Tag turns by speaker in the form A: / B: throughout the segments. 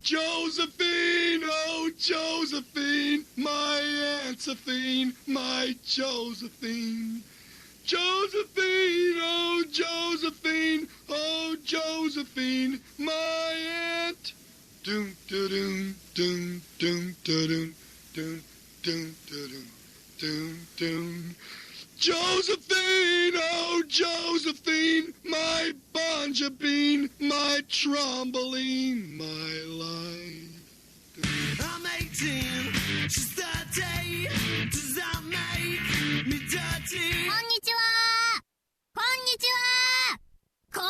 A: Josephine, oh Josephine, my Aunt-Sophine, my Josephine. Josephine, oh Josephine, oh Josephine, my aunt. Doom, doom, doom, doom, doom, doom, doom, doom, doom, doom. Josephine, oh Josephine, my bonja bean, my tromboline, my life.
B: I'm 18, she's 30, does that make me dirty?
C: こんにちはこんにちはこん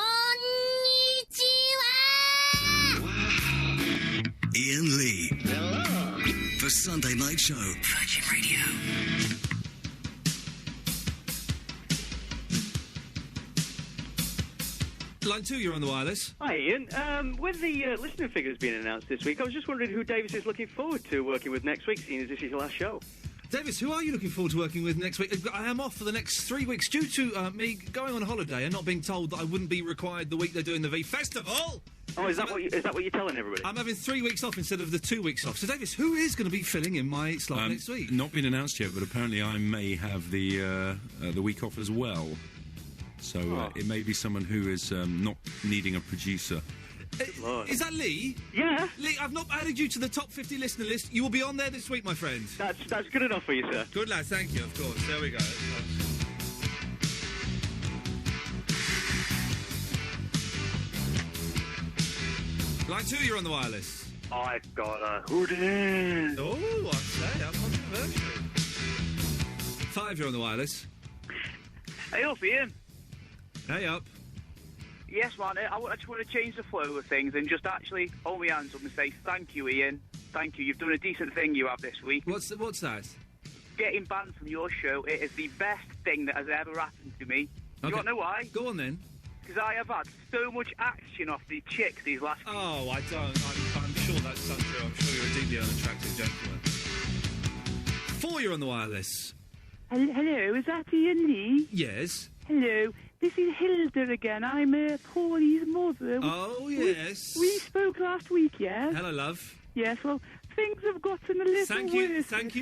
C: にちは
B: Iain Lee. Hello. The Sunday Night Show. Virgin Radio.
D: Line 2, you're on the wireless.
E: Hi, Iain. With the listener figures being announced this week, I was just wondering who Davis is looking forward to working with next week, seeing as this is your last show.
D: Davis, who are you looking forward to working with next week? I am off for the next 3 weeks due to me going on holiday and not being told that I wouldn't be required the week they're doing the V Festival.
E: Oh, is that what you're telling everybody?
D: I'm having 3 weeks off instead of the 2 weeks off. So, Davis, who is going to be filling in my slot next week?
F: Not been announced yet, but apparently I may have the week off as well. So it may be someone who is not needing a producer.
D: Is that Lee?
E: Yeah.
D: Lee, I've not added you to the top 50 listener list. You will be on there this week, my friend.
E: That's good enough for you, sir.
D: Good lad, thank you, of course. There we go. Line 2, you're on the wireless.
E: I've got a hoodie.
D: Oh, I'd say, how controversial. 5, you're on the wireless.
G: Hey up, Iain.
D: Hey up.
G: Yes, man, I just want to change the flow of things and just actually hold my hands up and say thank you, Iain. Thank you. You've done a decent thing you have this week.
D: What's that?
G: Getting banned from your show. It is the best thing that has ever happened to me.
D: Okay.
G: You want to know why?
D: Go on then.
G: Because I have had so much action off the chicks these last few
D: Oh, I don't. I'm sure that's untrue. I'm sure you're a deeply unattractive gentleman. 4, you're on the wireless.
H: Hello, is that Iain Lee?
D: Yes.
H: Hello, this is Hilda again. I'm Paulie's mother.
D: Oh, yes.
H: We spoke last week, yes?
D: Hello, love.
H: Yes, well, things have gotten a little worse.
D: Thank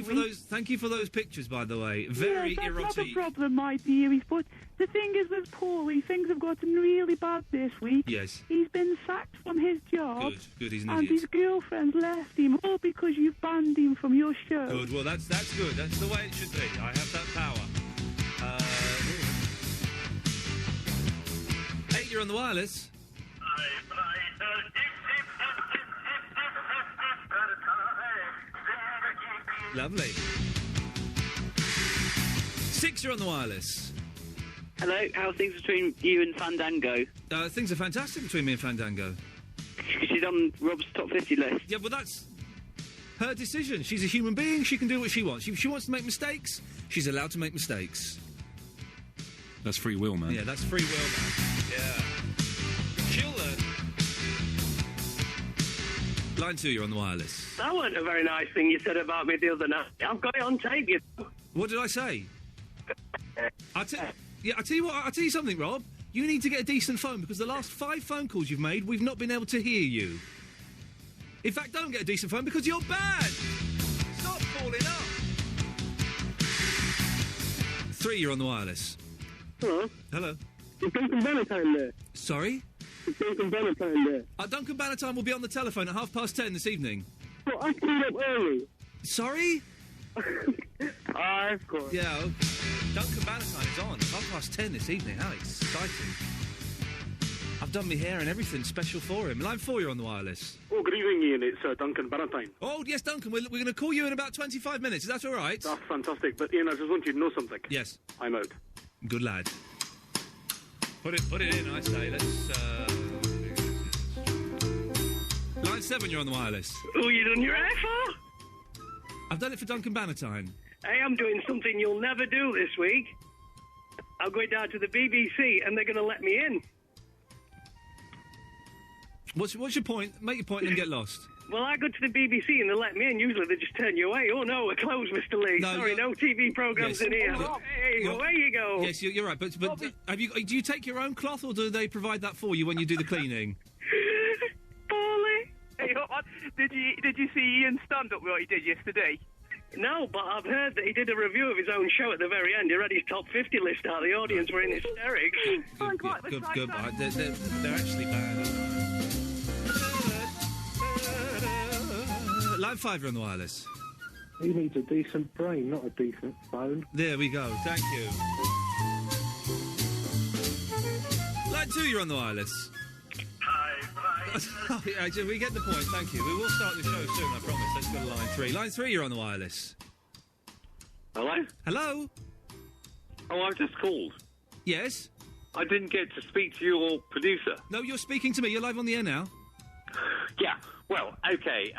D: you for those pictures, by the way. Very
H: that's
D: erotic.
H: That's not a problem, my dearies, but the thing is with Paulie, things have gotten really bad this week.
D: Yes.
H: He's been sacked from his job.
D: Good, he's an
H: and
D: idiot.
H: his girlfriend left him, all because you've banned him from your show.
D: Good, well, that's good. That's the way it should be. I have that power. 8, you're on the wireless. Lovely. 6, you're on the wireless.
I: Hello, how are things between you and Fandango?
D: Things are fantastic between me and Fandango.
I: She's on Rob's top 50 list.
D: Yeah, well, that's her decision. She's a human being. She can do what she wants. If she wants to make mistakes, she's allowed to make mistakes.
F: That's free will, man.
D: Yeah, that's free will, man. Yeah. She'll learn. Line 2, you're on the wireless.
J: That wasn't a very nice thing you said about me the other night. I've got it on tape, you know.
D: What did I say? I'll tell you what. I'll tell you something, Rob. You need to get a decent phone because the last 5 phone calls you've made, we've not been able to hear you. In fact, don't get a decent phone because you're bad. Stop falling up. 3, you're on the wireless.
J: Hello.
D: Hello.
J: Is Duncan Bannatyne there?
D: Sorry?
J: Is Duncan Bannatyne there?
D: Duncan Bannatyne will be on the telephone at 10:30 this evening.
J: Well, I called up early.
D: Sorry?
J: Of course.
D: Yeah, okay. Duncan Bannatyne is on 10:30 this evening. How exciting. I've done my hair and everything special for him. Line 4, you're on the wireless.
J: Oh, good evening, Iain. It's Duncan Bannatyne.
D: Oh, yes, Duncan. We're going to call you in about 25 minutes. Is that all right?
J: That's fantastic. But, Iain, I just want you to know something.
D: Yes.
J: I'm out.
D: Good lad. Put it in, I say. Let's, Line 7, you're on the wireless.
J: Oh, you done your hair for?
D: I've done it for Duncan Bannatyne.
J: Hey, I'm doing something you'll never do this week. I'm going down to the BBC and they're going to let me in.
D: What's your point? Make your point and get lost.
J: Well, I go to the BBC and they let me in. Usually they just turn you away. Oh, no, we're closed, Mr. Lee.
D: No,
J: sorry, no TV programmes in here. Hey, away you go.
D: Yes, you're right. But do you take your own cloth or do they provide that for you when you do the cleaning?
G: Paulie, hey, Did you see Ian's stand-up what he did yesterday?
J: No, but I've heard that he did a review of his own show at the very end. He read his top 50 list out. The audience were in hysterics.
D: Good. They're actually bad. Line 5, you're on the wireless.
K: He needs a decent brain, not a decent phone.
D: There we go. Thank you. Line 2, you're on the wireless. We get the point, thank you. We will start the show soon, I promise. Let's go to line 3. Line 3, you're on the wireless.
L: Hello?
D: Hello?
L: Oh, I've just called.
D: Yes?
L: I didn't get to speak to your producer.
D: No, you're speaking to me. You're live on the air now.
L: Yeah, well, okay.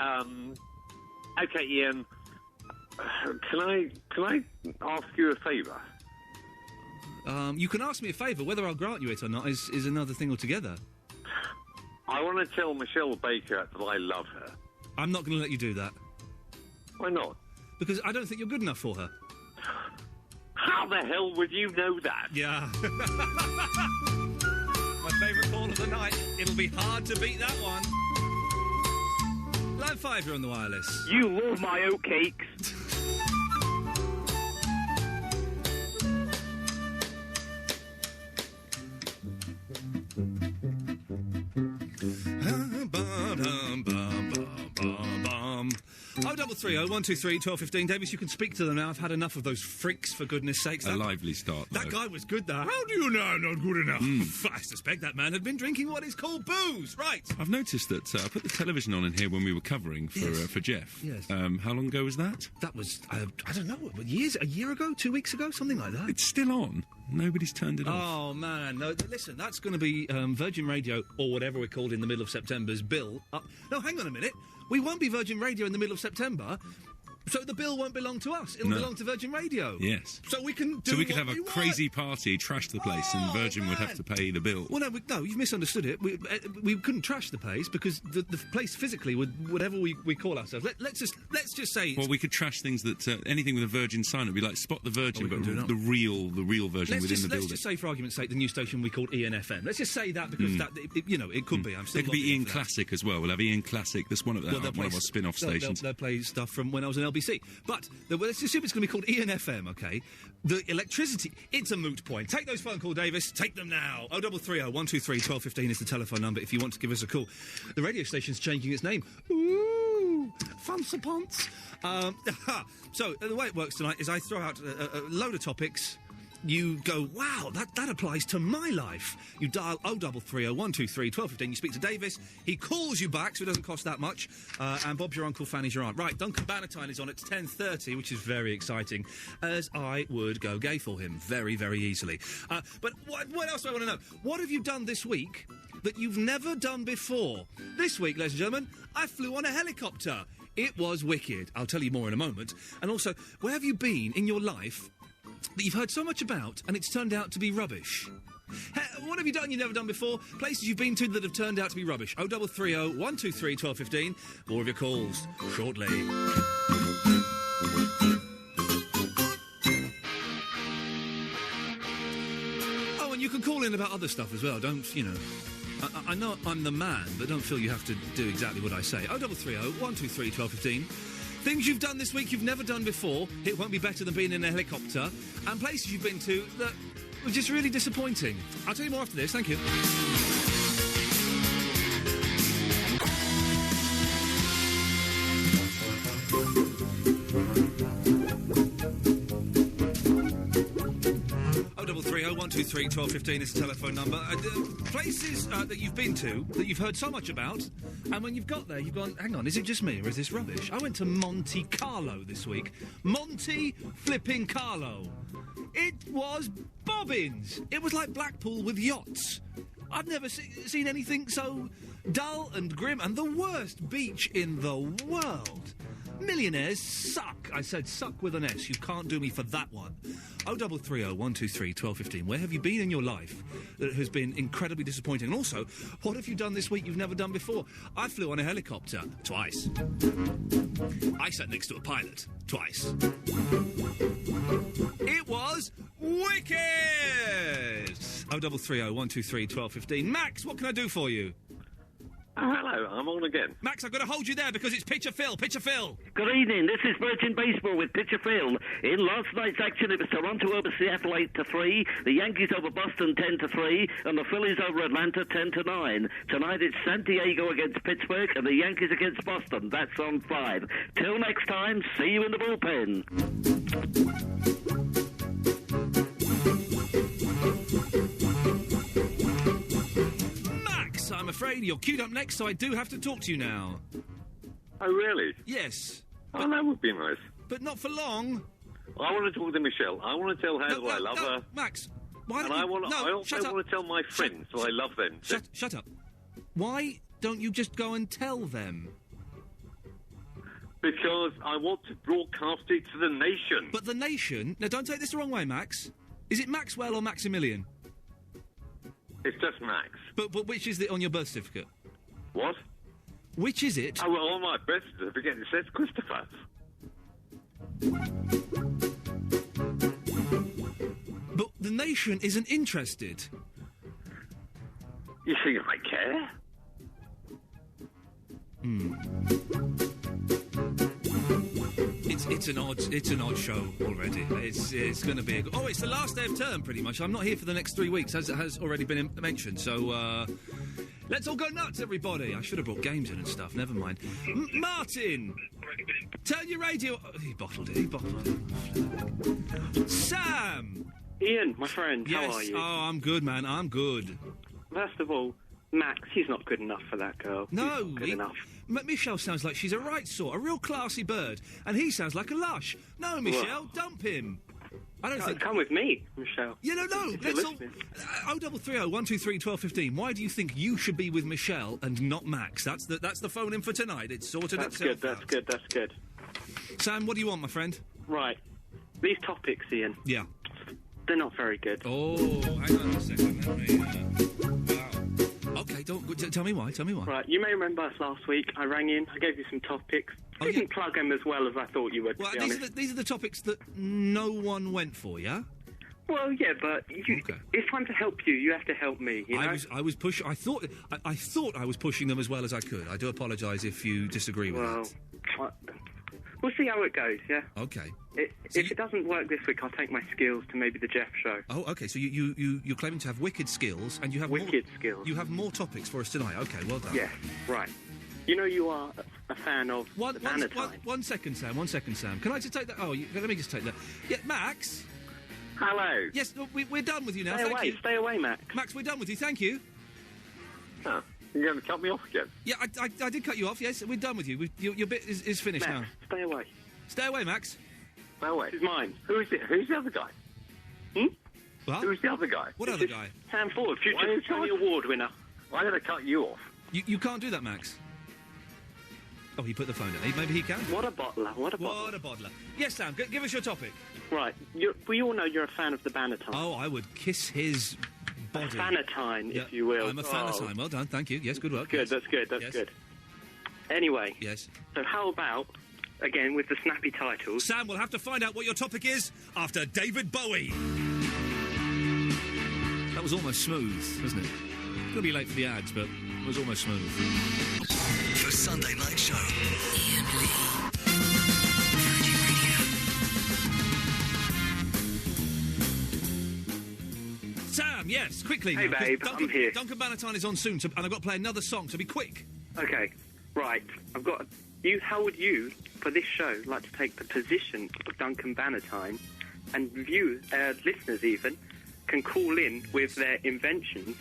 L: Okay, Ian. Can I ask you a favour?
D: You can ask me a favour. Whether I'll grant you it or not is another thing altogether.
L: I want to tell Michelle Baker that I love her.
D: I'm not going to let you do that.
L: Why not?
D: Because I don't think you're good enough for her.
L: How the hell would you know that?
D: Yeah. My favourite call of the night. It'll be hard to beat that one. Line 5, you're on the wireless.
G: You love my oatcakes.
D: Oh, 333-123-1215. Davis, you can speak to them now. I've had enough of those freaks, for goodness sakes.
F: A lively start, though.
D: That guy was good, though. How do you know I'm not good enough? I suspect that man had been drinking what is called booze. Right.
F: I've noticed that I put the television on in here when we were covering for Jeff.
D: Yes.
F: How long ago was that?
D: That was, I don't know, a year ago, 2 weeks ago, something like that.
F: It's still on. Nobody's turned it off.
D: Oh, man. No, listen, that's going to be Virgin Radio, or whatever we're called in the middle of September's bill. No, hang on a minute. We won't be Virgin Radio in the middle of September, so the bill won't belong to us. It'll belong to Virgin Radio.
F: Yes.
D: So we can do
F: So we could
D: what
F: have a
D: we
F: crazy party, trash the place, and Virgin would have to pay the bill.
D: Well, no, you've misunderstood it. We couldn't trash the place because the place physically would, whatever we call ourselves. Let's just say.
F: Well, we could trash things that anything with a Virgin sign would be like Spot the Virgin, but the real version within the building.
D: Let's just say, for argument's sake, the new station we called Iain FM. Let's just say that because it could be. I'm still.
F: It could be Iain Classic as well. We'll have Iain Classic. That's one of our spin-off stations.
D: They'll play stuff from when I was on LBC, but. Let's assume it's going to be called Iain FM, OK? The electricity, it's a moot point. Take those phone calls, Davis. Take them now. 0330-123-1215 is the telephone number if you want to give us a call. The radio station's changing its name. Ooh, fancy-pants. So, the way it works tonight is I throw out a load of topics. You go, wow, that applies to my life. You dial 0330-123-1215. You speak to Davis. He calls you back, so it doesn't cost that much. And Bob's your uncle, Fanny's your aunt. Right, Duncan Bannatyne is on at 10:30, which is very exciting, as I would go gay for him very, very easily. But what else do I want to know? What have you done this week that you've never done before? This week, ladies and gentlemen, I flew on a helicopter. It was wicked. I'll tell you more in a moment. And also, where have you been in your life that you've heard so much about and it's turned out to be rubbish? What have you done you've never done before? Places you've been to that have turned out to be rubbish. 0330-123-1215. More of your calls shortly. Oh, and you can call in about other stuff as well. Don't, I know I'm the man, but don't feel you have to do exactly what I say. 0330-123-1215. Things you've done this week you've never done before. It won't be better than being in a helicopter. And places you've been to that were just really disappointing. I'll tell you more after this. Thank you. Oh, 0330-123-1215 is the telephone number. Places that you've been to that you've heard so much about, and when you've got there, you've gone, hang on, is it just me or is this rubbish? I went to Monte Carlo this week. Monte flipping Carlo. It was bobbins. It was like Blackpool with yachts. I've never seen anything so dull and grim, and the worst beach in the world. Millionaires suck. I said suck with an S. You can't do me for that one. 0330-123-1215. Where have you been in your life that has been incredibly disappointing? And also, what have you done this week you've never done before? I flew on a helicopter twice. I sat next to a pilot twice. It was wicked! 0330-123-1215. Max, what can I do for you?
L: Hello, I'm on again.
D: Max, I've got to hold you there because it's Pitcher Phil. Pitcher Phil.
M: Good evening, this is Virgin Baseball with Pitcher Phil. In last night's action, it was Toronto over Seattle 8-3, the Yankees over Boston 10-3, and the Phillies over Atlanta 10-9. Tonight it's San Diego against Pittsburgh and the Yankees against Boston. That's on 5. Till next time, see you in the bullpen.
D: I'm afraid you're queued up next, so I do have to talk to you now.
L: Oh, really?
D: Yes.
L: Oh, that would be nice.
D: But not for long.
L: I want to talk to Michelle. I want to tell her that I love her.
D: Max, why don't
L: and
D: you...
L: I also want to tell my friends that I love them.
D: Shut up. Why don't you just go and tell them?
L: Because I want to broadcast it to the nation.
D: But the nation... Now, don't take this the wrong way, Max. Is it Maxwell or Maximilian?
L: It's just Max.
D: But which is it on your birth certificate?
L: What?
D: Which is it?
L: Oh, well, on my birth certificate it says Christopher.
D: But the nation isn't interested.
L: You think I care?
D: It's an odd show already. It's going to be it's the last day of term pretty much. I'm not here for the next 3 weeks, as it has already been mentioned. So let's all go nuts, everybody. I should have brought games in and stuff. Never mind. Martin, turn your radio. Oh, he bottled it. Sam.
N: Ian, my friend,
D: yes.
N: How are you?
D: Oh, I'm good, man. I'm good.
N: First of all, Max, he's not good enough for that girl.
D: No,
N: he's not good enough.
D: Michelle sounds like she's a right sort, a real classy bird, and he sounds like a lush. No, Michelle, dump him. I don't think.
N: Come with me, Michelle.
D: Yeah, no. Let's all. 0330 123 1215. Why do you think you should be with Michelle and not Max? That's the phone in for tonight. It's sorted itself.
N: That's good.
D: Sam, what do you want, my friend?
N: Right, these topics, Ian.
D: Yeah.
N: They're not very good.
D: Oh, hang on a second. Let me. Wow. Okay, tell me why.
N: Right, you may remember us last week. I rang in. I gave you some topics. You didn't plug them as well as I thought you would.
D: Well,
N: to be honest.
D: these are the topics that no one went for, yeah.
N: Well, yeah, but it's time to help you. You have to help me. You know?
D: I was pushing. I thought I was pushing them as well as I could. I do apologise if you disagree with that.
N: We'll see how it goes. Yeah.
D: Okay.
N: If it doesn't work this week, I'll take my skills to maybe the Jeff show.
D: Oh, okay. So you're claiming to have wicked skills, and you have
N: skills.
D: You have more topics for us tonight. Okay, well done.
N: Yes, right. You know you are a fan of the Bannatyne.
D: One second, Sam. Can I just take that? Oh, let me just take that. Yeah, Max.
L: Hello.
D: Yes, we're done with you now.
N: Stay away, Max.
D: Max, we're done with you. Thank you.
L: Oh, you're going to cut me off again?
D: Yeah, I did cut you off. Yes, we're done with you. Your bit is finished
N: Max,
D: now.
N: Stay away.
D: Stay away, Max.
L: Stay away.
N: This is mine.
L: Who's the other guy?
D: What?
L: Who's the other guy?
D: What other guy?
N: Sam Ford, future Tony Award winner.
L: Why did I cut you off?
D: You can't do that, Max. Oh, he put the phone down. Maybe he can.
N: What a bottler.
D: What a bottler. Yes, Sam, give us your topic.
N: Right. We all know you're a fan of the Bannatyne.
D: Oh, I would kiss his body.
N: Bannatyne, if you will.
D: I'm a Bannatyne. Well done. Thank you. Yes, good work.
N: Good.
D: Yes.
N: That's good. Anyway.
D: Yes.
N: So how about, again, with the snappy titles...
D: Sam, we'll have to find out what your topic is after David Bowie. That was almost smooth, wasn't it? Going to be late for the ads, but it was almost smooth.
B: The Sunday Night Show. Ian Lee.
D: Sam, yes, quickly.
N: Hey,
D: now,
N: babe, I'm here.
D: Duncan Bannatyne is on soon, and I've got to play another song, so be quick.
N: Okay, right. I've got... How would you, for this show, like to take the position of Duncan Bannatyne and listeners even, can call in with their inventions,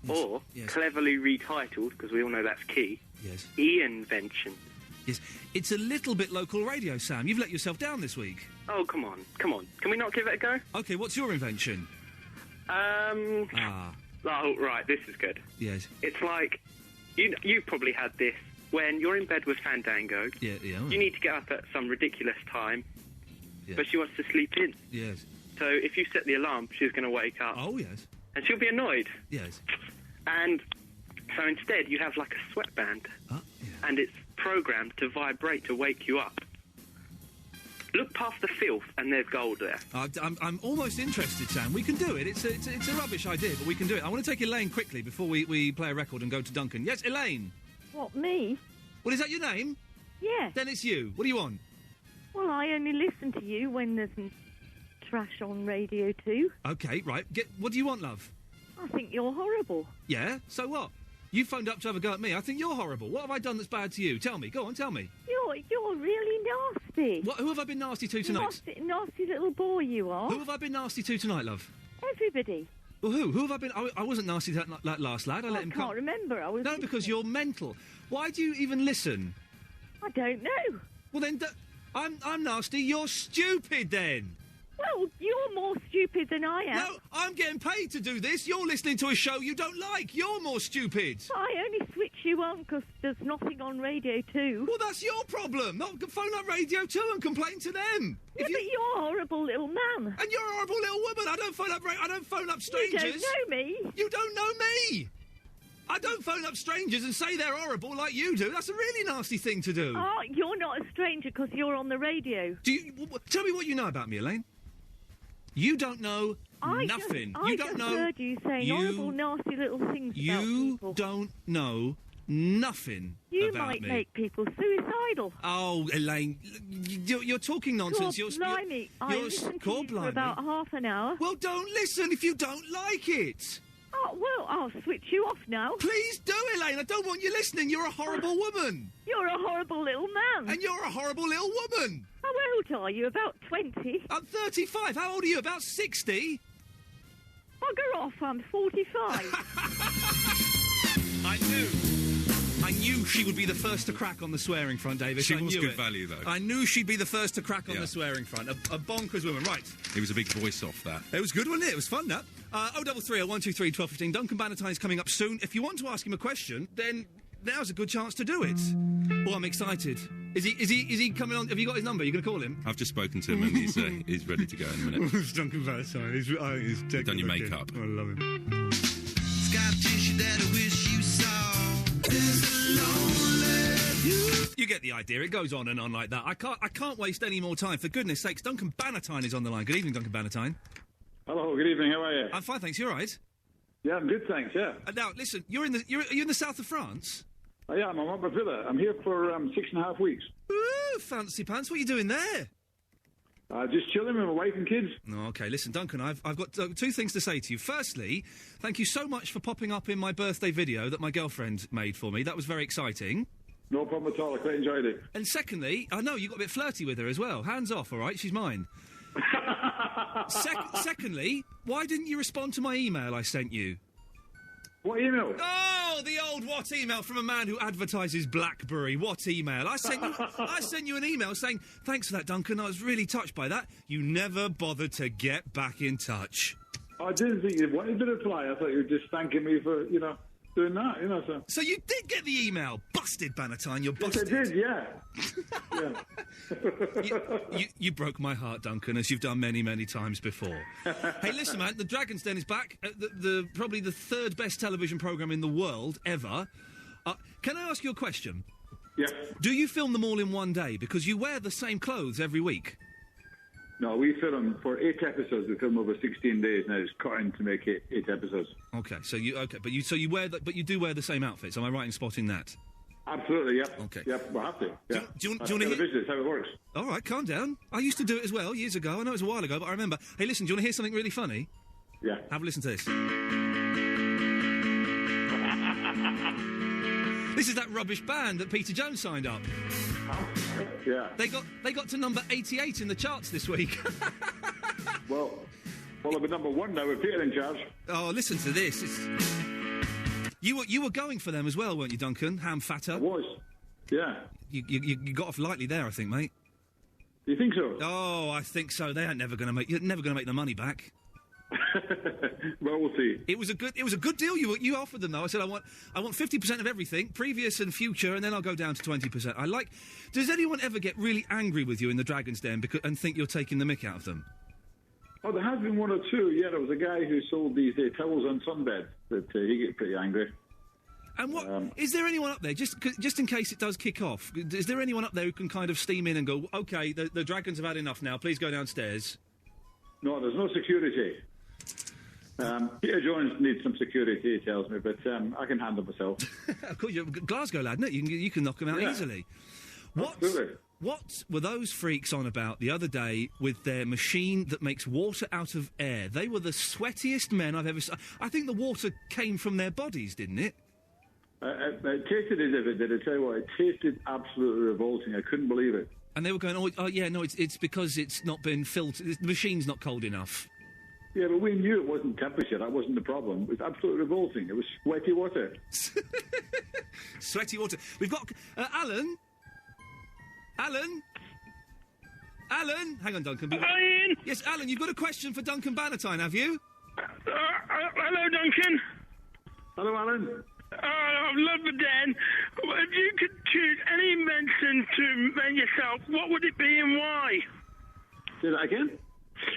N: or cleverly retitled, because we all know that's key, Ian-vention.
D: Yes, it's a little bit local radio, Sam. You've let yourself down this week.
N: Oh, come on. Can we not give it a go?
D: Okay, what's your invention?
N: Oh, right, this is good.
D: Yes.
N: It's like, you probably had this, when you're in bed with Fandango,
D: you
N: need to get up at some ridiculous time, but she wants to sleep in.
D: Yes.
N: So if you set the alarm, she's going to wake up.
D: Oh, yes.
N: And she'll be annoyed.
D: Yes.
N: And so instead, you have like a sweatband, and it's programmed to vibrate to wake you up. Look past the filth, and there's gold there.
D: I'm almost interested, Sam. We can do it. It's a rubbish idea, but we can do it. I want to take Elaine quickly before we play a record and go to Duncan. Yes, Elaine.
O: What, me?
D: Well, is that your name?
O: Yeah.
D: Then it's you. What do you want?
O: Well, I only listen to you when there's trash on Radio 2.
D: Okay, right. What do you want, love?
O: I think you're horrible.
D: Yeah? So what? You phoned up to have a go at me. I think you're horrible. What have I done that's bad to you? Tell me. Go on, tell me.
O: You're really nasty.
D: Who have I been nasty to tonight?
O: Nasty little boy you are.
D: Who have I been nasty to tonight, love?
O: Everybody.
D: Well, who? Who have I been... I wasn't nasty to that last lad. I let him come...
O: I can't remember.
D: No, because you're mental. Why do you even listen?
O: I don't know.
D: Well, then... I'm nasty. You're stupid, then.
O: Well, you're more stupid than I am.
D: No, I'm getting paid to do this. You're listening to a show you don't like. You're more stupid.
O: I only switch you on because there's nothing on Radio 2.
D: Well, that's your problem. Not phone up Radio 2 and complain to them.
O: Yeah, but you're a horrible little man.
D: And you're a horrible little woman. I don't phone up strangers.
O: You don't know me.
D: You don't know me. I don't phone up strangers and say they're horrible like you do. That's a really nasty thing to do.
O: Oh, you're not a stranger because you're on the radio.
D: Tell me what you know about me, Elaine. You don't know nothing.
O: I just heard you saying horrible, nasty little things about people.
D: You don't know nothing
O: You
D: about
O: might
D: me.
O: make people suicidal.
D: Oh, Elaine, you're talking nonsense.
O: Blimey. I listened to you for about half an hour.
D: Well, don't listen if you don't like it.
O: Oh, well, I'll switch you off now.
D: Please do, Elaine. I don't want you listening. You're a horrible woman.
O: You're a horrible little man.
D: And you're a horrible little woman.
O: How old are you? About 20?
D: I'm 35. How old are you? About 60?
O: Bugger off, I'm 45.
D: I knew she would be the first to crack on the swearing front, David.
F: She was good value, though.
D: I knew she'd be the first to crack on the swearing front. A bonkers woman, right.
F: It was a big voice off that.
D: It was good, wasn't it? It was fun, that. 0330 123 1215. Duncan Bannatyne's coming up soon. If you want to ask him a question, then now's a good chance to do it. Oh, I'm excited. Is he coming on? Have you got his number? You going to call him?
F: I've just spoken to him and he's ready to go in a minute.
D: It's Duncan Bannatyne. He's
F: done your makeup.
D: I love him.
B: Sky tissue that I wish you saw. There's a lonely
D: You get the idea. It goes on and on like that. I can't waste any more time. For goodness sakes, Duncan Bannatyne is on the line. Good evening, Duncan Bannatyne.
P: Hello, good evening. How are you?
D: I'm fine, thanks. You all right?
P: Yeah, I'm good, thanks. Yeah.
D: Now, listen. Are you in the south of France?
P: I am. I'm at my villa. I'm here for 6.5 weeks.
D: Ooh, fancy pants. What are you doing there?
P: Just chilling with my wife and kids.
D: Oh, okay, listen, Duncan, I've got two things to say to you. Firstly, thank you so much for popping up in my birthday video that my girlfriend made for me. That was very exciting.
P: No problem at all. I quite enjoyed it.
D: And secondly, I know you got a bit flirty with her as well. Hands off, all right? She's mine. Secondly, why didn't you respond to my email I sent you?
P: What email?
D: Oh, the old what email from a man who advertises BlackBerry. What email? I sent you an email saying, thanks for that, Duncan. I was really touched by that. You never bothered to get back in touch.
P: I didn't think you wanted to reply. I thought you were just thanking me for, doing that, so.
D: So you did get the email. Busted, Bannatyne. You're busted.
P: Yes, I did, yeah.
D: You broke my heart, Duncan, as you've done many, many times before. Hey, listen, man, the Dragon's Den is back. Probably the third best television programme in the world ever. Can I ask you a question?
P: Yeah.
D: Do you film them all in one day? Because you wear the same clothes every week.
P: No, we film for 8 episodes. We film over 16 days, and it's cutting to make 8 episodes.
D: Okay, but you do wear the same outfits. Am I right in spotting that?
P: Absolutely, yep.
D: Okay.
P: Yep, we'll have to. Yeah.
D: Do you want to hear?
P: That's how it works.
D: All right, calm down. I used to do it as well years ago. I know it was a while ago, but I remember. Hey, listen, do you want to hear something really funny?
P: Yeah.
D: Have a listen to this. This is that rubbish band that Peter Jones signed up.
P: Yeah.
D: They got to number 88 in the charts this week.
P: Well, they're number 1 now with Peter in charge.
D: Oh, listen to this. You were going for them as well, weren't you, Duncan? Ham fatter.
P: I was. Yeah.
D: You got off lightly there, I think, mate.
P: You think so?
D: Oh, I think so. You're never going to make the money back.
P: Well, we'll see.
D: It was a good deal you offered them, though. I said I want 50% of everything, previous and future, and then I'll go down to 20%. Does anyone ever get really angry with you in the Dragon's Den and think you're taking the mick out of them?
P: Oh, there has been 1 or 2. Yeah, there was a guy who sold these towels on sunbeds that he get pretty angry.
D: And what is there anyone up there, just in case it does kick off, is there anyone up there who can kind of steam in and go, OK, the Dragons have had enough now, please go downstairs?
P: No, there's no security. Peter Jones needs some security, he tells me, but I can handle myself.
D: Of course, you're a Glasgow lad, isn't it? You can knock them out easily.
P: Absolutely.
D: What were those freaks on about the other day with their machine that makes water out of air? They were the sweatiest men I've ever seen. I think the water came from their bodies, didn't it?
P: It tasted as if it did. I tell you what, it tasted absolutely revolting. I couldn't believe it.
D: And they were going, oh yeah, no, it's because it's not been filtered. The machine's not cold enough.
P: Yeah, but we knew it wasn't temperature. That wasn't the problem. It was absolutely revolting. It was sweaty water.
D: Sweaty water. We've got Alan. Alan? Hang on, Duncan.
Q: Ian?
D: Yes, Alan, you've got a question for Duncan Bannatyne, have you?
Q: Hello, Duncan.
P: Hello, Alan.
Q: I love the den. If you could choose any invention to invent yourself, what would it be and why?
P: Say that again?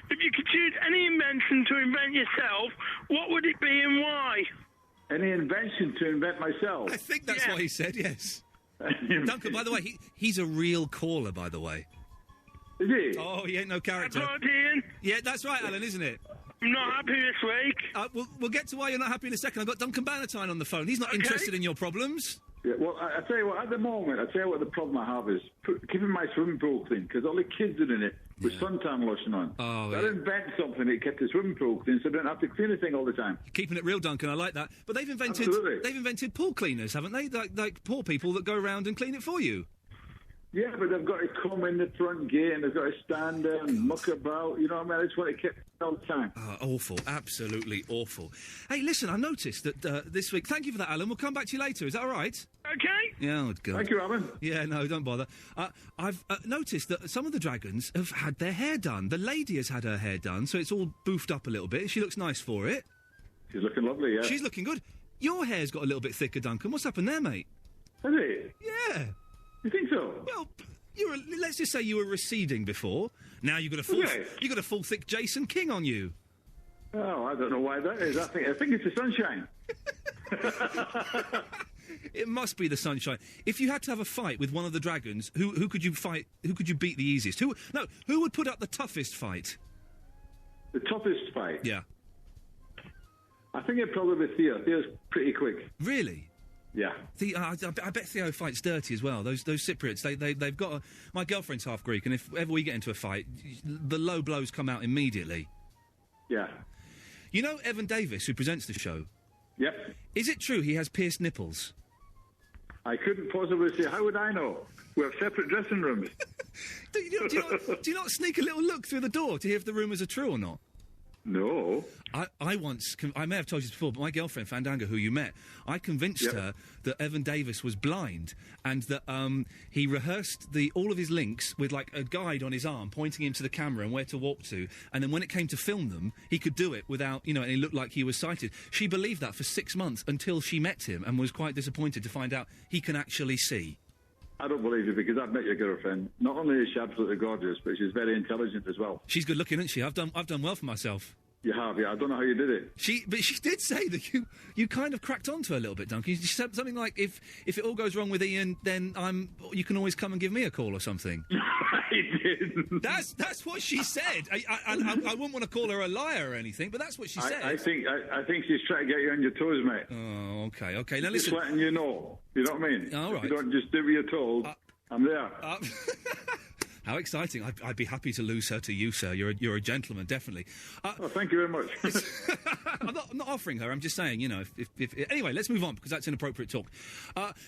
Q: If you could choose any invention to invent yourself, what would it be and why?
P: Any invention to invent myself?
D: I think that's what he said, yes. Duncan, by the way, he's a real caller, by the way.
P: Is he?
D: Oh, he ain't no character.
Q: That's right, Ian.
D: Yeah, that's right, Alan, isn't it?
Q: I'm not happy this week.
D: We'll get to why you're not happy in a second. I've got Duncan Bannatyne on the phone. He's not interested in your problems.
P: Yeah, well, I tell you what, at the moment, the problem I have is keeping my swimming pool clean, because all the kids are in it with suntan lotion on.
D: Oh,
P: so I invent something that kept the swimming pool clean, so I don't have to clean the thing all the time.
D: Keeping it real, Duncan, I like that. But they've invented pool cleaners, haven't they? Like poor people that go around and clean it for you.
P: Yeah, but they've got to come in the front gate and they've got to stand there and muck about. You know what I mean? I just want to keep it all the time.
D: Awful. Absolutely awful. Hey, listen, I noticed that this week... Thank you for that, Alan. We'll come back to you later. Is that all right?
Q: Okay.
D: Yeah, oh, God.
P: Thank you, Alan.
D: Yeah, no, don't bother. I've noticed that some of the Dragons have had their hair done. The lady has had her hair done, so it's all boofed up a little bit. She looks nice for it.
P: She's looking lovely, yeah.
D: She's looking good. Your hair's got a little bit thicker, Duncan. What's happened there, mate?
P: Has it?
D: Yeah.
P: You think so?
D: Well, let's just say you were receding before. Now you've got a full thick Jason King on you.
P: Oh, I don't know why that is. I think it's the sunshine.
D: It must be the sunshine. If you had to have a fight with one of the Dragons, who could you fight? Who could you beat the easiest? Who would put up the toughest fight?
P: The toughest fight?
D: Yeah.
P: I think it'd probably be Theo. Theo's pretty quick.
D: Really?
P: Yeah.
D: I bet Theo fights dirty as well. Those Cypriots, they've got my girlfriend's half Greek, and if ever we get into a fight, the low blows come out immediately.
P: Yeah.
D: You know Evan Davis, who presents the show?
P: Yep.
D: Is it true he has pierced nipples?
P: I couldn't possibly say. How would I know? We have separate dressing rooms.
D: do you not sneak a little look through the door to hear if the rumours are true or not?
P: No.
D: I may have told you this before, but my girlfriend, Fandango, who you met, I convinced her that Evan Davis was blind and that he rehearsed all of his links with, like, a guide on his arm pointing him to the camera and where to walk to, and then when it came to film them, he could do it without, and he looked like he was sighted. She believed that for 6 months until she met him and was quite disappointed to find out he can actually see.
P: I don't believe you, because I've met your girlfriend. Not only is she absolutely gorgeous, but she's very intelligent as well.
D: She's good looking, isn't she? I've done well for myself.
P: You have, yeah. I don't know how you did it.
D: But she did say that you kind of cracked onto her a little bit, Duncan. She said something like, if it all goes wrong with Ian, then you can always come and give me a call or something.
P: I did.
D: That's what she said. I wouldn't want to call her a liar or anything, but that's what she said.
P: I think she's trying to get you on your toes, mate.
D: Oh, okay. Now
P: just
D: listen.
P: letting you know. You know what I mean?
D: All right.
P: You don't just do what you're told. I'm there.
D: How exciting. I'd be happy to lose her to you, sir. You're a gentleman, definitely.
P: Thank you very much.
D: I'm not offering her, I'm just saying, if anyway, let's move on, because that's inappropriate talk.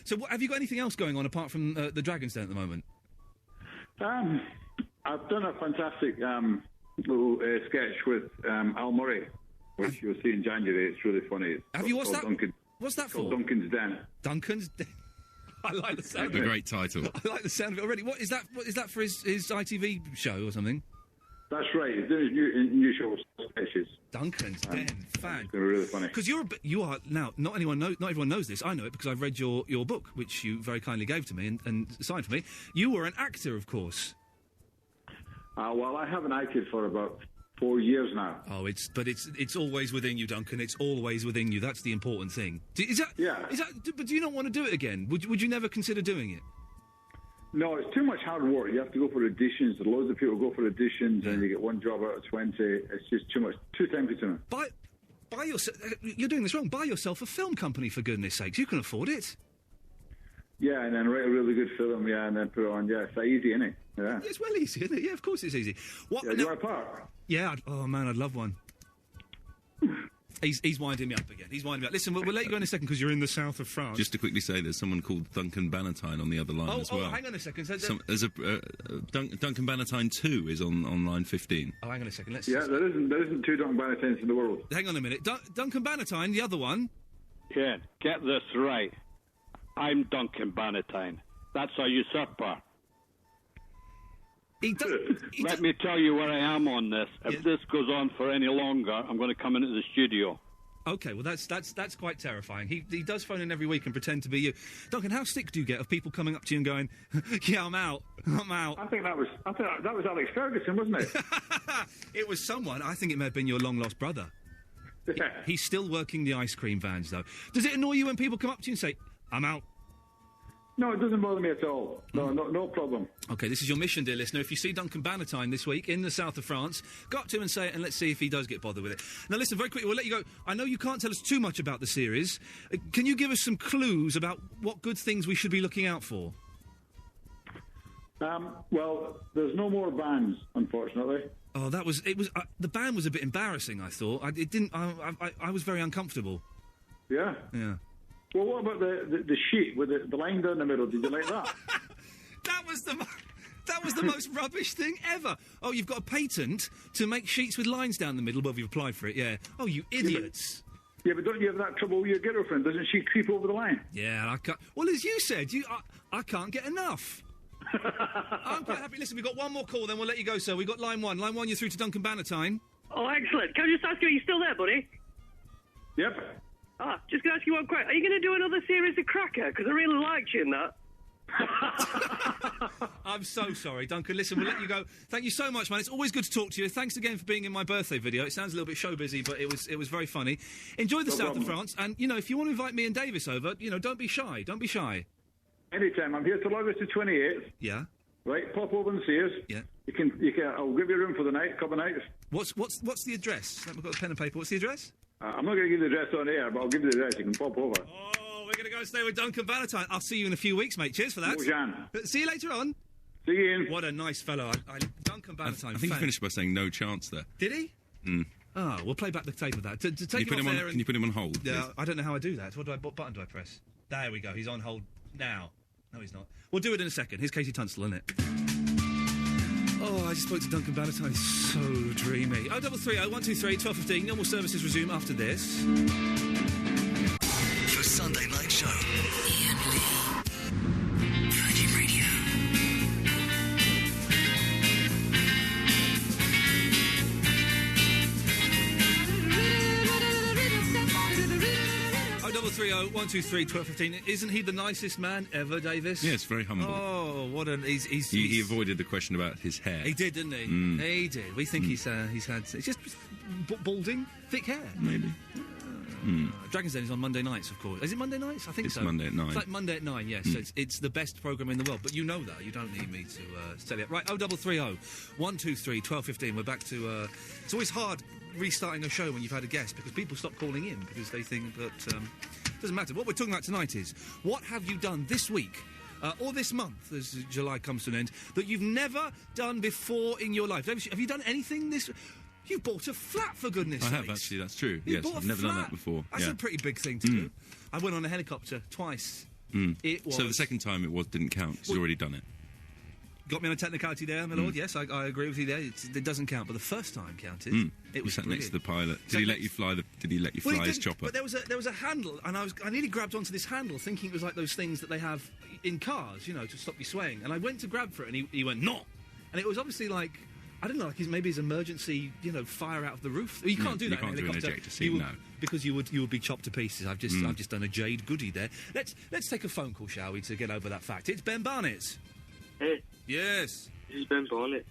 D: So have you got anything else going on apart from the Dragons Den at the moment?
P: I've done a fantastic little sketch with Al Murray, which you'll see in January. It's really funny.
D: Have you? What's that for?
P: Duncan's Den.
D: Duncan's Den. I like the sound of it.
F: A great title.
D: I like the sound of it already. What is that for his ITV show or something?
P: That's right. He's doing his new show sketches.
D: Duncan's Den, fan.
P: It's going to be really funny.
D: Because you are now. Not everyone knows this. I know it because I've read your book, which you very kindly gave to me and signed for me. You were an actor, of course.
P: Well, I haven't acted for about 4 years now.
D: Oh, it's always within you, Duncan. It's always within you. That's the important thing. Is that? But do you not want to do it again? Would you never consider doing it?
P: No, it's too much hard work. You have to go for auditions. Loads of people go for auditions, and you get one job out of 20. It's just too much. Too time-consuming.
D: Buy yourself. You're doing this wrong. Buy yourself a film company, for goodness sakes. You can afford it.
P: Yeah, and then write a really good film. Yeah, and then put it on. Yeah, it's that easy, isn't it? Yeah.
D: It's well easy, isn't it? Yeah, of course it's easy. What?
P: Yeah, do you want a part?
D: Yeah. Oh man, I'd love one. He's winding me up again. He's winding me up. Listen, we'll let you go in a second because you're in the south of France.
F: Just to quickly say, there's someone called Duncan Bannatyne on the other line as well.
D: Oh, hang on a second.
F: There's a Duncan Bannatyne 2 is on line 15.
D: Oh, hang on a second.
P: There isn't two Duncan Bannatynes in the world.
D: Hang on a minute. Duncan Bannatyne, the other one.
R: Ken, get this right. I'm Duncan Bannatyne. That's a usurper. Let me tell you where I am on this. If this goes on for any longer, I'm going to come into the studio.
D: Okay, well that's quite terrifying. He does phone in every week and pretend to be you. Duncan, how sick do you get of people coming up to you and going, "Yeah, I'm out.
P: I think that was Alex Ferguson, wasn't it?
D: It was someone. I think it may have been your long lost brother.
P: Yeah.
D: He's still working the ice cream vans though. Does it annoy you when people come up to you and say, "I'm out"?
P: No, it doesn't bother me at all. No problem.
D: Okay, this is your mission, dear listener. If you see Duncan Bannatyne this week in the south of France, go up to him and say it, and let's see if he does get bothered with it. Now, listen, very quickly, we'll let you go. I know you can't tell us too much about the series. Can you give us some clues about what good things we should be looking out for?
P: Well, there's no more bands, unfortunately.
D: Oh, the band was a bit embarrassing, I thought. I was very uncomfortable.
P: Yeah?
D: Yeah.
P: Well, what about the sheet with the line down the middle? Did you like that?
D: That was the most rubbish thing ever. Oh, you've got a patent to make sheets with lines down the middle. Well, you've applied for it, yeah. Oh, you idiots.
P: Yeah, but don't you have that trouble with your girlfriend? Doesn't she creep over the line?
D: Yeah, I can't. Well, as you said, I can't get enough. I'm quite happy. Listen, we've got one more call, then we'll let you go, sir. We've got line one. Line one, you're through to Duncan Bannatyne.
J: Oh, excellent. Can I just ask you, are you still there, buddy?
P: Yep.
J: Just going to ask you one question. Are you going to do another series of Cracker? Because I really liked you in that.
D: I'm so sorry, Duncan. Listen, we'll let you go. Thank you so much, man. It's always good to talk to you. Thanks again for being in my birthday video. It sounds a little bit show busy, but it was very funny. Enjoy the south of France, and if you want to invite me and Davis over, don't be shy. Don't be shy.
P: Anytime. I'm here till August the 28th.
D: Yeah.
P: Right. Pop over and see us.
D: Yeah.
P: You can. I'll give you a room for the night. A couple of nights.
D: What's the address? We've got a pen and paper. What's the address?
P: I'm not going to give you the address on air, but I'll give you the address. You can pop over.
D: Oh, we're going to go and stay with Duncan Bannatyne. I'll see you in a few weeks, mate. Cheers for that. See you later on.
P: See you, Ian.
D: What a nice fellow. Duncan Bannatyne.
F: I think he finished by saying no chance there.
D: Did he?
F: Mm.
D: Oh, we'll play back the tape of that. To take
F: can you put him on hold?
D: Yeah,
F: please?
D: I don't know how I do that. What button do I press? There we go. He's on hold now. No, he's not. We'll do it in a second. Here's Katie Tunstall, isn't it? Oh, I just spoke to Duncan Bannatyne. He's so dreamy. 0330 123 1215. Normal services resume after this.
B: The Sunday Night Show. Iain Lee. Virgin Radio.
D: Oh, 0330 123 1215. Isn't he the nicest man ever, Davis?
F: Yes, very humble.
D: Oh, what an...
F: He avoided the question about his hair.
D: He did, didn't he?
F: Mm.
D: He did. We think he's had... It's just balding, thick hair.
F: Maybe.
D: Dragon's Den is on Monday nights, of course. Is it Monday nights? I think
F: it's
D: so.
F: It's Monday at 9.
D: It's like Monday at 9, yes. So it's the best programme in the world. But you know that. You don't need me to tell you. Right, 0330 123 1215. We're back to... it's always hard restarting a show when you've had a guest because people stop calling in because they think that... it doesn't matter. What we're talking about tonight is what have you done this week or this month, as July comes to an end, that you've never done before in your life? Have you done anything this... You bought a flat, for goodness sake.
F: I have, actually, that's true.
D: You
F: yes, I've never done that before.
D: That's a pretty big thing to do. I went on a helicopter twice. It was...
F: So the second time didn't count, because you'd already done it.
D: Got me on a technicality there, my lord. Yes, I agree with you there. It doesn't count, but the first time counted. It was
F: sat next to the pilot. Did he let you fly his chopper?
D: But there was a handle, and I nearly grabbed onto this handle, thinking it was like those things that they have in cars, to stop you swaying. And I went to grab for it, and he went, "No!" And it was obviously like... I don't know, like maybe his emergency, fire out of the roof. You can't do that in a helicopter.
F: You can't do an ejector seat, no.
D: Because you would be chopped to pieces. I've just done a Jade goodie there. Let's take a phone call, shall we, to get over that fact. It's Ben Barnett.
S: Hey.
D: Yes.
S: This is Ben Barnett.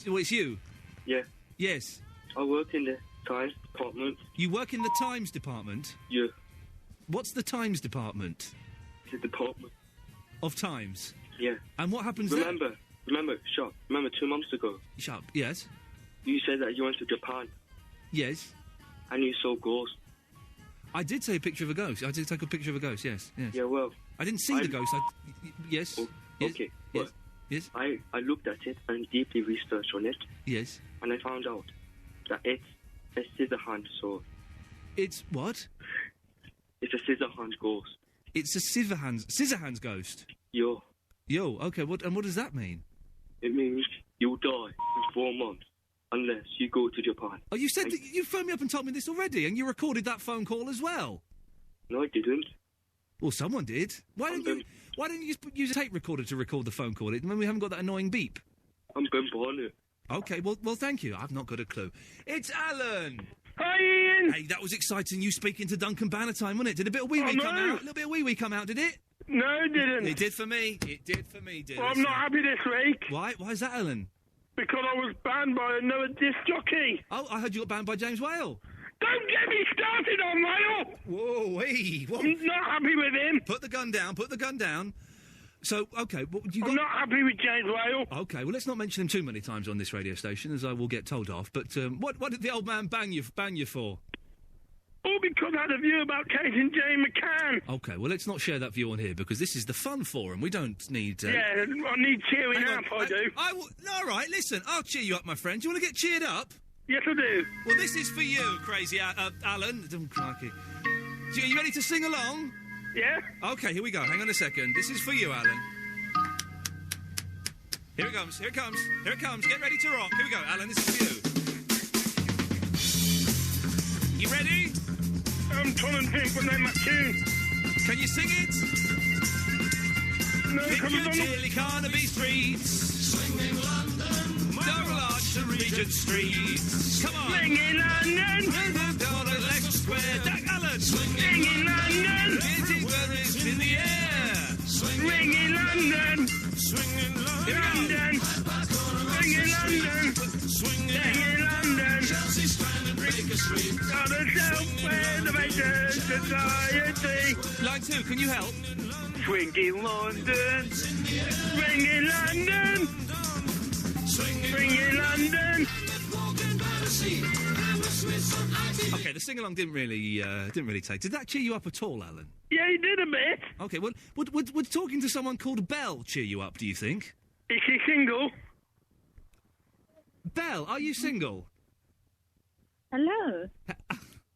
D: Well, it's you?
S: Yeah.
D: Yes.
S: I work in the Times department.
D: You work in the Times department?
S: Yeah.
D: What's the Times department?
S: The department.
D: Of Times?
S: Yeah.
D: And what happens
S: Remember, 2 months ago.
D: Shut up, yes?
S: You said that you went to Japan.
D: Yes.
S: And you saw ghosts.
D: I did take a picture of a ghost. I did take a picture of a ghost, yes.
S: Yeah, well...
D: I didn't see the ghost. Yes. Yes.
S: Okay.
D: Yes.
S: Well,
D: yes.
S: I looked at it and deeply researched on it.
D: Yes.
S: And I found out that it's a Scissorhands sword.
D: It's what?
S: It's a Scissorhands ghost.
D: It's a Scissorhands ghost?
S: Yo.
D: Okay, what does that mean?
S: It means you'll die in 4 months unless you go to Japan.
D: Oh, you said that you phoned me up and told me this already, and you recorded that phone call as well?
S: No, I didn't.
D: Well, someone did. Why don't you just use a tape recorder to record the phone call? When we haven't got that annoying beep.
S: I'm Ben Barnett.
D: Okay, well, thank you. I've not got a clue. It's Alan.
Q: Hi, Ian.
D: Hey, that was exciting. You speaking to Duncan Bannatyne, wasn't it? Did a bit of wee-wee come out? A little bit of wee-wee come out, did it?
Q: No, it didn't.
D: It did for me. It did for me, dear.
Q: Well, I'm not happy this week.
D: Why? Why is that, Alan?
Q: Because I was banned by another disc jockey.
D: Oh, I heard you got banned by James Whale.
Q: Don't get me started on Whale!
D: Whoa, hey. What?
Q: I'm not happy with him.
D: Put the gun down. So, OK,
Q: I'm not happy with James Whale.
D: OK, well, let's not mention him too many times on this radio station, as I will get told off. But what did the old man ban you for?
Q: All because I had a view about casing Jane McCann.
D: OK, well, let's not share that view on here, because this is the fun forum. We don't need...
Q: Yeah, I need cheering up, I do.
D: All right, listen, I'll cheer you up, my friend. Do you want to get cheered up?
Q: Yes, I do.
D: Well, this is for you, crazy Alan. Crikey. So, are you ready to sing along?
Q: Yeah.
D: OK, here we go. Hang on a second. This is for you, Alan. Here it comes. Here it comes. Here it comes. Get ready to rock. Here we go, Alan. This is for you. You ready?
Q: I'm trying to think what name that tune.
D: Can you sing it?
Q: No,
D: Piccadilly, Carnaby streets.
B: Swinging London.
D: Double Arch to Regent Street. Come on.
Q: Swinging London.
D: Down at Leicester Square. Duck Allen.
Q: Swinging London.
D: Where it's in the air.
Q: Swinging London.
B: Swinging
Q: London. Swinging London. Swinging London.
B: Chelsea Strand and Baker Street.
Q: On the shelf where the Makers Society.
D: Line 2, can you help?
Q: Swinging London. Swinging London. Swinging London.
D: Okay, the sing-along didn't really take. Did that cheer you up at all, Alan?
Q: Yeah, he did a bit.
D: Okay, well, would talking to someone called Belle cheer you up, do you think?
Q: Is she single?
D: Belle, are you single?
T: Hello.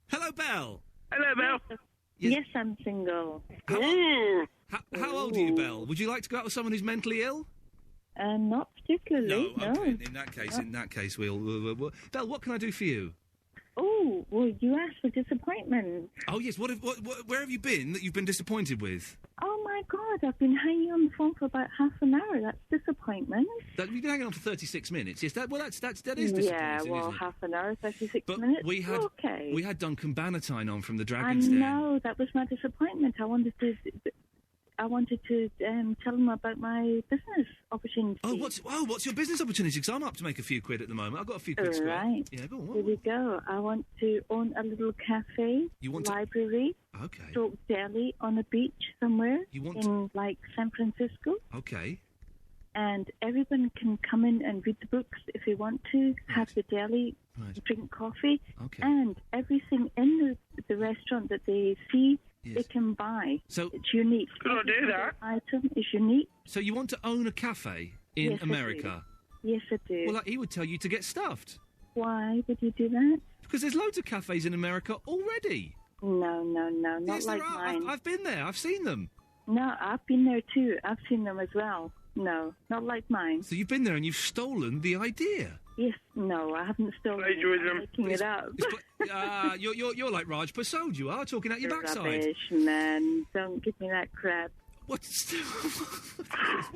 D: Hello, Belle.
Q: Hello, Belle.
T: Yes, I'm single.
D: How old are you, Belle? Would you like to go out with someone who's mentally ill?
T: Not particularly.
D: No. Okay. In that case, we'll. Belle, what can I do for you?
T: Oh, well, you asked for disappointment.
D: Oh yes. Where have you been that you've been disappointed with?
T: Oh my God, I've been hanging on the phone for about half an hour. That's disappointment.
D: You've been hanging on for 36 minutes. Yes, that is disappointing.
T: Yeah, well,
D: isn't it?
T: half an hour, 36 minutes.
D: We had
T: okay.
D: We had Duncan Bannatyne on from the
T: I
D: Dragon's Den.
T: know, that was my disappointment. I wanted to tell him about my business opportunity.
D: Oh, what's your business opportunity? Because I'm up to make a few quid at the moment. I've got a few quid square.
T: Right.
D: Yeah, go on.
T: Here we go. I want to own a little cafe, library, stroke deli on a beach somewhere in like San Francisco.
D: Okay.
T: And everyone can come in and read the books if they want to, have the deli, drink coffee, and everything in the restaurant that they see, they can buy.
D: So
T: it's unique.
Q: Could I do that?
T: Item is unique.
D: So you want to own a cafe in America?
T: Yes, I do.
D: Well, he would tell you to get stuffed.
T: Why would you do that?
D: Because there's loads of cafes in America already.
T: No, not
D: yes,
T: like
D: there are.
T: mine.
D: I've been there. I've seen them.
T: No, I've been there too. I've seen them as well. No, not like mine.
D: So you've been there and you've stolen the idea?
T: Yes, no, I haven't stolen it. I'm making it up.
D: You're like Raj Pasod, you are, talking out your backside.
T: Rubbish, man. Don't give me that crap.
D: What is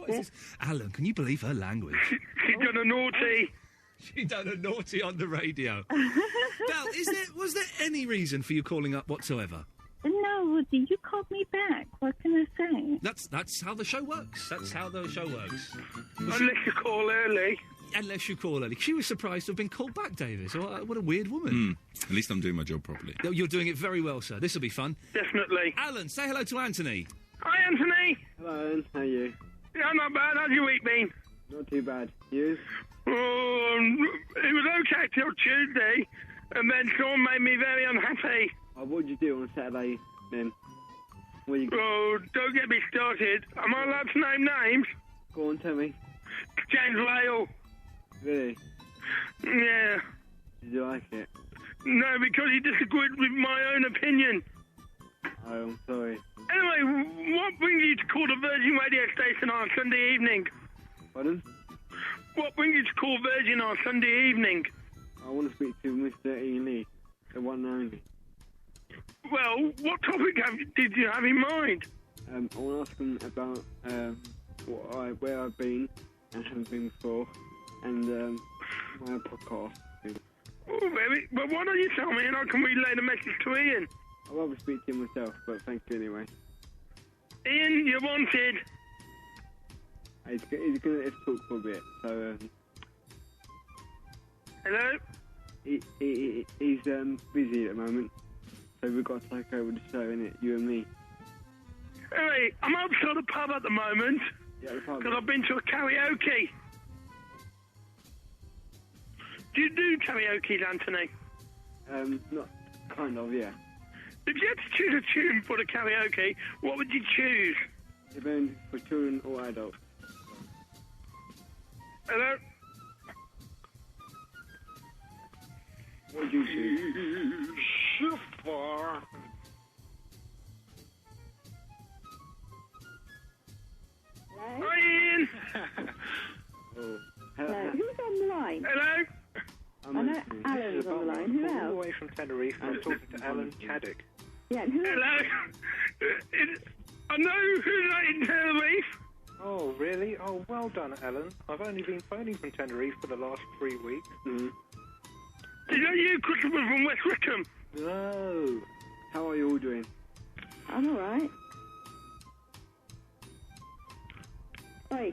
D: this? Alan, can you believe her language?
Q: She done a naughty.
D: She done a naughty on the radio. Belle, was there any reason for you calling up whatsoever?
T: No, you called me back. What can I say?
D: That's how the show works. That's how the show works.
Q: Unless you call early.
D: Unless you call early. She was surprised to have been called back, Davis. What a weird woman.
F: At least I'm doing my job properly.
D: You're doing it very well, sir. This will be fun.
Q: Definitely.
D: Alan, say hello to Anthony.
Q: Hi, Anthony.
U: Hello, Ian. How are you?
Q: Yeah, not bad. How's your week been?
U: Not too bad. You?
Q: It was okay till Tuesday, and then Sean made me very unhappy.
U: Oh, what did you do on Saturday, then?
Q: Don't get me started. Am I allowed to name names?
U: Go on, tell me.
Q: James Lale.
U: Really?
Q: Yeah.
U: Did you like it?
Q: No, because he disagreed with my own opinion.
U: Oh, I'm sorry.
Q: Anyway, what brings you to call the Virgin radio station on Sunday evening?
U: Pardon?
Q: What brings you to call Virgin on Sunday evening?
U: I want to speak to Mr. Ian Lee, the one and only.
Q: Well, what topic did you have in mind?
U: I want to ask him about where I've been and haven't been before, and my podcast.
Q: Oh, baby. Well, why don't you tell me and I can relay the message to Ian?
U: I'd rather speak to him myself, but thank you anyway.
Q: Ian, you're wanted.
U: He's going to let us talk for a bit, so...
Q: Hello?
U: He's busy at the moment, so we've got to take over the show, innit? You and me.
Q: Hey, I'm outside the pub at the moment.
U: Yeah, the pub.
Q: Because I've been to a karaoke. Do you do karaoke, Anthony?
U: Not kind of, yeah.
Q: If you had to choose a tune for the karaoke, what would you choose?
U: Depends for children or adults.
Q: Hello?
U: What would you choose?
Q: Super.
O: Hello?
Q: Hi, Ian.
U: Oh.
O: Hello. Who's on the line?
Q: Hello?
O: I know Alan's on the line. Who
K: All the
O: else?
K: way from Tenerife, and I'm talking to Alan Chaddock.
O: Yeah, and who
Q: Hello? I know who's that in Tenerife.
K: Oh, really? Oh, well done, Alan. I've only been phoning from Tenerife for the last 3 weeks.
U: Mm.
Q: Is that you, Christopher from West Wickham?
U: No. How are you all doing?
O: I'm all right. Oi,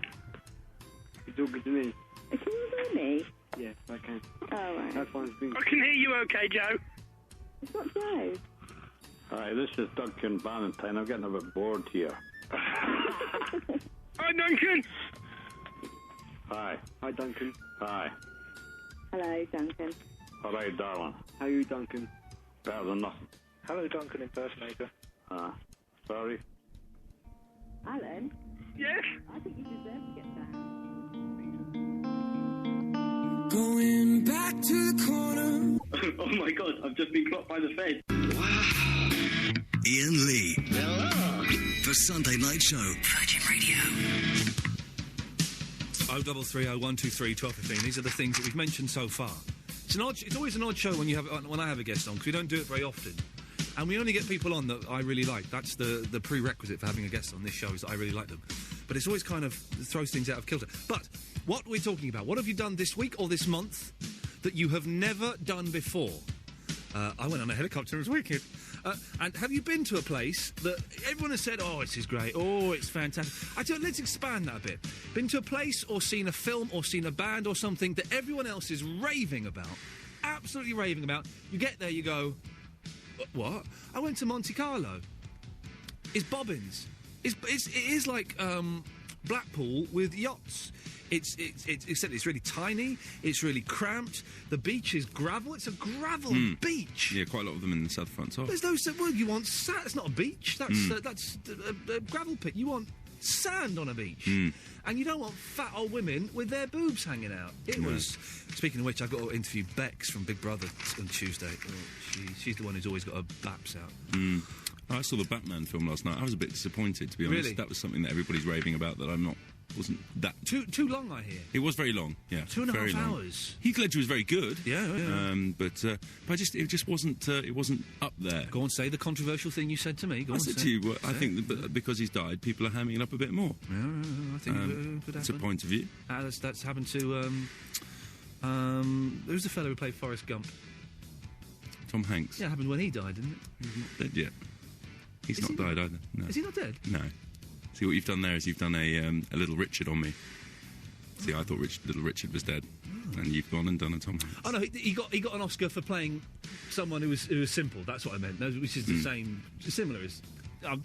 U: You're talking to me?
O: can you hear me?
U: Yes, I can.
O: Oh, right.
U: That's fine.
Q: I can hear you okay, Joe.
O: It's not Joe.
R: Hi, this is Duncan Bannatyne. I'm getting a bit bored here.
Q: Hi, Duncan.
R: Hi.
U: Hi, Duncan.
R: Hi.
O: Hello, Duncan.
R: All right, darling.
U: How are you, Duncan?
R: Better than nothing.
K: Hello, Duncan impersonator.
R: Sorry.
O: Alan?
Q: Yes?
O: I think you deserve to get down.
B: Going back to the corner.
S: Oh my God, I've just been clocked by the Fed.
B: Iain Lee. Hello. The Sunday Night Show. Virgin Radio.
D: 0330 123 1215. These are the things that we've mentioned so far. It's always an odd show when I have a guest on, because we don't do it very often. And we only get people on that I really like. That's the prerequisite for having a guest on this show, is that I really like them. But it's always kind of throws things out of kilter. But what we're talking about, what have you done this week or this month that you have never done before? I went on a helicopter, it was wicked. And have you been to a place that everyone has said, oh, this is great, oh, it's fantastic. I tell you, let's expand that a bit. Been to a place or seen a film or seen a band or something that everyone else is raving about, absolutely raving about. You get there, you go, what? I went to Monte Carlo. It's Bobbins. It is like Blackpool with yachts. Except it's really tiny. It's really cramped. The beach is gravel. It's a gravel beach.
F: Yeah, quite a lot of them in the south front. So.
D: There's no. Well, you want sand. It's not a beach. That's a gravel pit. You want sand on a beach, and you don't want fat old women with their boobs hanging out. It was. Speaking of which, I've got to interview Bex from Big Brother on Tuesday. Oh, she's the one who's always got her baps out.
F: I saw the Batman film last night. I was a bit disappointed, to be honest.
D: Really?
F: That was something that everybody's raving about that wasn't that...
D: Too long, I hear.
F: It was very long, yeah.
D: 2.5 hours.
F: Heath Ledger was very good.
D: Yeah.
F: But it just wasn't up there.
D: Go on, say the controversial thing you said to me. Go on,
F: said to you, I think that because he's died, people are hamming it up a bit more.
D: Yeah, I think it could happen.
F: That's a point of view.
D: That's happened to... who's the fellow who played Forrest Gump?
F: Tom Hanks.
D: Yeah, it happened when he died, didn't it?
F: He's not dead yet. He's not died either. No.
D: Is he not dead?
F: No. See, what you've done there is you've done a Little Richard on me. See, I thought Little Richard was dead, and you've gone and done a Tom Hanks.
D: Oh no, he got an Oscar for playing someone who was simple. That's what I meant. Which is the same, similar as.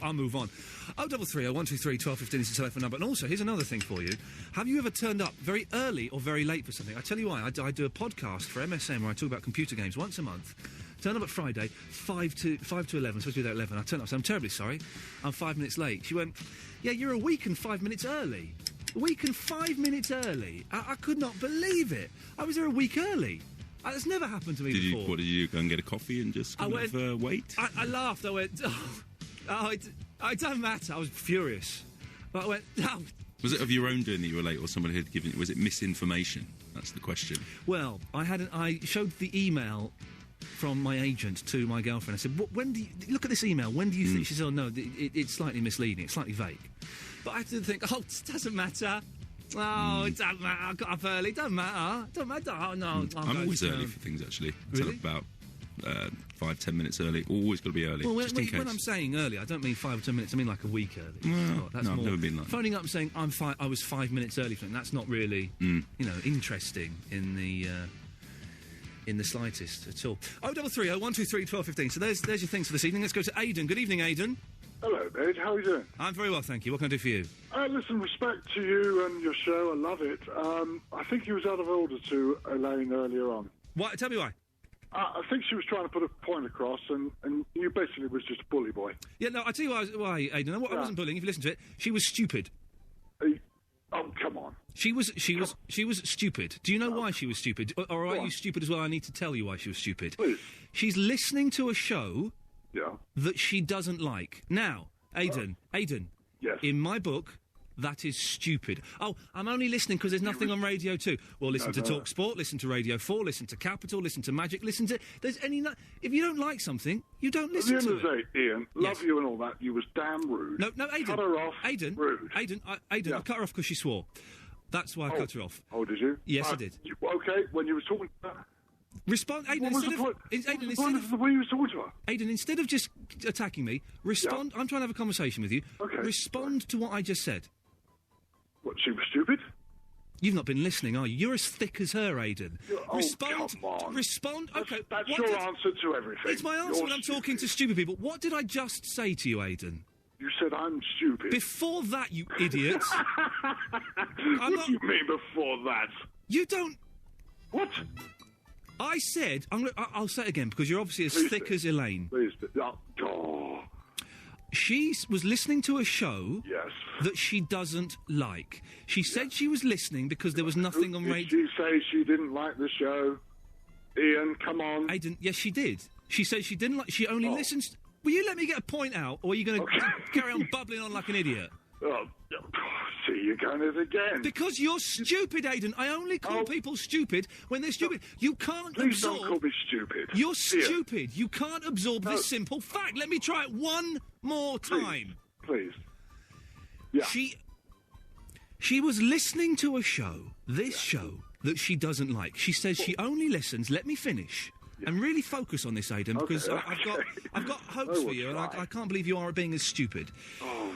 D: I'll move on. 0330 123 1215 is the telephone number. And also, here's another thing for you. Have you ever turned up very early or very late for something? I tell you why. I do a podcast for MSM where I talk about computer games once a month. Turn up at Friday, 5 to 11. I'm supposed to be there at 11. I turned up, so I'm terribly sorry. I'm 5 minutes late. She went, yeah, you're a week and 5 minutes early. A week and 5 minutes early. I could not believe it. I was there a week early. That's never happened to me before.
F: What did you go and get a coffee and just wait?
D: I laughed. I went, it doesn't matter. I was furious. But I went, oh.
F: Was it of your own doing that you were late, or someone had given you? Was it misinformation? That's the question.
D: Well, I showed the email from my agent to my girlfriend. I said, when do you look at this email? When do you think? She said, oh no, it's slightly misleading. It's slightly vague. But I had to think, oh, it doesn't matter. Oh, it doesn't matter. I got up early. It doesn't matter. Don't matter. Oh no,
F: I'm always early for things. Actually,
D: really?
F: About 5-10 minutes early. Always got to be early.
D: Well,
F: just in case.
D: When I'm saying early, I don't mean 5 or 10 minutes. I mean like a week early.
F: Well,
D: that's
F: no, I've
D: more,
F: never been like that.
D: Phoning up and saying I was 5 minutes early for something. That's not really, interesting in the slightest at all. 0330 123 1215. So there's your things for this evening. Let's go to Aidan. Good evening, Aidan.
A: Hello, Ed. How are you doing?
D: I'm very well, thank you. What can I do for you?
A: Listen, respect to you and your show. I love it. I think he was out of order to Elaine earlier on.
D: What? Tell me why.
A: I think she was trying to put a point across, and you basically was just a bully boy.
D: Yeah, no, I'll tell you why, Aidan. I wasn't bullying. If you listen to it, she was stupid.
A: Oh, come on.
D: She was stupid. Do you know why she was stupid? Or are you stupid as well? I need to tell you why she was stupid.
A: Please.
D: She's listening to a show that she doesn't like. Now, Aidan,
A: yes.
D: In my book, that is stupid. Oh, I'm only listening because there's nothing on Radio 2. Well, listen to Talk Sport, listen to Radio 4, listen to Capital, listen to Magic, listen to... If you don't like something, you don't listen to it.
A: At the end of the day, Ian, love you and all that, you was damn rude.
D: No, Aidan.
A: Cut her off.
D: Aidan.
A: Rude.
D: Aidan, I cut her off because she swore. That's why I cut her off.
A: Oh, did you?
D: Yes, I did.
A: Okay, when you were talking to her...
D: Respond, Aidan,
A: what was the way you were talking to her?
D: Aidan, instead of just attacking me, respond... I'm trying to have a conversation with you.
A: Okay.
D: Respond to what I just said.
A: What, she was stupid?
D: You've not been listening, are you? You're as thick as her, Aidan.
A: Respond. Come on.
D: Respond. Okay.
A: That's your answer to everything.
D: It's my answer when I'm talking to stupid people. What did I just say to you, Aidan?
A: You said I'm stupid.
D: Before that, you idiot.
A: What do you mean before that?
D: You don't...
A: What?
D: I said... I'll say it again, because you're obviously as thick as Elaine.
A: Please. Oh.
D: She was listening to a show
A: yes.
D: that she doesn't like. She said she was listening because there was nothing on radio...
A: Did she say she didn't like the show? Ian, come on.
D: Aidan, yes, she did. She said she didn't like... She only listens... Will you let me get a point out, or are you going to carry on bubbling on like an idiot?
A: Oh, see, you're going it again.
D: Because you're stupid, Aidan. I only call people stupid when they're stupid. You can't
A: Please
D: absorb...
A: don't call me stupid.
D: You're stupid. You can't absorb this simple fact. Let me try it one more time.
A: Please. Yeah.
D: She was listening to a show, show, that she doesn't like. She says she only listens... Let me finish... And really focus on this, Aidan, because I've got hopes for you, and I can't believe you are being as stupid.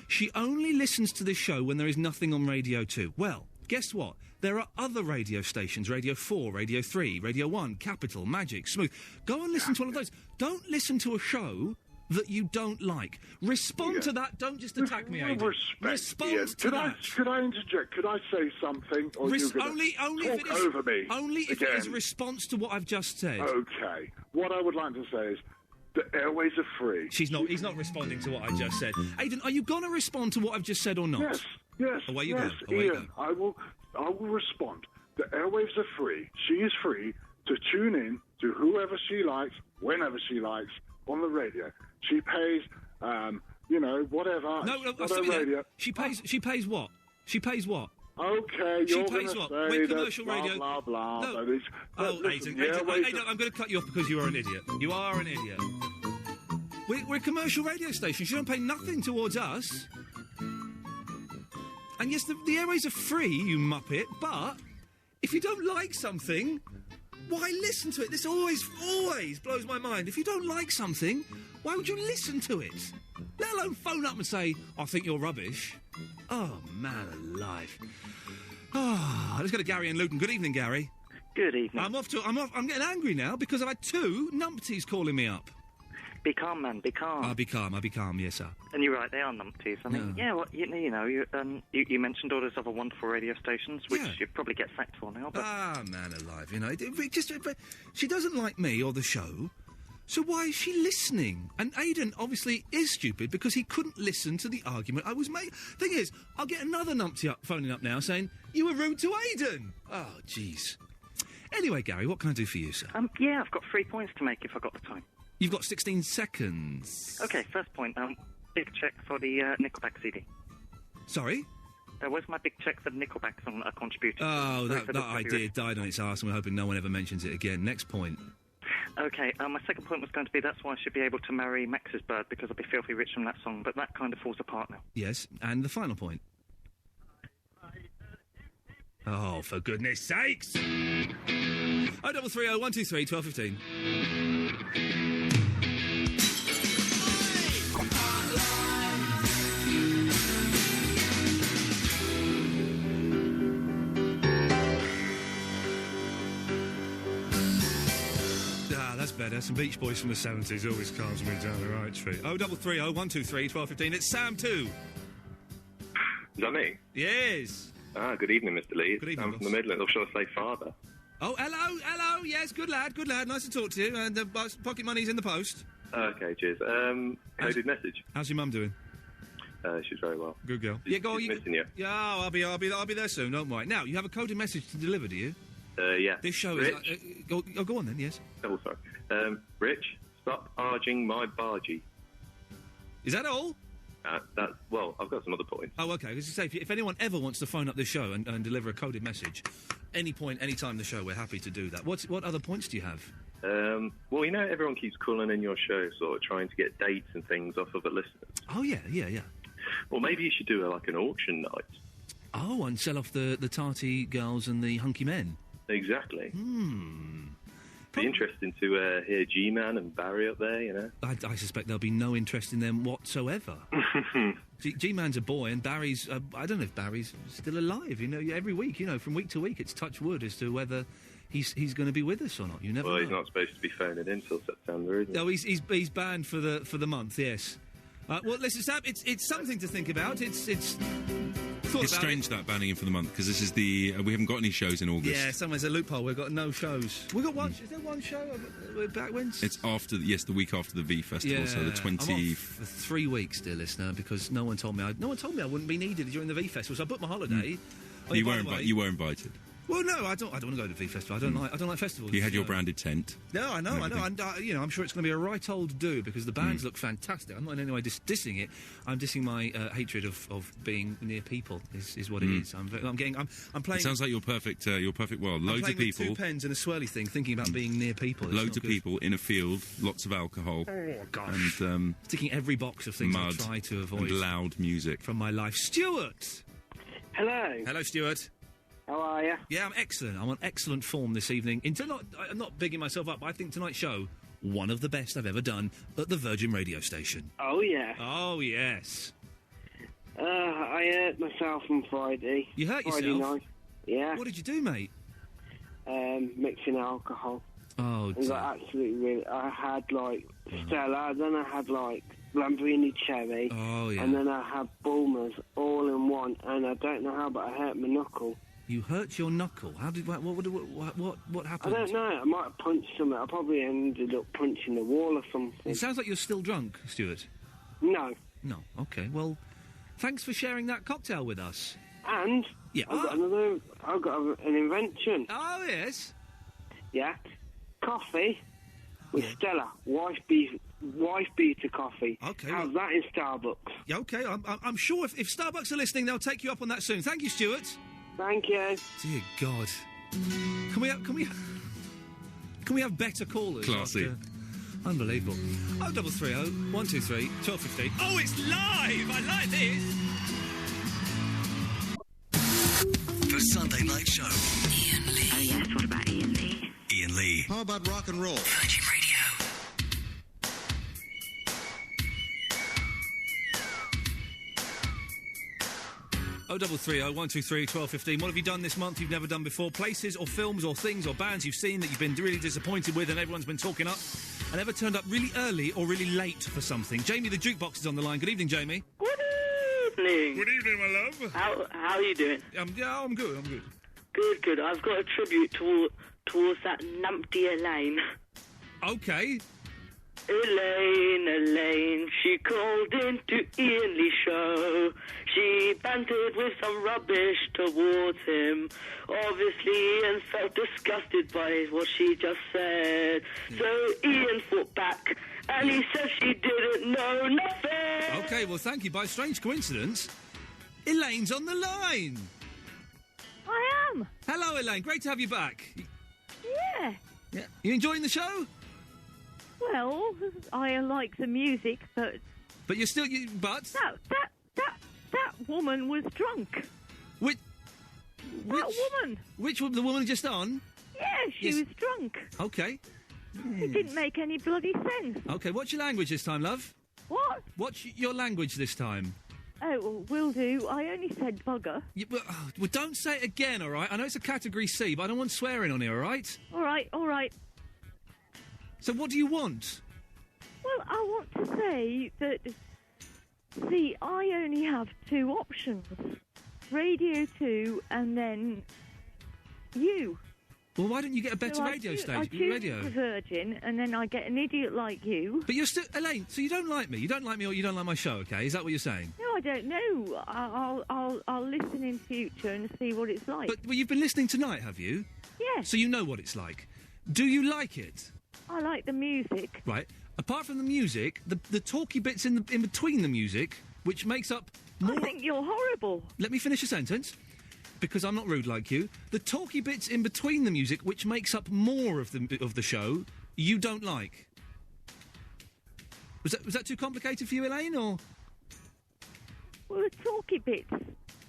D: She only listens to this show when there is nothing on Radio 2. Well, guess what? There are other radio stations, Radio 4, Radio 3, Radio 1, Capital, Magic, Smooth. Go and listen to one of those. Don't listen to a show that you don't like. Respond to that. Don't just attack me, Aidan. Respond to that.
A: Could I interject? Could I say something? Or
D: only if it is
A: over me.
D: Only if it is a response to what I've just said.
A: Okay. What I would like to say is the airways are free.
D: He's not responding to what I just said. Aidan, are you going to respond to what I've just said or not?
A: Yes.
D: Away you go.
A: Ian, I will respond. The airwaves are free. She is free to tune in to whoever she likes, whenever she likes, on the radio. She pays, whatever.
D: No,
A: radio.
D: She pays what? She pays what?
A: Okay,
D: she pays what? With commercial radio.
A: Blah, blah, blah.
D: No. Aidan, I'm going to cut you off because you are an idiot. You are an idiot. We're a commercial radio station. She don't pay nothing towards us. And yes, the airways are free, you muppet, but if you don't like something, why listen to it? This always blows my mind. If you don't like something, why would you listen to it? Let alone phone up and say, I think you're rubbish. Oh, man alive. Let's go to Gary and Luton. Good evening, Gary.
C: Good evening.
D: I'm getting angry now because I've had 2 numpties calling me up.
C: Be calm, man. Be calm.
D: I'll be calm, yes, sir.
C: And you're right, they are numpties. I mean,
D: No.
C: yeah, well, you know, you mentioned all those other wonderful radio stations, which you probably get sacked for now. But
D: Man alive, you know. She doesn't like me or the show, so why is she listening? And Aidan obviously is stupid because he couldn't listen to the argument I was making. Thing is, I'll get another numpty phoning up now saying, you were rude to Aidan. Oh, jeez. Anyway, Gary, what can I do for you, sir?
C: Yeah, I've got 3 points to make if I've got the time.
D: You've got 16 seconds.
C: Okay, first point, big check for the Nickelback CD.
D: Sorry?
C: Where's my big check for the Nickelback song that I contributed?
D: Oh, that idea died on its arse, and we're hoping no one ever mentions it again. Next point.
C: Okay, my second point was going to be that's why I should be able to marry Max's Bird, because I'll be filthy rich from that song, but that kind of falls apart now.
D: Yes, and the final point. Oh, for goodness sakes! 0330 123 1215. That's better. Some Beach Boys from the 70s always calms me down the right tree. 0330 123 1215. It's Sam too.
V: Is that me?
D: Yes.
V: Good evening, Mr. Lee.
D: Good evening,
V: I'm from the Midlands, or shall I say father?
D: Oh, hello. Yes, good lad. Nice to talk to you. And the pocket money's in the post.
V: Okay, cheers. Coded message.
D: How's your mum doing?
V: She's very well.
D: Good girl.
V: She's missing you.
D: Yeah, I'll be there soon. Don't worry. Now, you have a coded message to deliver, do you?
V: Yeah.
D: This show
V: Rich?
D: is... go on then, yes.
V: Oh, sorry. Rich, stop arging my bargee.
D: Is that all?
V: Well, I've got some other points.
D: Oh, okay. As I say, if anyone ever wants to phone up this show and deliver a coded message, any point, any time in the show, we're happy to do that. What other points do you have?
V: Well, you know, everyone keeps calling in your show, sort of trying to get dates and things off of the listeners.
D: Oh, yeah.
V: Well, maybe you should do like an auction night.
D: Oh, and sell off the tarty girls and the hunky men.
V: Exactly. Be interesting to hear G-Man and Barry up there, you know.
D: I suspect there'll be no interest in them whatsoever. G-Man's a boy, and Barry's... I don't know if Barry's still alive, you know. Every week, you know, from week to week, it's touch wood as to whether he's going to be with us or not. You never know.
V: Well, he's not supposed to be phoning in till September, is he?
D: No, he's banned for the month, yes. Well, listen, Sam, it's something to think about. It's
F: strange that banning him for the month, because this is the... we haven't got any shows in August.
D: Yeah, somewhere's a loophole. We've got no shows. We've got one... Is there one show back when?
F: It's after... Yes, the week after the V Festival, so the 20...
D: I'm off for 3 weeks, dear listener, because no one told me I wouldn't be needed during the V Festival, so I booked my holiday.
F: You were invited.
D: Well, no, I don't want to go to the V Festival. I don't like festivals.
F: You had your branded tent.
D: No, I know. And, you know, I'm sure it's going to be a right old do because the bands look fantastic. I'm not in any way dissing it. I'm dissing my hatred of being near people. Is what it is. I'm playing.
F: It sounds like your perfect world. Loads of people.
D: With 2 pens and a swirly thing, thinking about being near people.
F: Loads of people in a field, lots of alcohol.
D: Oh gosh. And ticking every box of things I try to avoid.
F: And loud music
D: from my life. Stuart.
J: Hello,
D: Stuart.
J: How are you?
D: Yeah, I'm excellent. I'm on excellent form this evening. I'm not bigging myself up, but I think tonight's show, one of the best I've ever done at the Virgin radio station.
J: Oh, yeah.
D: Oh, yes.
J: I hurt myself on Friday.
D: You hurt
J: Friday
D: yourself?
J: night. Yeah.
D: What did you do, mate?
J: Mixing alcohol.
D: Oh,
J: dear. I had, Stella, then I had, Lamborghini Cherry.
D: Oh, yeah.
J: And then I had Bulmers all in one, and I don't know how, but I hurt my knuckle.
D: You hurt your knuckle? How did what happened?
J: I don't know. I might have punched something. I probably ended up punching the wall or something.
D: It sounds like you're still drunk, Stuart.
J: No.
D: No. Okay. Well, thanks for sharing that cocktail with us.
J: And I've got an invention.
D: Oh yes.
J: Yeah. Coffee with Stella. Wife beater coffee.
D: Okay.
J: How's that in Starbucks?
D: Yeah. Okay. I'm sure if Starbucks are listening, they'll take you up on that soon. Thank you, Stuart.
J: Thank you.
D: Dear God. Can we have better callers?
F: Classy.
D: Unbelievable. 0330 123 1215. Oh, it's live! I like this!
B: The Sunday Night Show. Iain Lee.
W: Oh, yes. What about Iain Lee?
B: Iain Lee. How about rock and roll? Virgin Radio.
D: 0330 123 1215. What have you done this month you've never done before? Places or films or things or bands you've seen that you've been really disappointed with and everyone's been talking up and ever turned up really early or really late for something. Jamie the Jukebox is on the line. Good evening, Jamie.
E: Good evening.
D: Good evening, my love.
E: How are you doing?
D: Yeah, I'm good.
E: Good. I've got a tribute towards that numpty Elaine.
D: Okay.
E: Elaine, she called into Iain Lee's show. She bantered with some rubbish towards him. Obviously, Iain felt disgusted by what she just said. So Iain fought back, and he said she didn't know nothing.
D: Okay, well, thank you. By strange coincidence, Elaine's on the line.
O: I am.
D: Hello, Elaine. Great to have you back.
O: Yeah.
D: Yeah. You enjoying the show?
O: Well, I like the music, but...
D: But you're still... But?
O: That woman was drunk.
D: Which
O: woman.
D: Which one? The woman just on?
O: Yeah, she was drunk.
D: Okay.
O: It didn't make any bloody sense.
D: Okay, what's your language this time, love?
O: What?
D: What's your language this time?
O: Oh, well, will do. I only said bugger.
D: Well, don't say it again, all right? I know it's a category C, but I don't want swearing on here, all right?
O: All right.
D: So what do you want?
O: Well, I want to say that... See, I only have two options. Radio 2 and then you.
D: Well, why don't you get a better radio
O: I
D: station?
O: choose the Virgin, and then I get an idiot like you.
D: But you're still... Elaine, so you don't like me? You don't like me or you don't like my show, okay? Is that what you're saying?
O: No, I don't know. I'll listen in future and see what it's like.
D: But you've been listening tonight, have you?
O: Yes.
D: So you know what it's like. Do you like it?
O: I like the music.
D: Right. Apart from the music, the talky bits in between the music, which makes up more...
O: I think you're horrible.
D: Let me finish a sentence, because I'm not rude like you. The talky bits in between the music, which makes up more of the show, you don't like. Was that too complicated for you, Elaine, or...?
O: Well, the talky bits.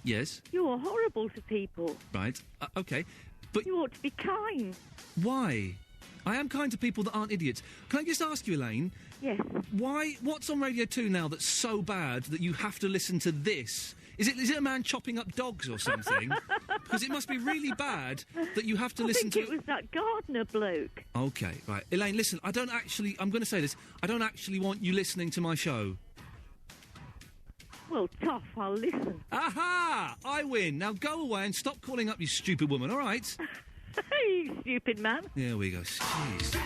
D: Yes.
O: You're horrible to people.
D: Right. Okay. But...
O: You ought to be kind.
D: Why? I am kind to people that aren't idiots. Can I just ask you, Elaine?
O: Yes.
D: What's on Radio 2 now that's so bad that you have to listen to this? Is it a man chopping up dogs or something? Because it must be really bad that you have to listen to...
O: I think it was that gardener bloke.
D: Okay, right. Elaine, listen, I'm going to say this. I don't actually want you listening to my show.
O: Well, tough, I'll listen.
D: Aha! I win. Now go away and stop calling up, you stupid woman, all right?
O: You stupid man.
D: There we go. Jeez.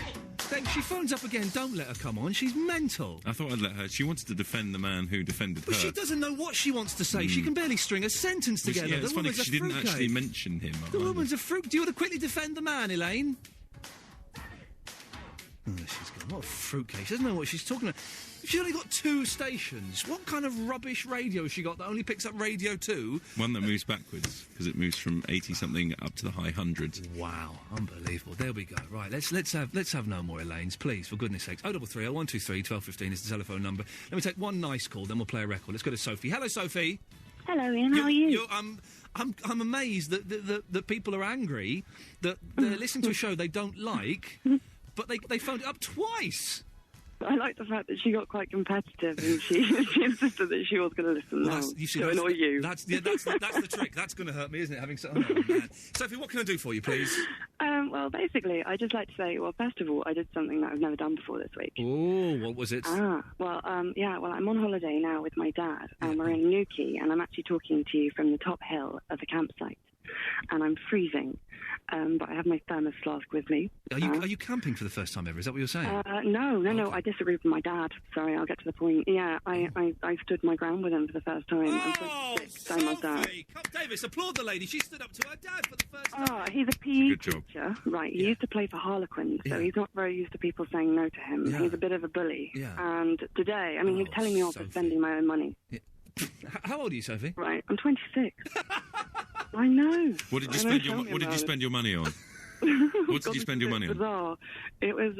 D: Dave, she phones up again. Don't let her come on. She's mental.
F: I thought I'd let her. She wanted to defend the man who defended her.
D: But she doesn't know what she wants to say. She can barely string a sentence together.
F: Yeah, it's funny because she didn't actually mention him.
D: The woman's a fruit. Do you want to quickly defend the man, Elaine? Oh, she's gone. What a fruitcake. She doesn't know what she's talking about. She's only got 2 stations. What kind of rubbish radio has she got that only picks up Radio 2?
F: One that moves backwards, because it moves from 80-something up to the high hundreds.
D: Wow, unbelievable. There we go. Right, let's have no more Elaines, please, for goodness sakes. 0330 123 1215 is the telephone number. Let me take one nice call, then we'll play a record. Let's go to Sophie. Hello, Sophie.
H: Hello, Ian. How are you?
D: I'm amazed that people are angry that they're listening to a show they don't like, but they phoned it up twice.
H: I like the fact that she got quite competitive and she insisted that she was going to listen to annoy you.
D: That's the trick. That's going to hurt me, isn't it? Having oh, man. Sophie, what can I do for you, please?
H: Well, basically, I'd just like to say, well, first of all, I did something that I've never done before this week.
D: Oh, what was it?
H: Well, I'm on holiday now with my dad, and we're in Newquay, and I'm actually talking to you from the top hill of the campsite, and I'm freezing. But I have my thermos flask with me.
D: Are you camping for the first time ever? Is that what you're saying?
H: No. I disagreed with my dad. Sorry, I'll get to the point. Yeah, I stood my ground with him for the first time.
D: Oh, Sophie! Davis, applaud the lady. She stood up to her dad for the first time.
H: He's a PE teacher. Right, he used to play for Harlequins, so he's not very used to people saying no to him. Yeah. He's a bit of a bully. Yeah. And today, he was telling me off for spending my own money.
D: Yeah. How old are you, Sophie?
H: Right, I'm 26. I know.
F: What did you spend your money on? What did you spend your money on?
H: Bizarre. It was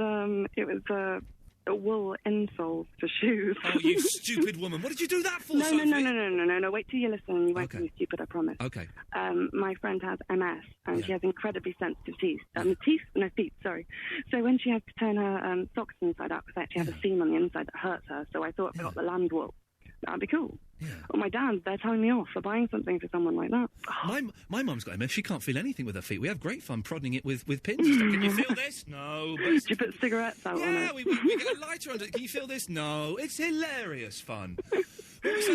H: wool insoles for shoes.
D: Oh, you stupid woman! What did you do that for, Sophie?
H: No. Wait till you listen. You won't be stupid. I promise.
D: Okay.
H: My friend has MS, and she has incredibly sensitive teeth. Feet. Sorry. So when she has to turn her socks inside out, because they actually have a seam on the inside that hurts her. So I thought I got the land wool. That'd be cool. Yeah. Or my dad, they're telling me off for buying something for someone like that.
D: My mum's got MS. She can't feel anything with her feet. We have great fun prodding it with pins and stuff. Can you feel this? No. But
H: Do you put cigarettes out on it?
D: Yeah, we get a lighter under it. Can you feel this? No. It's hilarious fun.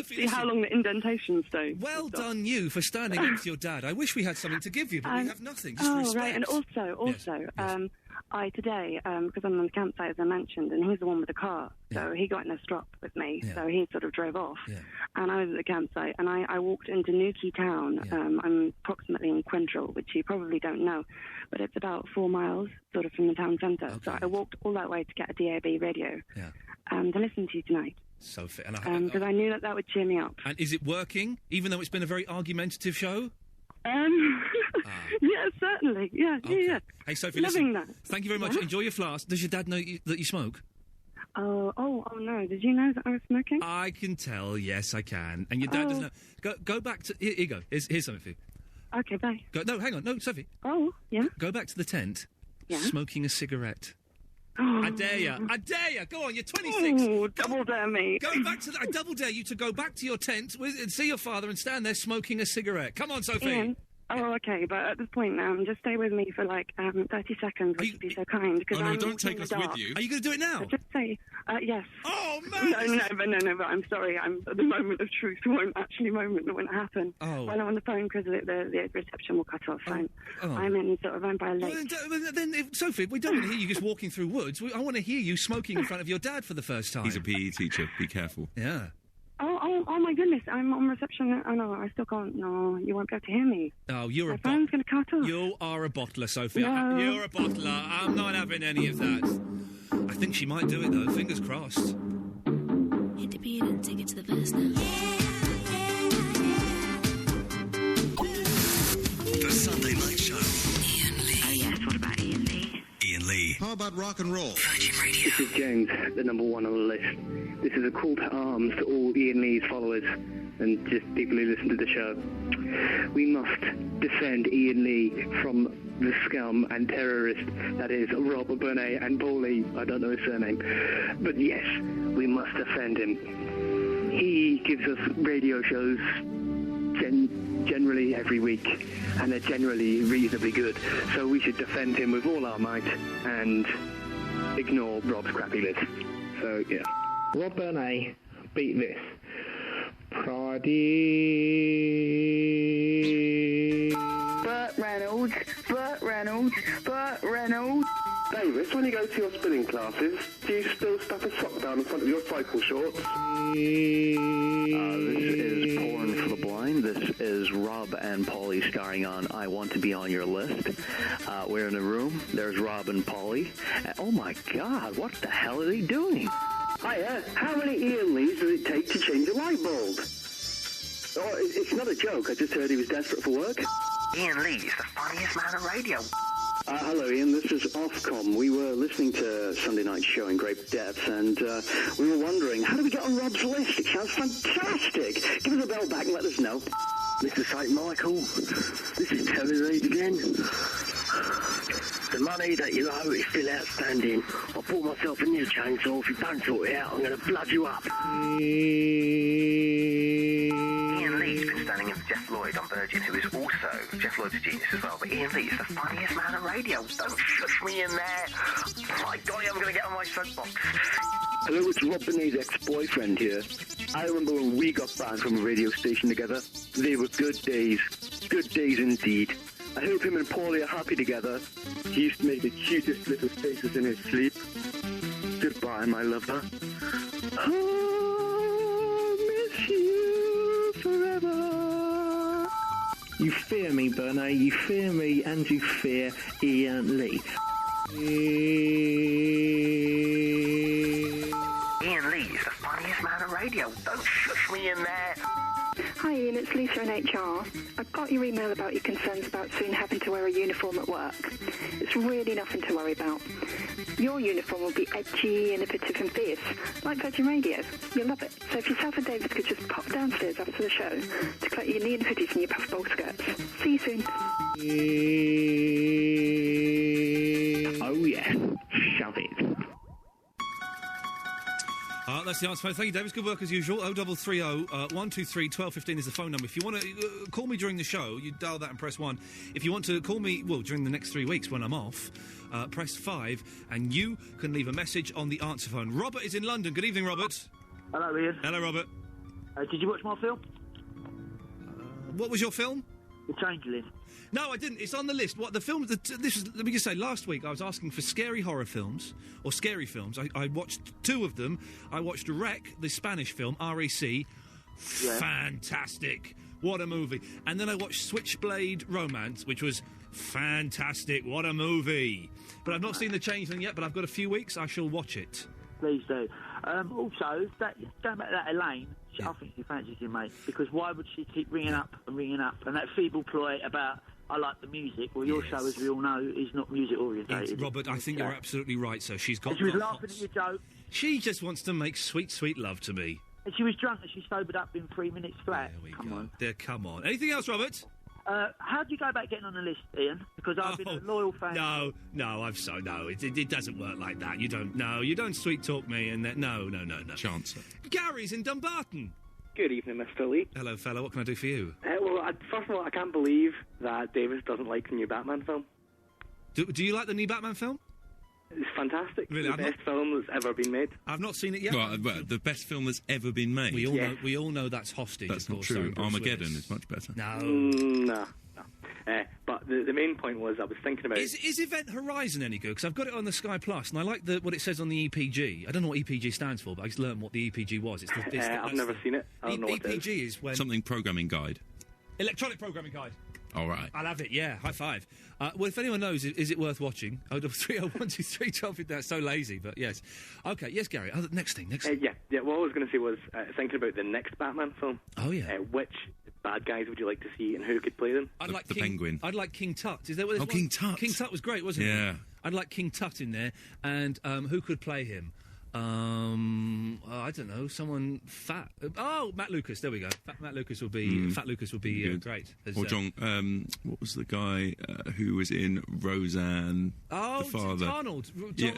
H: See how long the indentations stay.
D: Well done, you, for standing up to your dad. I wish we had something to give you, but we have nothing. Just respect.
H: Right, and also, I today, because I'm on the campsite, as I mentioned, and he's the one with the car, so he got in a strop with me, so he sort of drove off, and I was at the campsite, and I walked into Newquay town. I'm approximately in Quintrell, which you probably don't know, but it's about 4 miles, sort of, from the town centre, so I walked all that way to get a DAB radio to listen to you tonight.
D: So fit.
H: Because I knew that would cheer me up.
D: And is it working, even though it's been a very argumentative show?
H: Yeah, certainly. Yeah.
D: Hey, Sophie,
H: Loving
D: listen.
H: that.
D: Thank you very much.
H: Yeah.
D: Enjoy your flask. Does your dad know that you smoke?
H: Oh, no. Did you know that I was smoking?
D: I can tell. Yes, I can. And your dad doesn't know. Go back to... Here you go. Here's something for you.
H: Okay, bye.
D: No, hang on. No, Sophie.
H: Oh, yeah?
D: Go back to the tent.
H: Yeah?
D: Smoking a cigarette.
H: Oh.
D: I dare you. Go on, you're 26.
H: Oh, double dare me.
D: Go back to I double dare you to go back to your tent and see your father and stand there smoking a cigarette. Come on, Sophie.
H: Ian. Oh, okay, but at this point now, just stay with me for 30 seconds, would you be so kind? Because
F: no, don't take us with you.
D: Are you going to do it now?
H: So just say, yes.
D: Oh, man!
H: No, but I'm sorry, I'm at the moment of truth won't happen.
D: Oh.
H: While I'm on the phone, because the reception will cut off. I'm in sort of, I'm by a lake.
D: Sophie, we don't want to hear you just walking through woods. I want to hear you smoking in front of your dad for the first time.
F: He's a PE teacher. Be careful.
D: Yeah.
H: Oh my goodness, I'm on reception. Oh no, I still can't. No, you won't be able to hear me.
D: Oh, you're
H: My phone's going to cut off.
D: You are a bottler, Sophie.
H: No.
D: You're a bottler. I'm not having any of that. I think she might do it, though. Fingers crossed.
B: Hit the beat and take it to the verse now.
G: The Sunday Night Show.
B: Iain Lee. Oh yes, what about Iain Lee?
G: Iain Lee. How about rock and roll?
B: Virgin Radio.
I: This is James, the number one on the list. This is a call to arms to all Iain Lee's followers and just people who listen to the show. We must defend Iain Lee from the scum and terrorist that is Rob Burnett and Paulie. I don't know his surname. But yes, we must defend him. He gives us radio shows generally every week, and they're generally reasonably good. So we should defend him with all our might and ignore Rob's crappy list. So, yeah.
W: Rob Burnett, beat this. Burt
I: Reynolds. Davis, when you go to your spinning classes, do you still stuff a sock down in front of your cycle shorts?
X: This is Porn for the Blind. This is Rob and Paulie starring on I Want to Be on Your List. We're in a room. There's Rob and Paulie. Oh my God, what the hell are they doing?
I: Hiya, how many Iain Lees does it take to change a light bulb? Oh, it's not a joke. I just heard he was desperate for work.
X: Iain Lee is the funniest man on radio.
I: Hello, Ian. This is Ofcom. We were listening to Sunday Night Show in great depth, and we were wondering, how do we get on Rob's list? It sounds fantastic. Give us a bell back and let us know.
X: Mr. St. Michael, this is Terry Reid again. The money that you owe is still outstanding. I bought myself a new chainsaw. If you don't sort it out, I'm going to blood you up. Iain Lee's been standing in for Jeff Lloyd on Virgin, who is also Jeff Lloyd's a genius as well. But Iain Lee is the funniest man on radio. Don't shush me in there. My golly, I'm going to get on my soapbox.
I: Hello, it's Rob Benet's ex-boyfriend here. I remember when we got banned from a radio station together. They were good days. Good days indeed. I hope him and Paulie are happy together. He used to make the cutest little faces in his sleep. Goodbye, my lover. I'll miss you forever.
W: You fear me, Burnett. You fear me, and you fear Iain Lee.
X: Iain Lee is the funniest man on radio. Don't shush me in there.
Y: Hi Ian, it's Lisa in HR. I got your email about your concerns about soon having to wear a uniform at work. It's really nothing to worry about. Your uniform will be edgy, innovative and fierce, like Virgin Radio. You'll love it. So if yourself and David could just pop downstairs after the show to collect your neon hoodies and your puffball skirts. See you soon.
W: Oh yeah, shove it.
D: That's the answer. Thank you, Davis. Good work as usual. 0330 123 1215 is the phone number. If you want to call me during the show, you dial that and press 1. If you want to call me, well, during the next 3 weeks when I'm off, press 5, and you can leave a message on the answer phone. Robert is in London. Good evening, Robert.
L: Hello, Ian.
D: Hello, Robert.
L: Did you watch my film?
D: What was your film?
L: The Changeling.
D: No, I didn't. It's on the list. What the film? This was. Let me just say. Last week, I was asking for scary horror films or scary films. I watched 2 of them. I watched Rec, the Spanish film, REC. Yeah. Fantastic! What a movie! And then I watched Switchblade Romance, which was fantastic. What a movie! But I've not seen The Changeling yet. But I've got a few weeks. I shall watch it.
L: Please do. Also, going back to that Elaine, I think she fancies you, mate. Because why would she keep ringing up? And that feeble ploy about, I like the music. Well, your show, as we all know, is not music orientated.
D: Robert, I think you're absolutely right, sir. She's got...
L: And she was laughing at your joke.
D: She just wants to make sweet, sweet love to me.
L: And she was drunk and she sobered up in 3 minutes flat.
D: Come on. Anything else, Robert?
L: How do you go about getting on the list, Ian? Because I've been a loyal fan.
D: No, it doesn't work like that. You don't sweet talk me and that. No.
F: Chancer.
D: Gary's in Dumbarton.
M: Good evening, Mr. Lee.
D: Hello, fella. What can I do for you?
M: First of all, I can't believe that Davis doesn't like the new Batman film.
D: Do you like the new Batman film?
M: It's fantastic.
D: Really,
M: the best film that's ever been made.
D: I've not seen it yet.
F: Well, the best film that's ever been made.
D: We all know that's Hostage.
F: That's
D: of
F: not
D: course,
F: true.
D: Bruce
F: Armageddon
D: Willis.
F: is much better.
M: No. But the main point was I was thinking about...
D: Is Event Horizon any good? Because I've got it on the Sky Plus, and I like what it says on the EPG. I don't know what EPG stands for, but I just learned what the EPG was.
M: I've never seen it. I don't know what it
D: EPG is when...
F: Something programming guide.
D: Electronic Programming Guide.
F: All right.
D: I'll have it, yeah. High five. Well, if anyone knows, is it worth watching? 03012312. That's so lazy, but yes. Okay, yes, Gary. Next thing.
M: Yeah, what I was going to say was thinking about the next Batman film.
D: Oh, yeah.
M: Which bad guys would you like to see and who could play them?
D: I'd like
F: the Penguin.
D: I'd like King Tut. Is there?
F: King Tut.
D: King Tut was great, wasn't he?
F: Yeah.
D: I'd like King Tut in there, and who could play him? I don't know. Someone fat. Matt Lucas. There we go. Matt Lucas would be. Fat Lucas would be great.
F: Or John. What was the guy who was in Roseanne?
D: Oh,
F: the father.
D: Tom Arnold.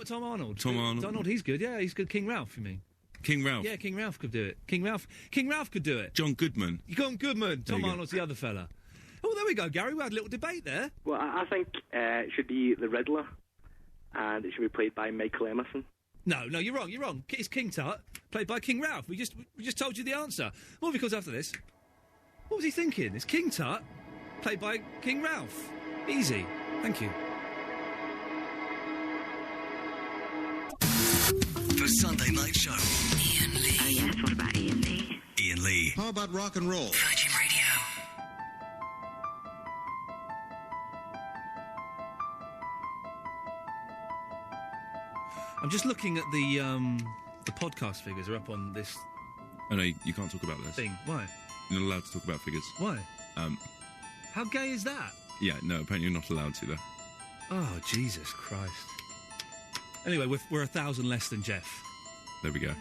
D: Tom Arnold.
F: Tom Arnold.
D: He's good. Yeah, he's good. King Ralph. You mean?
F: King Ralph.
D: Yeah, King Ralph could do it. King Ralph could do it.
F: John Goodman.
D: Tom Arnold's the other fella. Oh, there we go, Gary. We had a little debate there.
M: Well, I think it should be the Riddler, and it should be played by Michael Emerson.
D: No, you're wrong. It's King Tut, played by King Ralph. We just told you the answer. What have you got after this? What was he thinking? It's King Tut, played by King Ralph. Easy. Thank you.
G: The Sunday Night Show.
N: Iain Lee. Oh, yes, what about Iain Lee?
G: Iain Lee.
P: How about rock and roll?
N: Virgin Radio.
D: I'm just looking at the podcast figures are up on this.
F: Oh, no, you can't talk about this.
D: Thing. Why?
F: You're not allowed to talk about figures.
D: Why? How gay is that?
F: Yeah, no, apparently you're not allowed to, though.
D: Oh, Jesus Christ. Anyway, we're 1,000 less than Jeff.
F: There we go.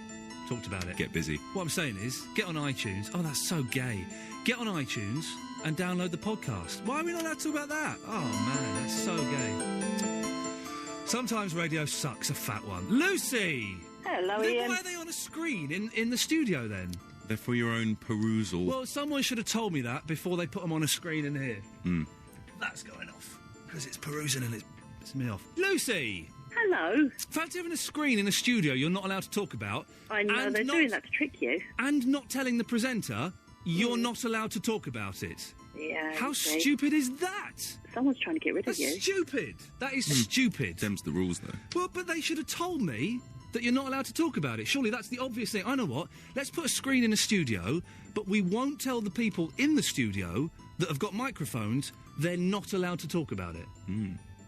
D: Talked about it.
F: Get busy.
D: What I'm saying is, get on iTunes. Oh, that's so gay. Get on iTunes and download the podcast. Why are we not allowed to talk about that? Oh, man, that's so gay. Sometimes radio sucks, a fat one. Lucy!
T: Hello,
D: then
T: Ian.
D: Why are they on a screen in the studio, then?
F: They're for your own perusal.
D: Well, someone should have told me that before they put them on a screen in here.
F: Hmm.
D: That's going off. Because it's perusing and it's me off. Lucy!
T: Hello.
D: Fancy having a screen in a studio you're not allowed to talk about.
T: I know, they're doing that to trick you.
D: And not telling the presenter you're not allowed to talk about it.
T: Yeah.
D: How
T: okay.
D: stupid is that?
T: Someone's trying to get rid of you.
D: That's stupid. That is stupid.
F: Them's the rules, though.
D: Well, but they should have told me that you're not allowed to talk about it. Surely that's the obvious thing. I know what. Let's put a screen in a studio, but we won't tell the people in the studio that have got microphones they're not allowed to talk about it.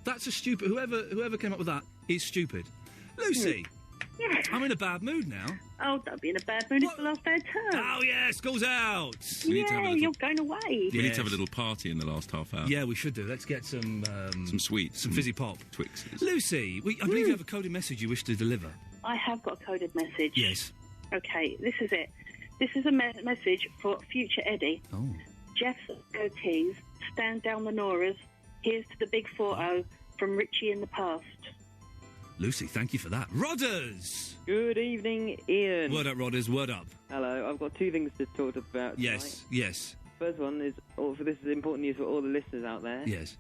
D: That's a stupid... Whoever came up with that is stupid. Lucy!
T: Yeah.
D: I'm in a bad mood now.
T: Oh, don't be in a bad mood. It's the last day of term.
D: Oh, yeah, school's out.
T: You're going away.
F: We need to have a little party in the last half hour.
D: Yeah, we should do. Let's get some
F: sweets.
D: Some fizzy pop.
F: Twixes.
D: Lucy, I believe you have a coded message you wish to deliver.
T: I have got a coded message.
D: Yes.
T: Okay, this is it. This is a message for future Eddie.
D: Oh.
T: Jeff's goatees, stand down the Noras. Here's to the big 4-0 from Richie in the past.
D: Lucy, thank you for that. Rodders!
K: Good evening, Ian.
D: Word up, Rodders, word up.
K: Hello, I've got two things to talk about
D: Yes,
K: tonight.
D: yes.
K: First one is, this is important news for all the listeners out there.
D: Yes.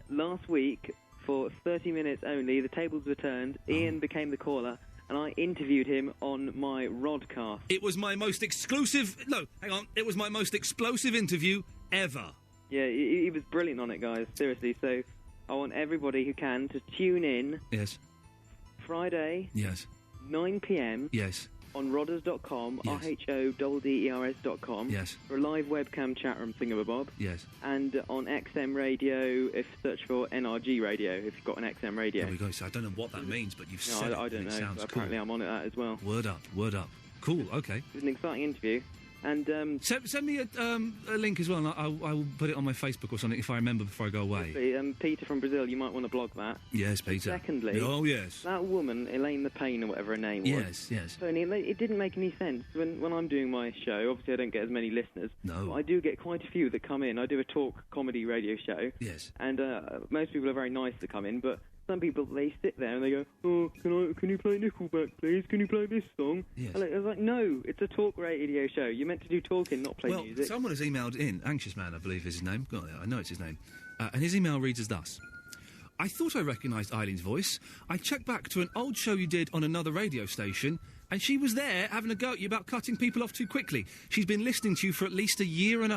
K: Last week, for 30 minutes only, the tables were turned, Ian became the caller, and I interviewed him on my Rodcast.
D: It was my most exclusive... No, hang on. It was my most explosive interview ever.
K: Yeah, he was brilliant on it, guys, seriously. So I want everybody who can to tune in.
D: Yes.
K: Friday.
D: Yes.
K: 9 p.m.
D: Yes.
K: On rodders.com,
D: Yes.
K: RHODDERS.com.
D: Yes.
K: For a live webcam chat room thingamabob.
D: Yes.
K: And on XM radio, if search for NRG radio, if you've got an XM radio.
D: There we go. So I don't know what that means, but you've said
K: I don't
D: it.
K: know.
D: Sounds
K: Apparently
D: cool.
K: I'm on it as well.
D: Word up, word up. Cool, okay.
K: It was an exciting interview. And
D: send me a link as well, and I will put it on my Facebook or something if I remember before I go away.
K: Peter from Brazil, you might want to blog that.
D: Yes, Peter.
K: Secondly,
D: oh yes,
K: that woman, Elaine the Pain or whatever her name was.
D: Yes, yes.
K: Tony, it didn't make any sense when I'm doing my show. Obviously, I don't get as many listeners.
D: No.
K: But I do get quite a few that come in. I do a talk comedy radio show.
D: Yes.
K: And most people are very nice to come in, but some people, they sit there and they go, oh, can you play Nickelback, please? Can you play this song?
D: Yes.
K: I was like, no, it's a talk radio show. You're meant to do talking, not play music.
D: Well, someone has emailed in, Anxious Man, I believe is his name. God, I know it's his name. And his email reads as thus. I thought I recognised Eileen's voice. I checked back to an old show you did on another radio station, and she was there having a go at you about cutting people off too quickly. She's been listening to you for at least 1.5 years.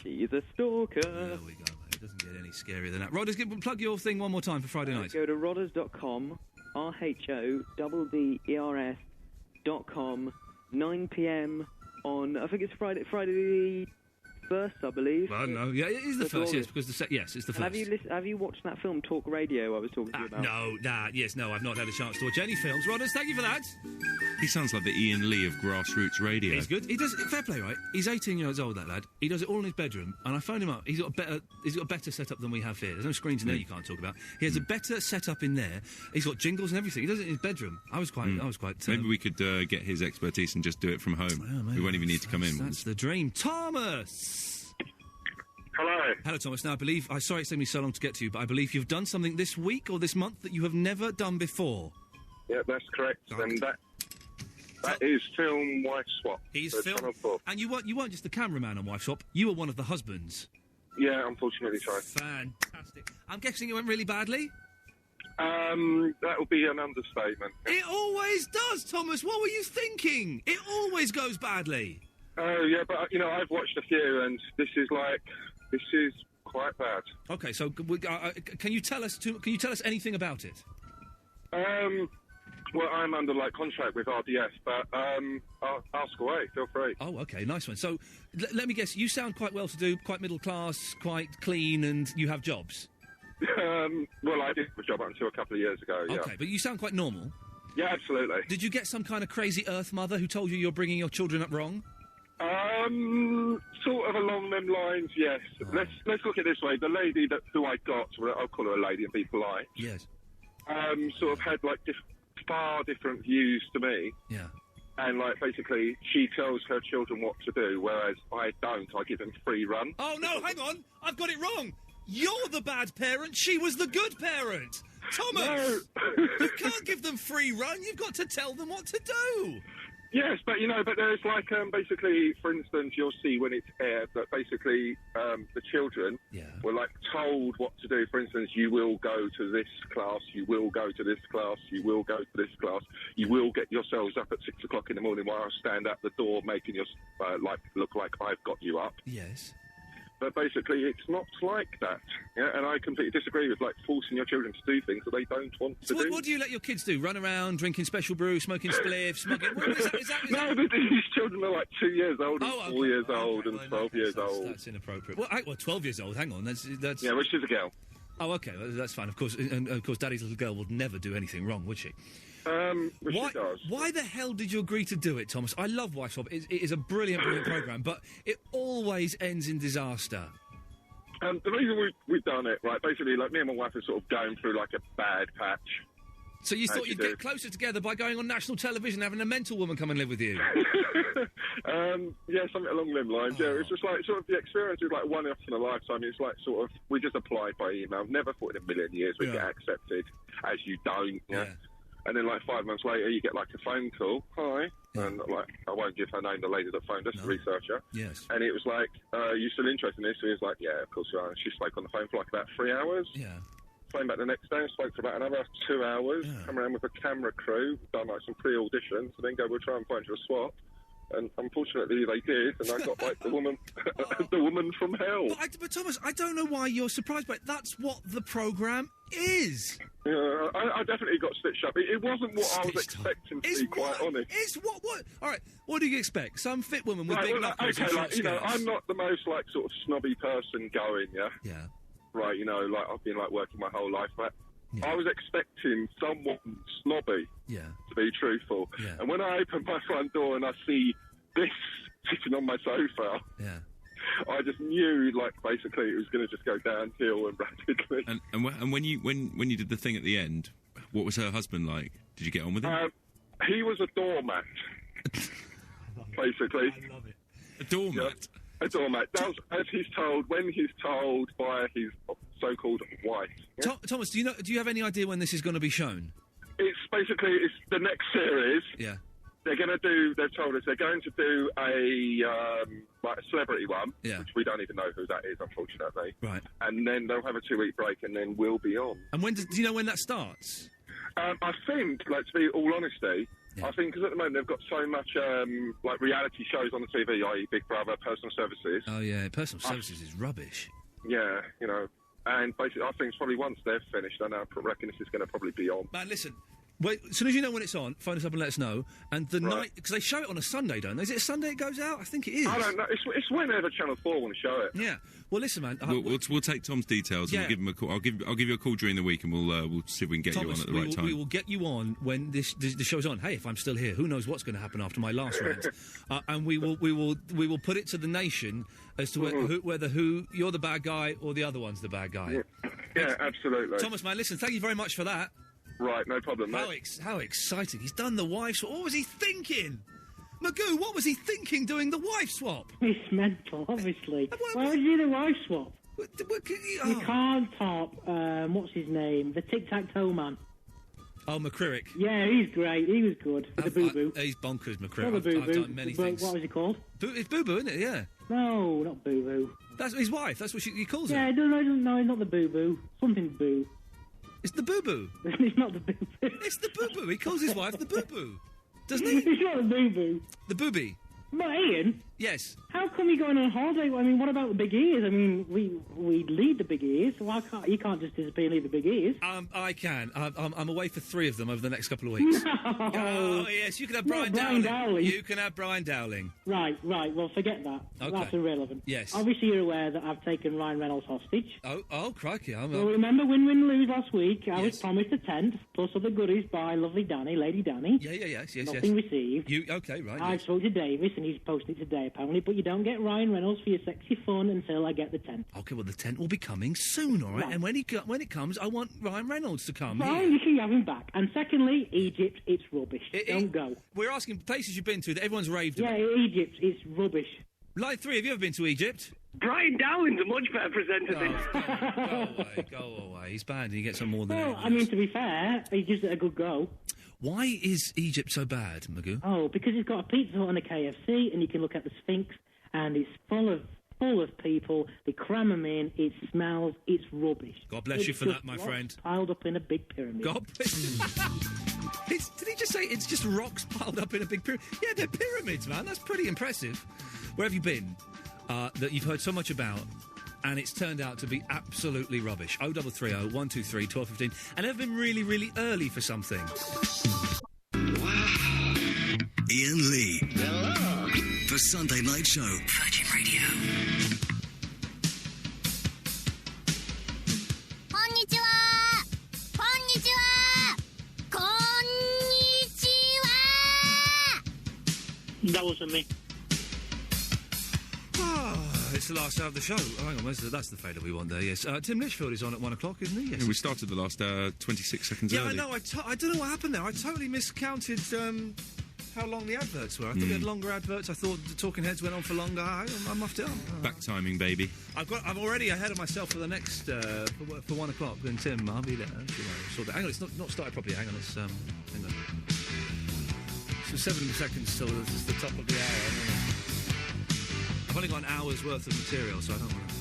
K: She's a stalker.
D: There we go, mate. It doesn't get any scarier than that. Rodders, plug your thing one more time for Friday night.
K: Go to rodders.com, RHODDERS.com, 9 p.m. on, I think it's Friday the 1st, I believe.
D: Well, no, yeah, it is the first, yes, because yes, it's the first.
K: Have you watched that film, Talk Radio, I was talking to you about?
D: No, I've not had a chance to watch any films. Rodders, thank you for that.
F: He sounds like the Ian Lee of grassroots radio.
D: He's good. He does fair play, right? He's 18 years old, that lad. He does it all in his bedroom, and I phoned him up. He's got a better setup than we have here. There's no screens in there you can't talk about. He has a better setup in there. He's got jingles and everything. He does it in his bedroom. I was quite.
F: Maybe we could get his expertise and just do it from home. We won't even need to come in.
D: That's the dream. Thomas.
P: Hello.
D: Hello, Thomas. Now, sorry it's taken me so long to get to you, but I believe you've done something this week or this month that you have never done before.
P: Yeah, that's correct. And that is film Wife Swap.
D: He's
P: So
D: film, and you weren't just the cameraman on Wife Swap. You were one of the husbands.
P: Yeah, unfortunately so.
D: Fantastic. I'm guessing it went really badly.
P: That would be an understatement.
D: It always does, Thomas. What were you thinking? It always goes badly.
P: Oh yeah, but I've watched a few, and this is quite bad.
D: Okay, so can you tell us anything about it?
P: Well, I'm under contract with RDS, but I'll ask away. Feel free.
D: Oh, okay, nice one. So let me guess, you sound quite well-to-do, quite middle class, quite clean, and you have jobs.
P: Well, I did have a job until a couple of years ago. Yeah.
D: Okay, but you sound quite normal.
P: Yeah, absolutely.
D: Did you get some kind of crazy Earth mother who told you you're bringing your children up wrong?
P: Sort of along them lines, yes. Let's look at it this way. The lady who I got, I'll call her a lady and be polite.
D: Yes.
P: Sort of had far different views to me.
D: Yeah.
P: And basically, she tells her children what to do, whereas I don't. I give them free run.
D: Oh no! Hang on, I've got it wrong. You're the bad parent. She was the good parent. Thomas,
P: No.
D: You can't give them free run. You've got to tell them what to do.
P: Yes, but but there's basically, for instance, you'll see when it's aired that basically the children were told what to do. For instance, you will go to this class, you will go to this class, you will go to this class, you will get yourselves up at 6 o'clock in the morning while I stand at the door making your look like I've got you up.
D: Yes.
P: But basically, it's not like that. Yeah, and I completely disagree with forcing your children to do things that they don't want to do.
D: What do you let your kids do? Run around drinking special brew, smoking spliffs, smoking...
P: No, but these children are 2 years old and 4 years old and 12 years old.
D: That's inappropriate. Well, 12 years old. Hang on, that's
P: yeah, well, she's a girl.
D: Oh, okay, well, that's fine. Of course, and of course, Daddy's little girl would never do anything wrong, would she?
P: She does.
D: Why the hell did you agree to do it, Thomas? I love Wife Swap. It is a brilliant programme, but it always ends in disaster.
P: The reason we've done it, right, basically, me and my wife are sort of going through a bad patch.
D: So you thought you'd get closer together by going on national television, having a mental woman come and live with you?
P: Yeah, something along them lines. Yeah, it's just sort of the experience is one once in a lifetime. It's sort of we just applied by email. Never thought in a million years we'd get accepted, as you don't. Yeah. And then, like, 5 months later, you get, like, a phone call. Hi. And, like, I won't give her name, the lady that phoned us, the researcher.
D: Yes.
P: And it was like, you still interested in this? So he was like, yeah, of course we are. And she spoke on the phone for, like, about 3 hours.
D: Yeah.
P: Phoned back the next day and spoke for about another 2 hours. Come around with a camera crew, done, like, some pre-auditions, and then go, we'll try and find you a swap. And unfortunately, they did, and I got, like, the woman from hell.
D: But Thomas, I don't know why you're surprised, but that's what the programme is.
P: Yeah, I definitely got stitched up. It wasn't what I was expecting, to be quite honest.
D: It's what? All right, what do you expect? Some fit woman with big knuckles
P: okay,
D: and
P: like,
D: short skirts?
P: I'm not the most, like, sort of snobby person going, yeah?
D: Yeah.
P: Right, like, I've been, like, working my whole life, but I was expecting someone snobby, to be truthful.
D: Yeah.
P: And when I open my front door and I see this sitting on my sofa, I just knew, like, basically it was going to just go downhill and rapidly.
F: And when you did the thing at the end, what was her husband like? Did you get on with him?
P: He was a doormat, basically.
F: I love it. A doormat?
P: Yeah, a doormat. That was, as he's told, when he's told by his so-called wife. Yeah?
D: Thomas, do you have any idea when this is going to be shown?
P: It's basically the next series.
D: Yeah.
P: They've told us they're going to do like a celebrity one, which we don't even know who that is, unfortunately.
D: Right.
P: And then they'll have a 2-week break, and then we'll be on.
D: And do you know when that starts?
P: I think, like, to be all honesty, I think because at the moment they've got so much like reality shows on the TV, i.e. Big Brother, Personal Services.
D: Oh yeah, Personal Services is rubbish.
P: Yeah, and basically I think it's probably once they're finished, I reckon this is going to probably be on.
D: Man, listen. Wait, as soon as you know when it's on, phone us up and let us know. And the night, because they show it on a Sunday, don't they? Is it a Sunday it goes out? I think it is.
P: I don't know. It's whenever Channel 4 want to show it.
D: Yeah. Well, listen, man.
F: We'll take Tom's details and we'll give him a call. I'll give you a call during the week and we'll see if we can get
D: Thomas,
F: you on at the right time.
D: We will get you on when the show's on. Hey, if I'm still here, who knows what's going to happen after my last rant? And we will put it to the nation as to whether you're the bad guy or the other one's the bad guy.
P: Yeah, absolutely.
D: Thomas, man, listen, thank you very much for that.
P: Right, no problem, mate.
D: How exciting. He's done the wife swap. What was he thinking? Magoo, what was he thinking doing the wife swap?
A: It's mental, obviously. Why would you do the wife swap? You can't top, what's his name? The tic-tac-toe man.
D: Oh, McCrick.
A: Yeah, he's great. He was good. With the boo-boo.
D: He's bonkers, McCrick.
A: Not the
D: I've
A: boo-boo.
D: done many things.
A: What was he called?
D: It's Boo-boo, isn't it? Yeah.
A: No, not boo-boo.
D: That's his wife. That's what he calls her.
A: Yeah, no, not the boo-boo. Something boo.
D: It's the boo-boo.
A: It's not the boo-boo.
D: It's the boo-boo. He calls his wife the boo-boo. Doesn't he?
A: It's not the boo-boo.
D: The boobie.
A: But Ian?
D: Yes.
A: How come you're going on holiday? I mean, what about the big ears? I mean, we lead the big ears. Why can't you just disappear and leave the big ears?
D: I can. I'm away for 3 of them over the next couple of weeks.
A: No.
D: Oh yes, you can have Brian Dowling. You can have Brian Dowling.
A: Right. Well, forget that.
D: Okay.
A: That's irrelevant.
D: Yes.
A: Obviously, you're aware that I've taken Ryan Reynolds hostage.
D: Oh, crikey!
A: Well, remember win-win-lose last week? I was promised a tent plus other goodies by lovely Danny, Lady Danny.
D: Yes.
A: Nothing received.
D: Right?
A: I spoke to Davis and he's posting it today apparently, but you don't get Ryan Reynolds for your sexy fun until I get the tent.
D: Okay, well the tent will be coming soon, all right? And when it comes, I want Ryan Reynolds to come.
A: Fine, you can have him back. And secondly, Egypt, it's rubbish. Don't go.
D: We're asking places you've been to that everyone's raved about.
A: Yeah, Egypt, it's rubbish.
D: Line 3, have you ever been to Egypt?
J: Brian Dowling's a much better presenter than...
D: Go away. He's bad and he gets on more than
A: Well, I mean, to be fair, he gives it a good go.
D: Why is Egypt so bad, Magoo?
A: Oh, because it's got a Pizza Hut and a KFC, and you can look at the Sphinx, and it's full of people. They cram them in. It smells. It's rubbish.
D: God bless you for that, my friend.
A: Piled up in a big pyramid.
D: God bless. Did he just say it's just rocks piled up in a big pyramid? Yeah, they're pyramids, man. That's pretty impressive. Where have you been that you've heard so much about? And it's turned out to be absolutely rubbish. 0330 123 1215. And I've been really, really early for something.
G: Iain Lee. Hello. The Sunday Night Show. Virgin Radio.
Q: Konnichiwa.
L: That wasn't me.
D: It's the last hour of the show. Oh, hang on, that's the fader we want there, yes. Tim Litchfield is on at 1 o'clock, isn't he? Yes.
F: Yeah, we started the last 26 seconds early.
D: Yeah, I know. I don't know what happened there. I totally miscounted how long the adverts were. I thought we had longer adverts. I thought the Talking Heads went on for longer. I muffed it up.
F: Back timing, baby.
D: I'm already ahead of myself for the next for 1 o'clock. And Tim, I'll be there. Hang on, it's not started properly. Hang on, it's hang on. So 7 seconds till it's the top of the hour. I've only got an hour's worth of material, so I don't want to.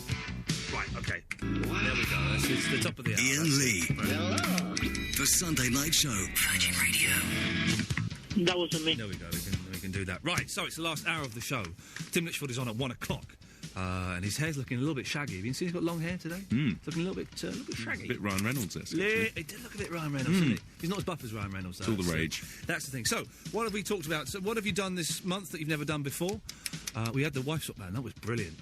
D: Right, okay. There we go. It's the top of the hour.
G: Iain Lee. Hello. The Sunday Night Show. Virgin Radio.
A: That wasn't me.
D: There we go. We can do that. Right, so it's the last hour of the show. Tim Litchfield is on at 1 o'clock. And his hair's looking a little bit shaggy. Have you seen he's got long hair today? It's looking a little bit shaggy.
F: A bit Ryan Reynolds-esque.
D: It did look a bit Ryan Reynolds, didn't it? He's not as buff as Ryan Reynolds, though.
F: It's all the rage.
D: That's the thing. So, what have we talked about? So, what have you done this month that you've never done before? We had the Wife Swap Man. That was brilliant.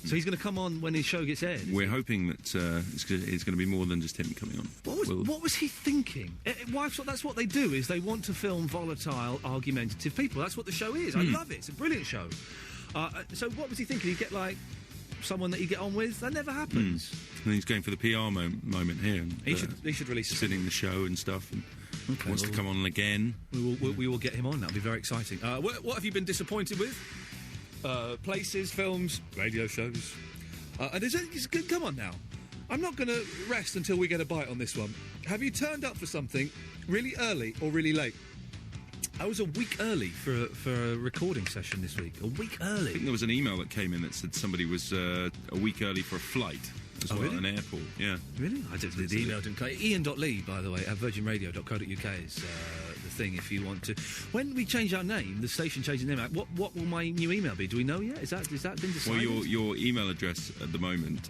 D: So he's going to come on when his show gets aired.
F: We're hoping that it's going to be more than just him coming on.
D: What was he thinking? Wife Swap, that's what they do, is they want to film volatile, argumentative people. That's what the show is. I love it. It's a brilliant show. So what was he thinking? He'd get, like, someone that he'd get on with? That never happens.
F: And he's going for the PR moment here. And,
D: he should release
F: sitting the show and stuff. And wants to come on again.
D: We will get him on. That'll be very exciting. What have you been disappointed with? Places, films, radio shows. And come on now. I'm not going to rest until we get a bite on this one. Have you turned up for something really early or really late? I was a week early for a recording session this week. A week early.
F: I think there was an email that came in that said somebody was a week early for a flight as well,
D: really?
F: at an airport. Yeah.
D: Really? The email didn't come. Iain.lee, by the way, at virginradio.co.uk is the thing if you want to. When we change our name, the station changes the name. What will my new email be? Do we know yet? Has that been decided?
F: Well, your email address at the moment,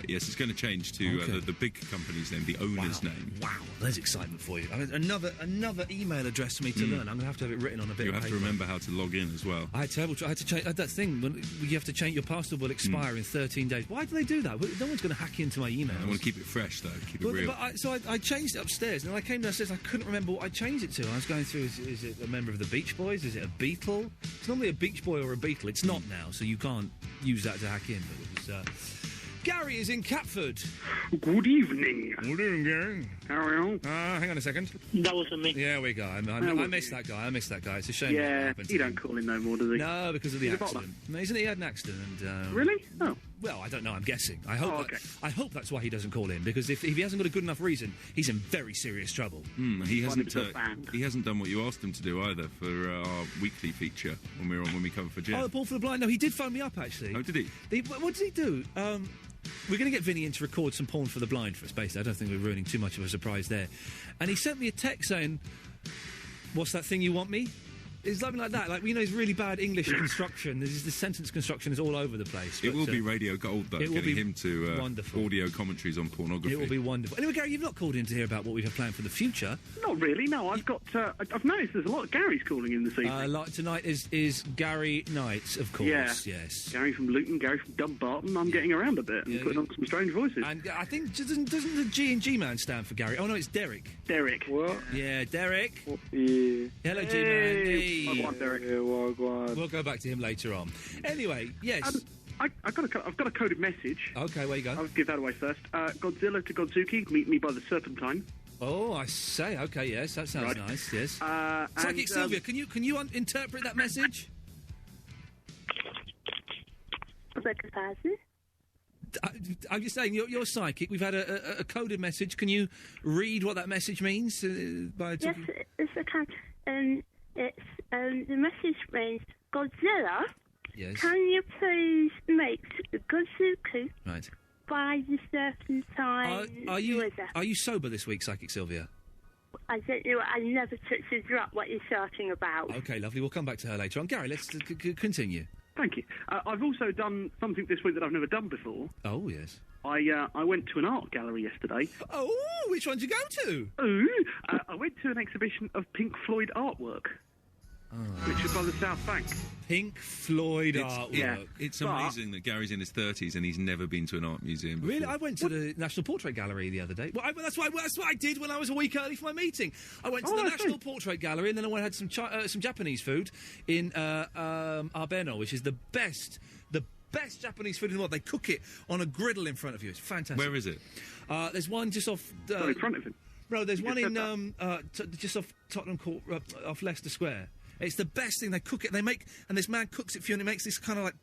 F: yes, it's going to change to the big company's name, the owner's name.
D: Wow, there's excitement for you. I mean, another email address for me to learn. I'm going to have it written on a bit of paper.
F: You have to remember how to log in as well.
D: I had to change that thing when you have to change your password will expire in 13 days. Why do they do that? No one's going to hack into my email.
F: I want to keep it fresh, though. Keep it real.
D: So I changed it upstairs, and then I came downstairs. I couldn't remember what I changed it to. I was going through. Is it a member of the Beach Boys? Is it a Beatle? It's normally a Beach Boy or a Beatle. It's not now, so you can't use that to hack in. But it was. Gary is in Catford.
C: Good evening.
D: Good evening, Gary.
C: How are you?
D: Hang on a second.
A: That wasn't me.
D: Yeah, we go. I missed that guy. It's a shame.
C: Yeah, he don't call him no more, does he?
D: No, because of the accident. No, isn't he had an accident? And,
C: really? Oh.
D: Well, I don't know. I'm guessing. I hope that's why he doesn't call in, because if he hasn't got a good enough reason, he's in very serious trouble.
F: He hasn't done what you asked him to do either for our weekly feature when we cover for Jeff.
D: Oh, the Paul for the Blind. No, he did phone me up actually.
F: Oh, did he?
D: What did he do? We're going to get Vinny in to record some Porn for the Blind for us, basically. I don't think we're ruining too much of a surprise there. And he sent me a text saying, "What's that thing you want me?" It's something like that. Like, it's really bad English construction. The sentence construction is all over the place.
F: It will be radio gold, though, getting him to audio commentaries on pornography.
D: It will be wonderful. Anyway, Gary, you've not called in to hear about what we have planned for the future.
C: Not really, no. I've I've noticed there's a lot of Garys calling in this evening.
D: Tonight is Gary Night, of course.
C: Yeah.
D: Yes.
C: Gary from Luton, Gary from Dumbarton. I'm getting around a bit and putting on some strange voices.
D: And I think, doesn't the G&G man stand for Gary? Oh, no, it's Derek.
C: Derek.
D: What? Yeah, Derek.
C: Yeah.
D: Hello, G-man. Hey.
C: I want Derek.
D: We'll go back to him later on. Anyway, yes.
C: I've got a coded message.
D: Okay, where you go?
C: I'll give that away first. Godzilla to Godzuki, meet me by the Serpentine.
D: Oh, I say. Okay, yes, that sounds nice. Yes. Psychic Sylvia, can you interpret that message? I'm just saying, you're psychic. We've had a coded message. Can you read what that message means?
R: Yes, I can. The message means, Godzilla,
D: yes.
R: Can you please make Godzuki by the Serpentine?
D: Are you sober this week, Psychic Sylvia?
R: I don't know. I never touched a drop. What you're talking about?
D: Okay, lovely. We'll come back to her later on. Gary, let's continue.
C: Thank you. I've also done something this week that I've never done before.
D: Oh, yes.
C: I went to an art gallery yesterday.
D: Oh, which one did you go to?
C: I went to an exhibition of Pink Floyd artwork. Which is by the South Bank.
D: Pink Floyd artwork.
C: Yeah.
F: It's amazing that Gary's in his 30s and he's never been to an art museum before.
D: Really? I went to the National Portrait Gallery the other day. Well, that's what I did when I was a week early for my meeting. I went to the National Portrait Gallery, and then I had some Japanese food in Arbeno, which is the best Japanese food in the world. They cook it on a griddle in front of you. It's fantastic.
F: Where is it?
D: There's one just off...
C: in front of him.
D: No, there's
C: You
D: one
C: just
D: in just off Tottenham Court, off Leicester Square. It's the best thing. They cook it. And this man cooks it for you, and he makes this kind of like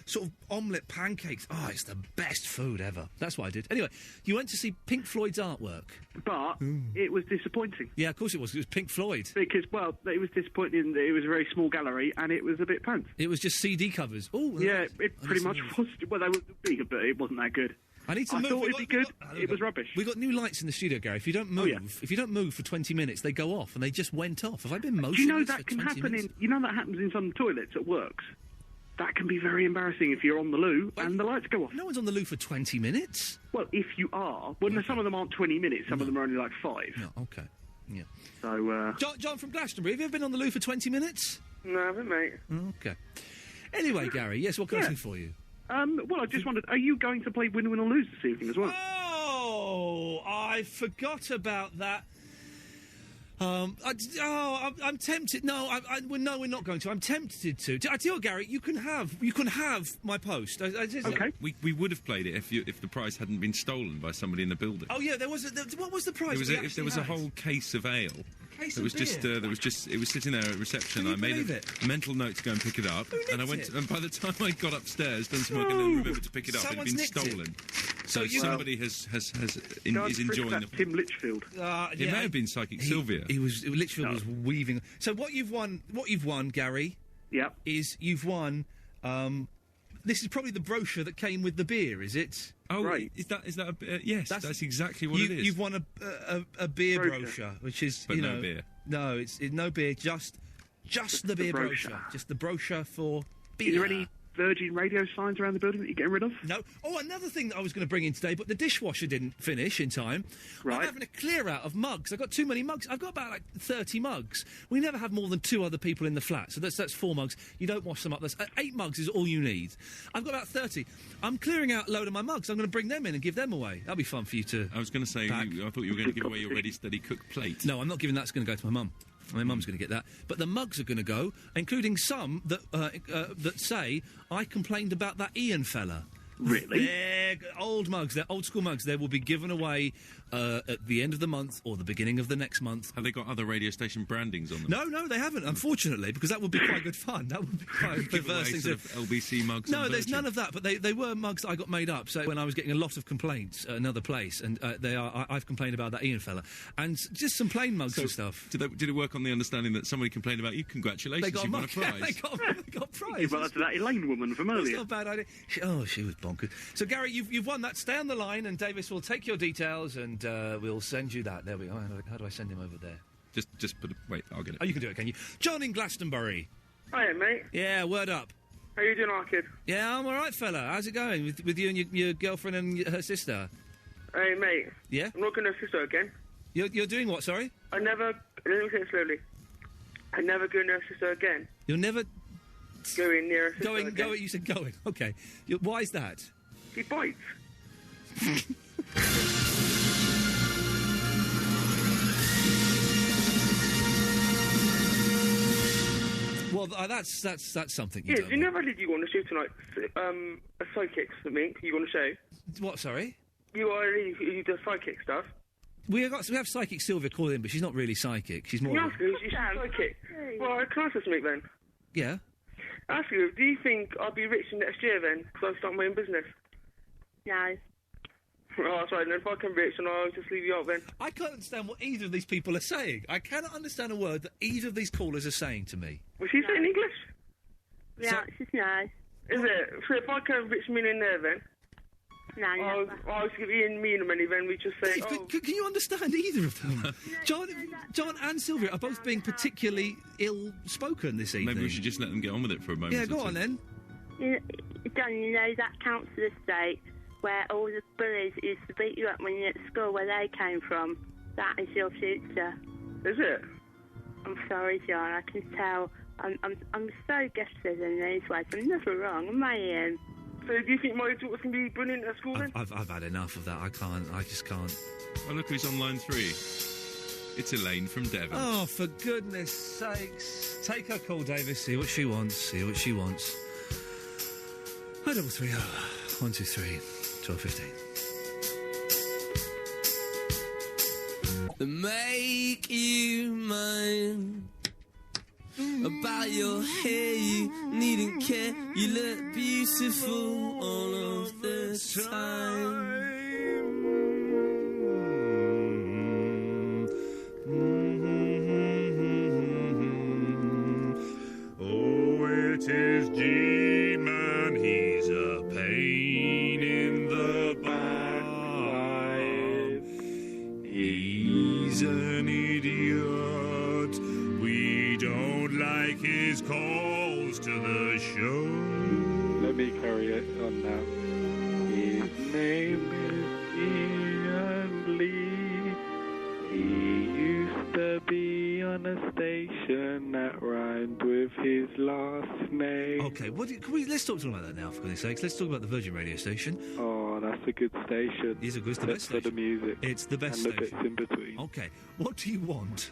D: sort of omelette pancakes. Oh, it's the best food ever. That's what I did. Anyway, you went to see Pink Floyd's artwork.
C: But it was disappointing.
D: Yeah, of course it was. It was Pink Floyd.
C: Because, well, it was disappointing that it was a very small gallery and it was a bit pants.
D: It was just CD covers. Oh,
C: yeah, it pretty much was. Well, they were big, but it wasn't that good.
D: I need to move.
C: thought it'd be good. It was rubbish.
D: We got new lights in the studio, Gary. If you don't move, if you don't move for 20 minutes, they go off, and they just went off. Have I been motionless?
C: Do you know
D: for
C: that can
D: 20
C: happen
D: minutes?
C: You know that happens in some toilets at works. That can be very embarrassing if you're on the loo and the lights go off.
D: No one's on the loo for 20 minutes.
C: Well, if you are, some of them aren't 20 minutes. Some of them are only like 5.
D: No, okay. Yeah.
C: So,
D: John from Glastonbury, have you ever been on the loo for 20 minutes?
J: No, I haven't, mate.
D: Okay. Anyway, Gary, yes, what can I do for you?
C: Well, I just wondered, are you going to play Win, Win or Lose this evening as well?
D: Oh, I forgot about that. I'm tempted. No, no, we're not going to. I'm tempted to. I tell you, Gary, you can have my post.
C: Okay.
F: We would have played it if the prize hadn't been stolen by somebody in the building.
D: Oh yeah, there was. What was the prize?
F: There was a whole case of ale. It was sitting there at reception. I made a mental note to go and pick it up, and I went. And by the time I got upstairs, done some work, and then remembered to pick it up, it had been stolen. So somebody is enjoying the.
C: Tim Litchfield.
F: It may have been Psychic Sylvia.
D: Litchfield was weaving. So what you've won, Gary.
C: Yep.
D: Is you've won. This is probably the brochure that came with the beer, is it?
F: Oh, right. Is that yes? That's exactly what it is.
D: You've won a beer brochure, which is
F: no beer.
D: No, it's no beer. Just the beer brochure. Just the brochure for beer.
C: Is there any Virgin radio signs around the building that you're getting rid of?
D: No. Oh, another thing that I was going to bring in today, but the dishwasher didn't finish in time.
C: Right.
D: I'm having a clear out of mugs. I've got too many mugs. I've got about 30 mugs. We never have more than 2 other people in the flat, so that's 4 mugs. You don't wash them up. That's 8 mugs is all you need. I've got about 30. I'm clearing out a load of my mugs. I'm going to bring them in and give them away. That'll be fun for you to.
F: I was going to say, I thought you were going to give away your ready, steady, cook plate.
D: No, I'm not giving that. It's going to go to my mum. My mum's going to get that. But the mugs are going to go, including some that say, I complained about that Iain fella.
C: Really?
D: They're old mugs. They're old school mugs. They will be given away at the end of the month or the beginning of the next month.
F: Have they got other radio station brandings on them?
D: No, they haven't, unfortunately, because that would be quite good fun. That would be quite a perverse thing to...
F: LBC mugs.
D: No, there's none of that, but they were mugs that I got made up. So when I was getting a lot of complaints at another place, and I've complained about that Iain fella, and just some plain mugs and stuff.
F: Did it work on the understanding that somebody complained about you? Congratulations, you won a prize.
D: They got a prize.
C: Well, that's that Elaine woman from earlier.
D: That's not a bad idea. She was bonkers. So Gary, you've won that. Stay on the line, and Davis will take your details, and we'll send you that. There we go. How do I send him over there?
F: Just put. Wait, I'll get it.
D: Oh, you can do it, can you? John in Glastonbury.
J: Hiya, mate.
D: Yeah, word up.
J: How you doing, kid?
D: Yeah, I'm all right, fella. How's it going with you and your girlfriend and her sister?
J: Hey, mate.
D: Yeah?
J: I'm not going to sister again.
D: You're doing what, sorry?
J: Let me say it slowly. I never go near a sister again.
D: You'll never...
J: Going near a sister again.
D: You said going. Okay. Why is that?
J: He bites.
D: Well, that's something you don't
J: you never did you go on the show tonight? A psychic something you on the show?
D: What, sorry?
J: You do psychic stuff.
D: We have Psychic Sylvia call in, but she's not really psychic. She's more...
J: She's psychic. Well, can I ask something then?
D: Yeah?
J: Ask you, do you think I'll be rich next year then? Because I'll start my own business.
R: No.
J: Oh, that's right, then if I can be rich, then I'll just leave you out then.
D: I can't understand what either of these people are saying. I cannot understand a word that either of these callers are saying to me.
J: Was she saying English?
R: Yeah, she's no.
J: Is it? So if I can rich millionaire then?
R: No,
J: I'll just give Ian me the money, then we just say...
D: Dave, can you understand either of them? John and Sylvia are both being particularly ill-spoken this evening.
F: Maybe we should just let them get on with it for a moment.
D: Yeah, go on then.
R: John, you know that council estate where all the bullies used to beat you up when you were at school, where they came from? That is your future.
J: Is it?
R: I'm sorry, John, I can tell. I'm so gifted in these ways. I'm never wrong, am I, Ian?
J: So do you think my daughter can be brilliant at school then?
D: I've had enough of that. I just can't.
F: Oh, look who's on line 3. It's Elaine from Devon.
D: Oh, for goodness sakes. Take her call, Davis. See what she wants. 0330 123 1215.
B: that make you mine. About your hair, you needn't care. You look beautiful all of the time.
E: Oh, it is G-Man, he's a pain in the butt. He's an idiot. We don't like his calls to the show.
P: Let me carry it on now. His name is Iain Lee. He used to be on a station that rhymed with his last name.
D: Okay, let's stop talking about that now, for goodness sakes. Let's talk about the Virgin radio station.
P: Oh, that's a good station.
D: It's the best
P: for
D: station.
P: the music.
D: It's the best
P: and
D: station.
P: the bits in between.
D: Okay, what do you want?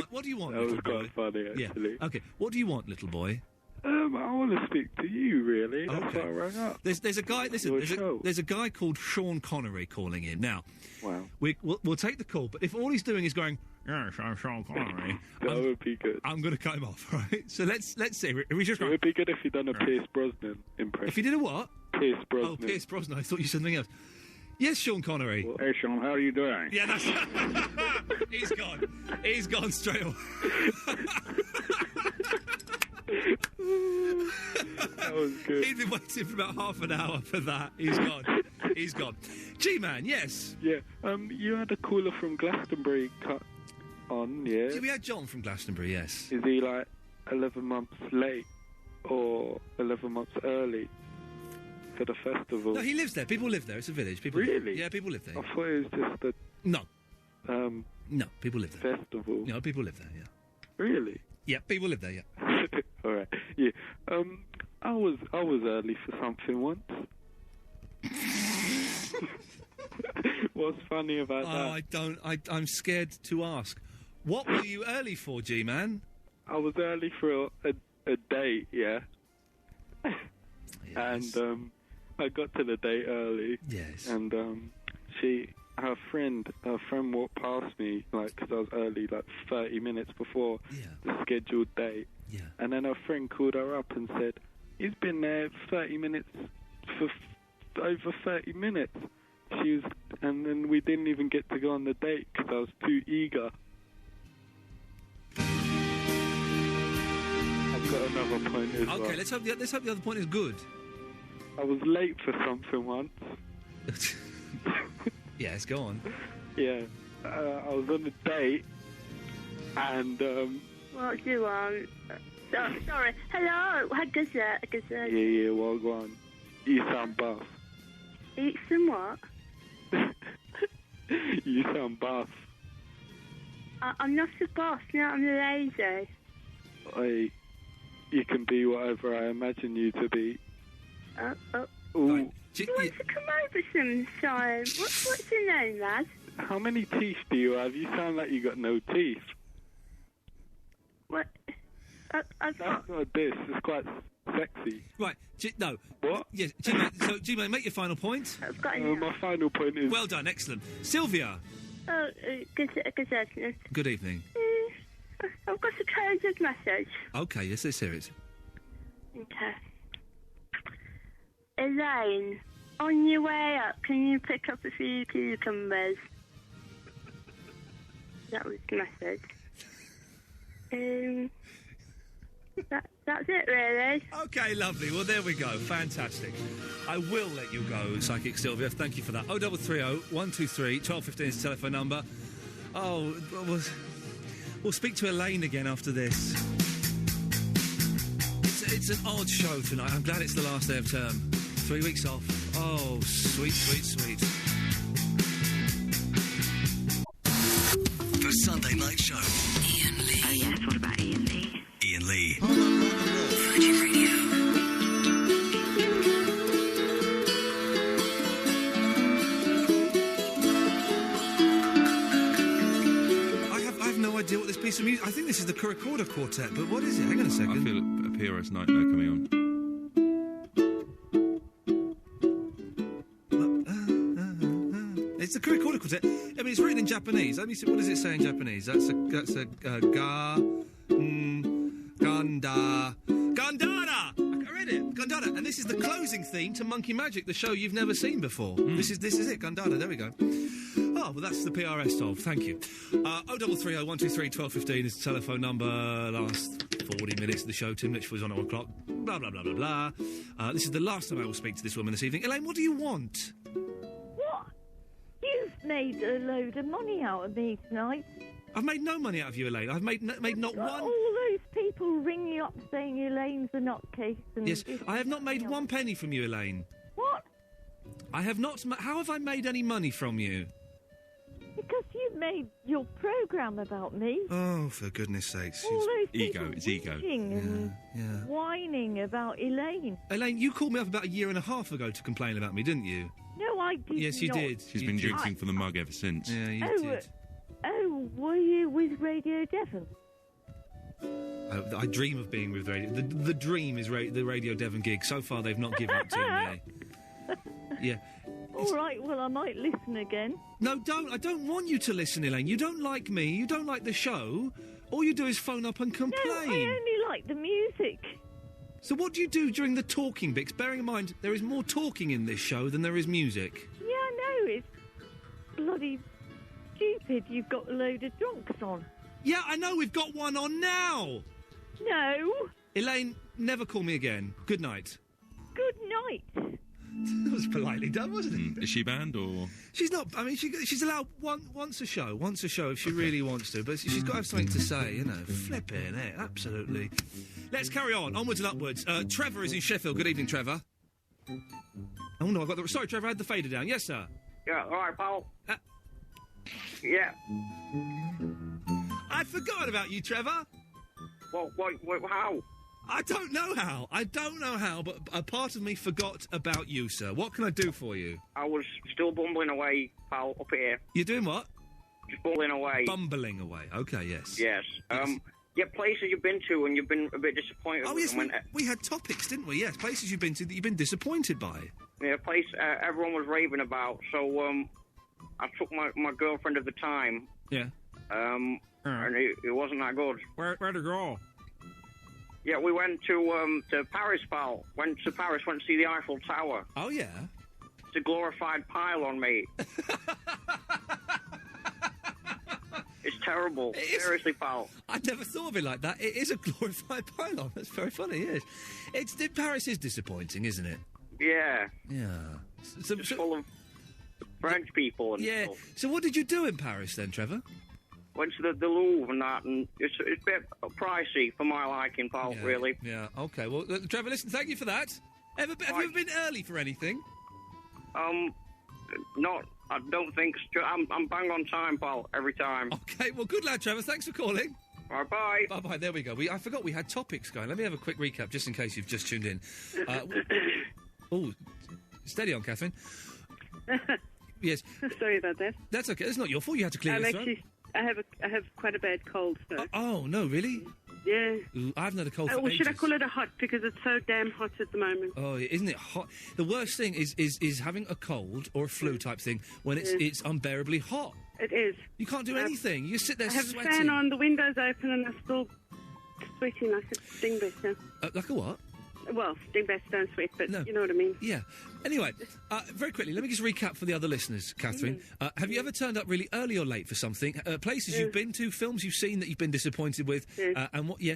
D: What do you want,
P: That was
D: little boy?
P: quite funny, actually.
D: Yeah. Okay, what do you want, little boy?
P: I want to speak to you, really. That's why I rang up.
D: There's a guy. Listen, there's a guy called Sean Connery calling in now.
P: Wow.
D: We'll take the call, but if all he's doing is going, yes, I'm Sean Connery,
P: that would be good.
D: I'm going to cut him off, right? So let's see. It
P: would be good if you'd done a Pierce Brosnan impression.
D: If he did a what?
P: Pierce Brosnan.
D: Oh, Pierce Brosnan. I thought you said something else. Yes, Sean Connery.
E: Hey, Sean, how are you doing?
D: Yeah, that's... He's gone. He's gone straight away.
P: That was good.
D: He'd been waiting for about half an hour for that. He's gone. He's gone. G-Man, yes.
P: Yeah. You had a caller from Glastonbury cut on, yeah?
D: We had John from Glastonbury, yes.
P: Is he, 11 months late or 11 months early for the festival?
D: No, he lives there. People live there. It's a village. People
P: Really?
D: Yeah, people live there.
P: I thought it was just a...
D: No. No, people live there.
P: Festival.
D: No, people live there, yeah.
P: Really?
D: Yeah, people live there, yeah.
P: All right. Yeah. I was early for something once. What's funny about that?
D: I'm scared to ask. What were you early for, G-Man?
P: I was early for a date, yeah.
D: Yes.
P: And I got to the date early.
D: Yes.
P: And her friend walked past me, because I was early, 30 minutes before the scheduled date.
D: Yeah.
P: And then her friend called her up and said, he's been there 30 minutes for over 30 minutes. And then we didn't even get to go on the date because I was too eager. I've got another point as well.
D: Okay, let's hope the other point is good.
P: I was late for something once.
D: Yes, go on.
P: Yeah, I was on a date, and
R: What do you want? Sorry. Hello.
P: Yeah, well, go on. You sound buff.
R: Eat some what?
P: You sound buff.
R: I'm not a boss. No, I'm lazy.
P: You can be whatever I imagine you to be.
R: Ooh. Right. You want to come over sometime? What's your name, lad?
P: How many teeth do you have? You sound like you got no teeth.
R: What?
P: That's not this. It's quite sexy.
D: Right. No.
P: What?
D: Yes. G-Man, so, G-Man, make your final point.
R: I've got
P: my final point is...
D: Well done. Excellent. Sylvia.
R: Oh, good evening.
D: Good evening.
R: I've got a coded message.
D: Okay, yes, let's hear it.
R: Okay. Elaine, on your way up, can you pick up a few cucumbers? That was the message. That's it, really.
D: Okay, lovely. Well, there we go. Fantastic. I will let you go, Psychic Sylvia. Thank you for that. 0330 123 1215 is the telephone number. Oh, we'll speak to Elaine again after this. It's an odd show tonight. I'm glad it's the last day of term. 3 weeks off. Oh, sweet, sweet, sweet.
G: The Sunday Night Show.
N: Iain Lee. Oh, yes. What about Iain Lee?
G: Iain Lee.
N: Virgin Radio.
D: I have no idea what this piece of music... I think this is the Recorder Quartet, but what is it? Hang on a second.
F: I feel a PRS Nightmare coming on.
D: It's the Recorder Quartet. I mean, it's written in Japanese. Let me see. What does it say in Japanese? That's a Gandara. I read it. Gandara. And this is the closing theme to Monkey Magic, the show you've never seen before. This is it. Gandara. There we go. Oh, well, that's the PRS of. Thank you. 0330 123 1215 is the telephone number. Last 40 minutes of the show. Tim Litchfield was on at 1 o'clock. Blah, blah, blah, blah, blah. This is the last time I will speak to this woman this evening. Elaine, what do you want?
H: What? You've made a load of money out of me tonight.
D: I've made no money out of you, Elaine. I've made not one...
H: All those people ring you up saying Elaine's a nutcase and...
D: Yes, I have not made one penny from you, Elaine.
H: What?
D: I have not... How have I made any money from you?
H: Because you made your programme about me.
D: Oh, for goodness sakes.
H: All those
F: ego, it's ego.
H: And whining about Elaine.
D: Elaine, you called me up about a year and a half ago to complain about me, didn't you?
H: No, I didn't.
D: Yes, you did.
F: She's been drinking from the mug ever since.
D: Yeah, you did.
H: Oh, were you with Radio Devon?
D: I dream of being with Radio... The dream is the Radio Devon gig. So far, they've not given it to me. Yeah.
H: All right, well, I might listen again.
D: No, don't. I don't want you to listen, Elaine. You don't like me. You don't like the show. All you do is phone up and complain.
H: No, I only like the music.
D: So what do you do during the talking bits? Bearing in mind, there is more talking in this show than there is music.
H: Yeah, I know. It's bloody stupid. You've got a load of drunks on.
D: Yeah, I know. We've got one on now.
H: No.
D: Elaine, never call me again. Good night.
H: Good night.
D: That was politely done, wasn't it?
F: Is she banned, or...?
D: She's not... I mean, she's allowed once a show if she really wants to, but she's got to have something to say, you know. Flipping it, absolutely. Let's carry on, onwards and upwards. Trevor is in Sheffield. Good evening, Trevor. Oh, no, I've got the... Sorry, Trevor, I had the fader down. Yes, sir.
O: Yeah, all right, pal. Yeah.
D: I'd forgotten about you, Trevor.
O: What, how?
D: I don't know how, but a part of me forgot about you, sir. What can I do for you?
O: I was still bumbling away, pal, up here.
D: You're doing what?
O: Just bumbling away.
D: Bumbling away. Okay, yes.
O: Yes. Yeah, places you've been to and you've been a bit disappointed with.
D: Oh, yes, we had topics, didn't we? Yes, places you've been to that you've been disappointed by.
O: Yeah, a place everyone was raving about, so, I took my girlfriend at the time.
D: Yeah.
O: And it wasn't that good.
D: Where'd it go?
O: Yeah, we went to Paris, pal. Went to see the Eiffel Tower.
D: Oh, yeah?
O: It's a glorified pylon, mate. It's terrible. Seriously, pal.
D: I'd never thought of it like that. It is a glorified pylon. That's very funny, yes. Paris is disappointing, isn't it?
O: Yeah.
D: Yeah.
O: It's full of French people and stuff.
D: So what did you do in Paris, then, Trevor?
O: Went to the Louvre and that, and it's a bit pricey for my liking, pal, really.
D: Yeah, OK. Well, Trevor, listen, thank you for that. Have you ever been early for anything?
O: Not... I don't think... I'm bang on time, pal, every time.
D: OK, well, good lad, Trevor. Thanks for calling.
O: All right, bye.
D: Bye-bye, there we go. I forgot we had topics going. Let me have a quick recap, just in case you've just tuned in. Oh, steady on, Catherine. Yes.
T: Sorry about that.
D: That's OK. It's not your fault. You had to clear your throat.
T: I have quite a bad cold, so...
D: Oh, no, really?
T: Yeah.
D: Ooh, I haven't had a cold for
T: Or
D: ages.
T: should I call it a hot, because it's so damn hot at the moment.
D: Oh, isn't it hot? The worst thing is having a cold or a flu type thing when it's unbearably hot.
T: It is.
D: You can't do anything. You sit there sweating.
T: I have a fan on, the window's open, and I'm still sweating like a dingbat.
D: Like a what?
T: Well, dingbats don't sweat, but you know what I mean.
D: Yeah. Anyway, very quickly, let me just recap for the other listeners, Catherine. Have you ever turned up really early or late for something? Places you've been to, films you've seen that you've been disappointed with, and what? Yeah.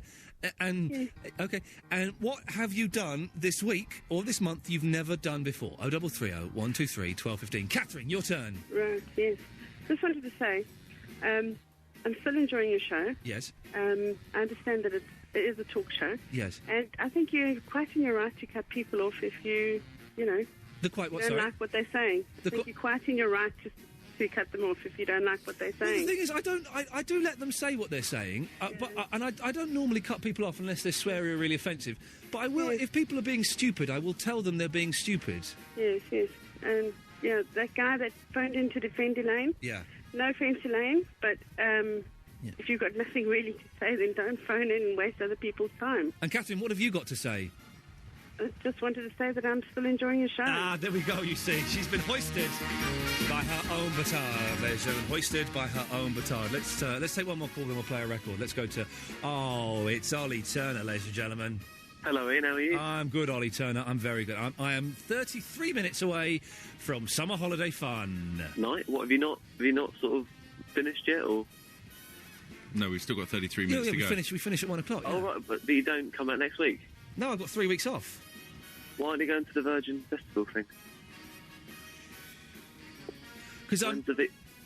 D: Okay. And what have you done this week or this month you've never done before? 0330 123 1215. Catherine, your turn.
T: Right. Yes. Just wanted to say, I'm still enjoying your show.
D: Yes.
T: I understand that it is a talk show.
D: Yes.
T: And I think you're quite in your right to cut people off if you know, don't like what they're saying. I think you're quite in your right to cut them off if you don't like what they're saying.
D: Well, the thing is, I do let them say what they're saying, but I don't normally cut people off unless they're sweary or really offensive. But I will, if people are being stupid, I will tell them they're being stupid.
T: Yes. And, that guy that phoned in to defend Elaine.
D: Yeah.
T: No offence, Elaine, but if you've got nothing really to say, then don't phone in and waste other people's time.
D: And, Catherine, what have you got to say?
T: just wanted to say that I'm still enjoying your show.
D: Ah, there we go, you see. She's been hoisted by her own petard, ladies and gentlemen. Hoisted by her own petard. Let's take one more call, then we'll play a record. Let's go to... Oh, it's Ollie Turner, ladies and gentlemen.
I: Hello, Ian. How are you?
D: I'm good, Ollie Turner. I'm very good. I am 33 minutes away from summer holiday fun.
I: Night? What, have you not sort of finished yet, or...?
F: No, we've still got 33 minutes to go.
D: We finish at 1 o'clock.
I: Oh, right, but you don't come out next week?
D: No, I've got 3 weeks off.
I: Why aren't you going to the Virgin Festival thing?
D: Because I'm...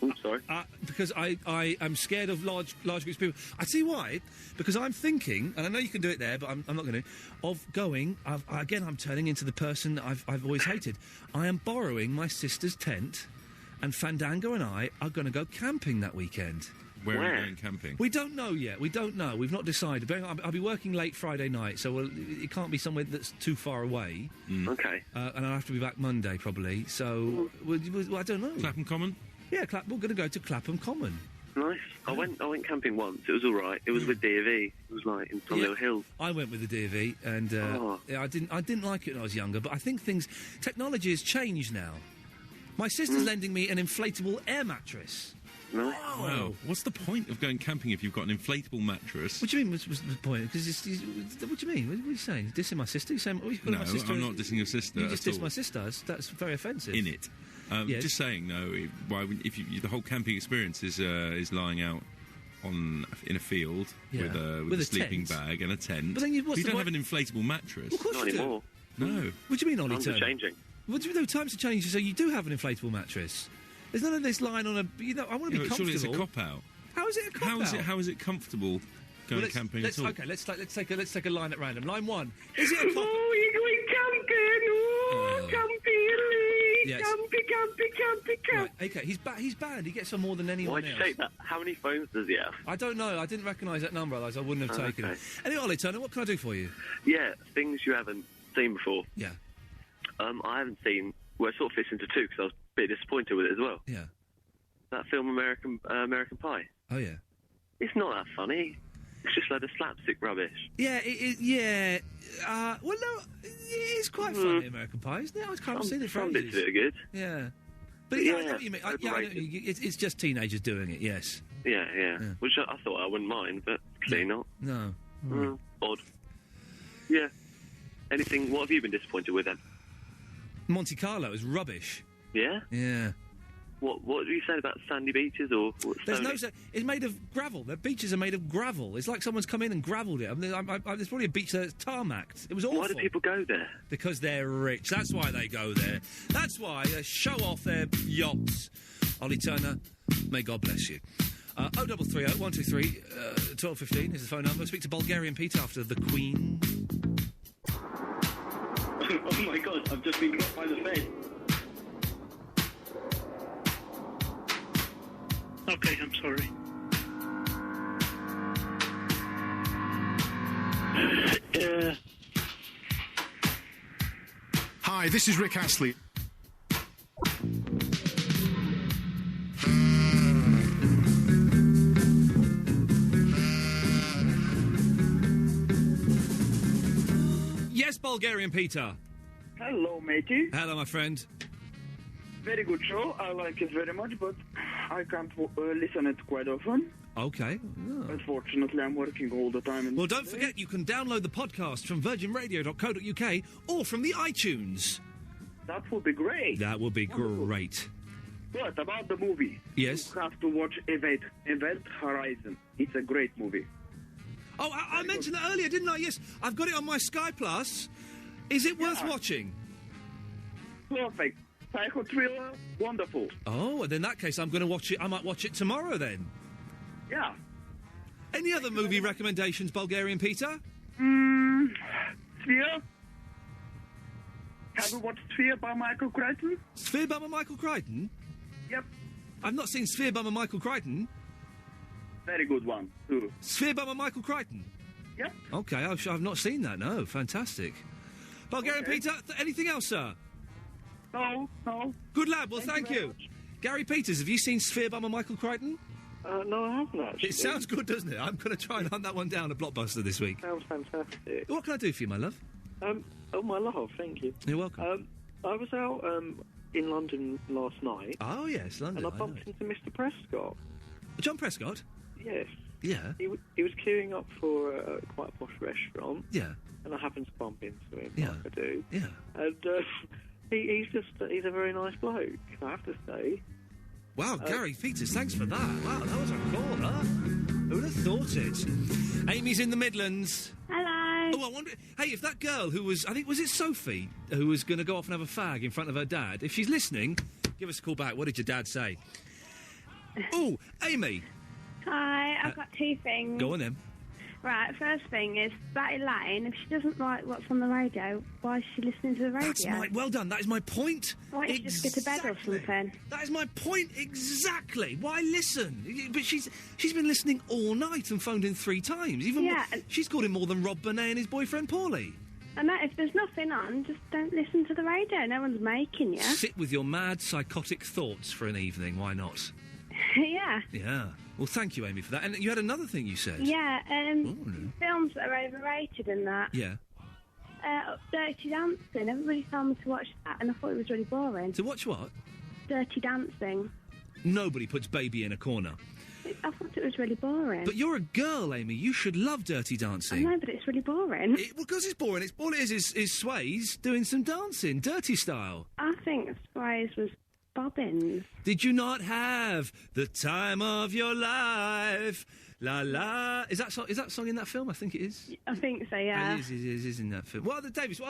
I: Oh, sorry.
D: Because I am scared of large groups of people. I tell you why. Because I'm thinking, and I know you can do it there, but I'm not going to, of going... Again, I'm turning into the person that I've always hated. I am borrowing my sister's tent, and Fandango and I are going to go camping that weekend.
F: Where are you going camping?
D: We don't know yet. We don't know. We've not decided. I'll be working late Friday night, so it can't be somewhere that's too far away.
I: Okay.
D: And I'll have to be back Monday, probably. So, I don't know.
F: Clapham Common?
D: Yeah, we're going to go to Clapham Common.
I: Nice. I went camping once. It was all right. It was with D&V. It was like in some little hills.
D: I went with the D&V, and I didn't like it when I was younger. But I think technology has changed now. My sister's lending me an inflatable air mattress.
I: No.
F: Wow. What's the point of going camping if you've got an inflatable mattress?
D: What do you mean? What's the point? Because what do you mean? What are you saying? Dissing my sister? You're saying,
F: No, I'm not dissing your sister.
D: You just dissed my sister. That's very offensive.
F: In it.
D: Yes.
F: Just saying, no. The whole camping experience is lying out in a field with a sleeping bag and a tent.
D: But then you
F: don't have an inflatable mattress.
D: Of course
I: Not anymore.
F: No.
D: What do you mean, Ollie
I: Times
D: Turner?
I: are changing.
D: What do you mean? Times are changing, so you do have an inflatable mattress. There's none of this lying on a... I want to be comfortable.
F: Surely it's a cop-out.
D: How is it a cop-out?
F: How is it comfortable going camping at all?
D: Okay, let's take a line at random. Line 1. Is it a cop-out?
B: Oh, you're going camping. Oh, campy,
D: yes.
B: Campy.
D: Right, okay, he's banned. He gets on more than anyone else.
I: Why'd you take that? How many phones does he have?
D: I don't know. I didn't recognise that number, otherwise I wouldn't have taken it. Anyway, Ollie Turner, what can I do for you?
I: Yeah, things you haven't seen before.
D: Yeah.
I: I haven't seen... Well, it sort of fits into two, because I was a bit disappointed with it as well.
D: Yeah.
I: That film American Pie.
D: Oh, yeah.
I: It's not that funny. It's just a load of slapstick rubbish.
D: Yeah, yeah. Well, no, it's quite funny, American Pie, isn't it? I can't see it for
I: some
D: ages.
I: bits of it are good.
D: Yeah. But yeah, I know what you mean. I know, it's just teenagers doing it, yes.
I: Yeah. Which I thought I wouldn't mind, but clearly not.
D: No.
I: Odd. Yeah. Anything... What have you been disappointed with, then?
D: Monte Carlo is rubbish.
I: Yeah?
D: Yeah.
I: What do you say about sandy beaches or...
D: There's no... It's made of gravel. The beaches are made of gravel. It's like someone's come in and gravelled it. I mean, there's probably a beach that's tarmacked. It was awful.
I: Why do people go there?
D: Because they're rich. That's why they go there. That's why they show off their yachts. Ollie Turner, may God bless you. 0330 123 1215 is the phone number. Speak to Bulgarian Pete after the Queen.
S: Oh my God, I've just been caught by the Fed.
C: Okay, I'm sorry.
U: Hi, this is Rick Astley.
D: Yes, Bulgarian Peter.
S: Hello, matey.
D: Hello, my friend.
S: Very good show. I like it very much, but I can't listen it quite often.
D: Okay. Oh.
S: Unfortunately, I'm working all the time.
D: Well, don't forget, you can download the podcast from virginradio.co.uk or from the iTunes.
S: That would be great.
D: That would be great.
S: But about the movie.
D: Yes?
S: You have to watch Event Horizon. It's a great movie.
D: Oh, I mentioned that earlier, didn't I? Yes, I've got it on my Sky Plus. Is it worth watching?
S: Perfect. Psycho thriller, wonderful.
D: Oh, and in that case, I'm going to watch it. I might watch it tomorrow then.
S: Yeah.
D: Any other movie recommendations, Bulgarian Peter?
S: Sphere. Have you watched Sphere by Michael Crichton?
D: Sphere by Michael Crichton?
S: Yep.
D: I've not seen Sphere by Michael Crichton.
S: Very good one, too.
D: Sphere by Michael Crichton?
S: Yep.
D: Okay, I've not seen that, no. Fantastic. Bulgarian Peter, anything else, sir?
S: No.
D: Good lad, well, thank you. Gary Peters, have you seen Sphere by Michael Crichton?
V: No, I haven't, actually.
D: It sounds good, doesn't it? I'm going to try and hunt that one down at Blockbuster this week.
V: Sounds fantastic.
D: What can I do for you, my love?
V: Oh, my love, thank you.
D: You're welcome.
V: I was out in London last night.
D: Oh, yes, London.
V: And I bumped into Mr. Prescott.
D: John Prescott?
V: Yes.
D: Yeah.
V: He was queuing up for quite a posh restaurant.
D: Yeah.
V: And I happened to bump into him,
D: Yeah.
V: like I do.
D: Yeah.
V: And he's a very nice bloke, I have to say.
D: Wow, Gary Peters, thanks for that. Wow, that was a caller. Who'd have thought it? Amy's in the Midlands.
K: Hello.
D: Oh, I wonder... Hey, if that girl who was... I think, was it Sophie, who was going to go off and have a fag in front of her dad? If she's listening, give us a call back. What did your dad say? Oh, Amy.
K: Hi, I've got two things.
D: Go on, then.
K: Right, first thing is, that Elaine, if she doesn't like what's on the radio, why is she listening to the radio?
D: That's my... Well done, that is my point.
K: Why don't you just go to bed or something?
D: That is my point, exactly. Why listen? But she's been listening all night and phoned in 3 times. Even
K: Yeah.
D: She's called in more than Rob Bonet and his boyfriend Paulie.
K: And that, if there's nothing on, just don't listen to the radio. No one's making you.
D: Sit with your mad, psychotic thoughts for an evening, why not?
K: Yeah.
D: Yeah. Well, thank you, Amy, for that. And you had another thing you said.
K: Yeah, films that are overrated and that.
D: Yeah.
K: Dirty Dancing. Everybody told me to watch that, and I thought it was really boring.
D: To watch what?
K: Dirty Dancing.
D: Nobody puts baby in a corner.
K: I thought it was really boring.
D: But you're a girl, Amy. You should love Dirty
K: I
D: Dancing.
K: know, but it's really boring.
D: Because it's boring. It's all it is Sways doing some dancing, dirty style.
K: I think Sways was bobbins.
D: Did you not have the time of your life? La la. Is that song in that film? I think it is.
K: I think so, yeah.
D: It is in that film. Davis,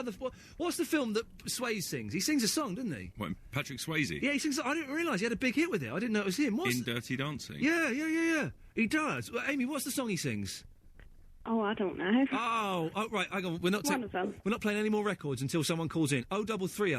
D: what's the film that Swayze sings? He sings a song, doesn't he?
F: What, Patrick Swayze?
D: Yeah, he sings. I didn't realise he had a big hit with it. I didn't know it was him.
F: In Dirty Dancing?
D: Yeah. He does. Well, Amy, what's the song he sings?
K: Oh, I don't know.
D: Oh, right. Hang on. We're not playing any more records until someone calls in. 0330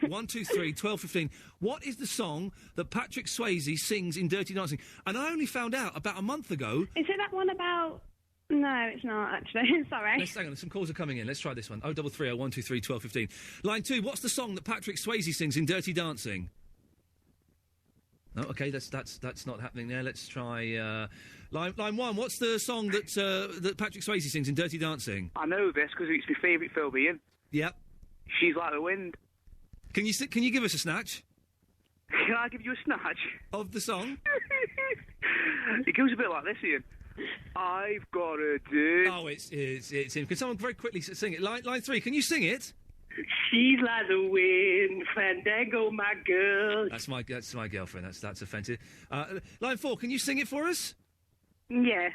D: 123 1215. What is the song that Patrick Swayze sings in Dirty Dancing? And I only found out about a month ago.
K: Is it that one about... No, it's not, actually. Sorry.
D: Let's hang on. Some calls are coming in. Let's try this one. 0330 123 1215. Line 2. What's the song that Patrick Swayze sings in Dirty Dancing? No, okay, that's not happening there. Let's try line 1. What's the song that Patrick Swayze sings in Dirty Dancing?
M: I know this because it's my favourite film, Ian.
D: Yep.
M: She's Like the Wind.
D: Can you give us a snatch?
M: Can I give you a snatch?
D: Of the song?
M: It goes a bit like this, Ian. I've got a dude.
D: Oh, it's him. Can someone very quickly sing it? Line 3, can you sing it?
J: She's like the wind, Fandango, my girl.
D: That's my girlfriend. That's offensive. Line 4, can you sing it for us?
K: Yeah.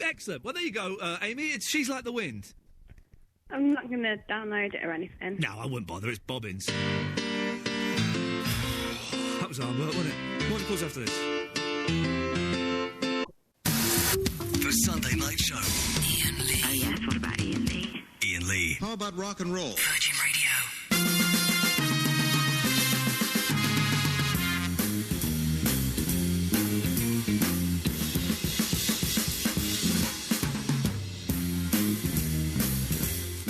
D: Excellent. Well, there you go, Amy. She's Like the Wind.
K: I'm not going to download it or anything.
D: No, I wouldn't bother. It's bobbins. That was hard work, wasn't it? What calls after this?
G: The Sunday Night Show.
N: Iain Lee. Oh, yes. What about Iain Lee?
G: Iain Lee.
U: How about rock and roll?
N: Virgin Radio.